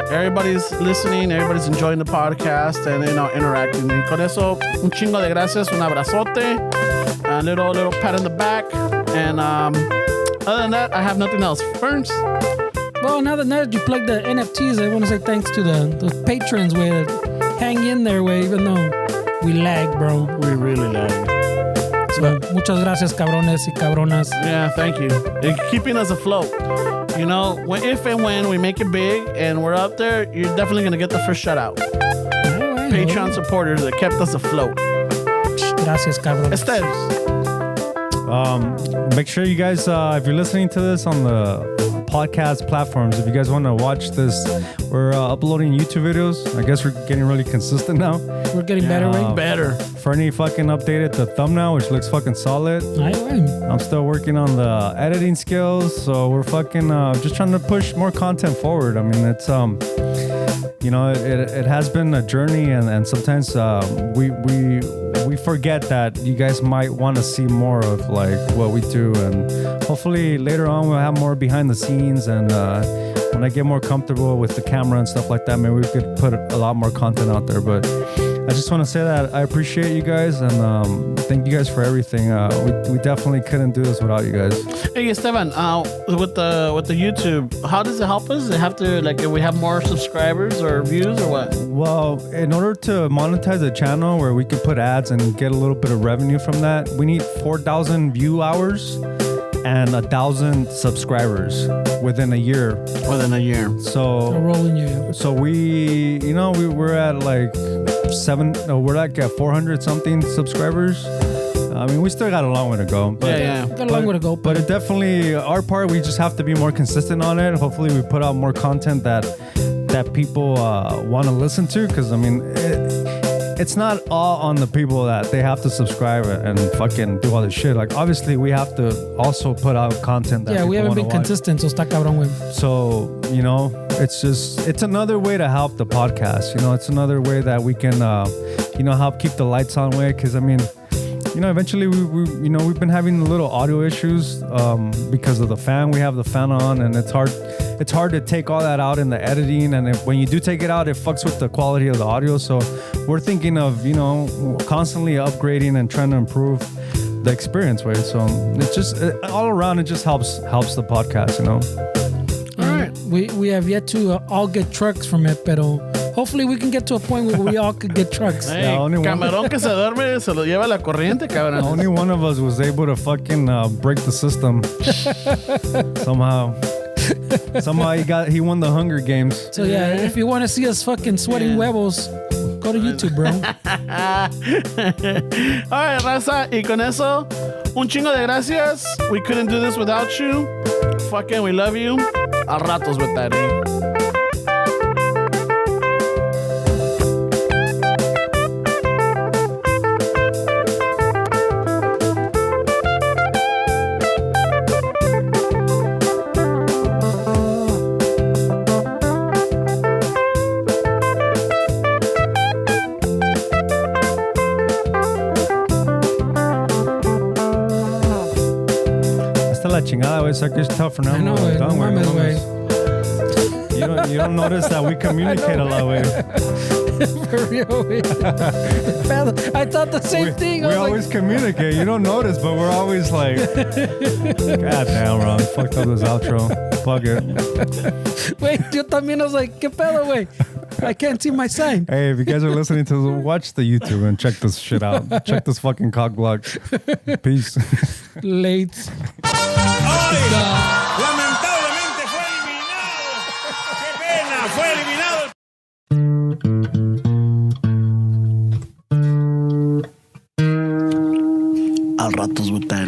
Everybody's listening. Everybody's enjoying the podcast and, you know, interacting. Y con eso, un chingo de gracias. Un abrazote. A little pat in the back. And other than that, I have nothing else. Ferns? Well, now that you plugged the NFTs, I want to say thanks to the patrons. Way that hang in there, way, even though we lag, bro. We really lag. So, muchas gracias, cabrones y cabronas. Yeah, thank you. You're keeping us afloat. You know, if and when we make it big and we're up there, you're definitely going to get the first shout out. Patreon supporters that kept us afloat. Gracias, cabrones. Estes. Make sure you guys, if you're listening to this on the podcast platforms, if you guys want to watch this, we're uploading YouTube videos. I guess we're getting really consistent now. We're getting better, way. Better. Fernie fucking updated the thumbnail, which looks fucking solid. I'm still working on the editing skills, so we're fucking just trying to push more content forward. I mean, it's you know, it has been a journey, and sometimes we forget that you guys might want to see more of like what we do, and hopefully later on we'll have more behind the scenes, and when I get more comfortable with the camera and stuff like that, maybe we could put a lot more content out there. But I just want to say that I appreciate you guys, and thank you guys for everything. We definitely couldn't do this without you guys. Hey, Esteban, with the YouTube, how does it help us? Does it have to, like, if we have more subscribers or views or what? Well, in order to monetize the channel where we could put ads and get a little bit of revenue from that, we need 4,000 view hours and 1,000 subscribers within a year. Within a year. So rolling you. So we're at like we're like at 400 something subscribers. I mean, we still got a long way to go. But, Got a long way to go. But it definitely, our part, we just have to be more consistent on it. Hopefully we put out more content that people want to listen to. Because, I mean, it's not all on the people that they have to subscribe and fucking do all this shit. Like, obviously, we have to also put out content that we haven't been consistent, so está cabrón, güey. So, you know, it's another way to help the podcast. You know, it's another way that we can, help keep the lights on way. Because, I mean, you know, eventually we've been having little audio issues because of the fan. We have the fan on, and it's hard to take all that out in the editing. And when you do take it out, it fucks with the quality of the audio. So we're thinking of, you know, constantly upgrading and trying to improve the experience, right? So it's just all around, it just helps the podcast, you know. All right. We have yet to all get trucks from it, pero hopefully we can get to a point where we all could get trucks. Hey, camarón que se duerme se lo lleva la corriente, cabrón. Only one of us was able to fucking break the system somehow. Somehow he won the Hunger Games. So yeah, if you want to see us fucking sweating huevos, go to YouTube, bro. All right, raza, y con eso, un chingo de gracias. We couldn't do this without you. Fucking, we love you. A ratos with that, La chingada, güey. So I can tell for now. I know, güey. No mames, güey. You don't notice that we communicate a lot, güey. For real, güey. I thought the same thing. We always communicate. You don't notice, but we're always like, God damn, Ron. Fucked up this outro. Fuck it. Wait, yo también was like, ¿qué pedo, güey? I can't see my sign. Hey, if you guys are listening to this, watch the YouTube and check this shit out. Check this fucking cock block. Peace. Late. Lamentablemente fue eliminado. Qué pena, fue eliminado. Al ratos with that,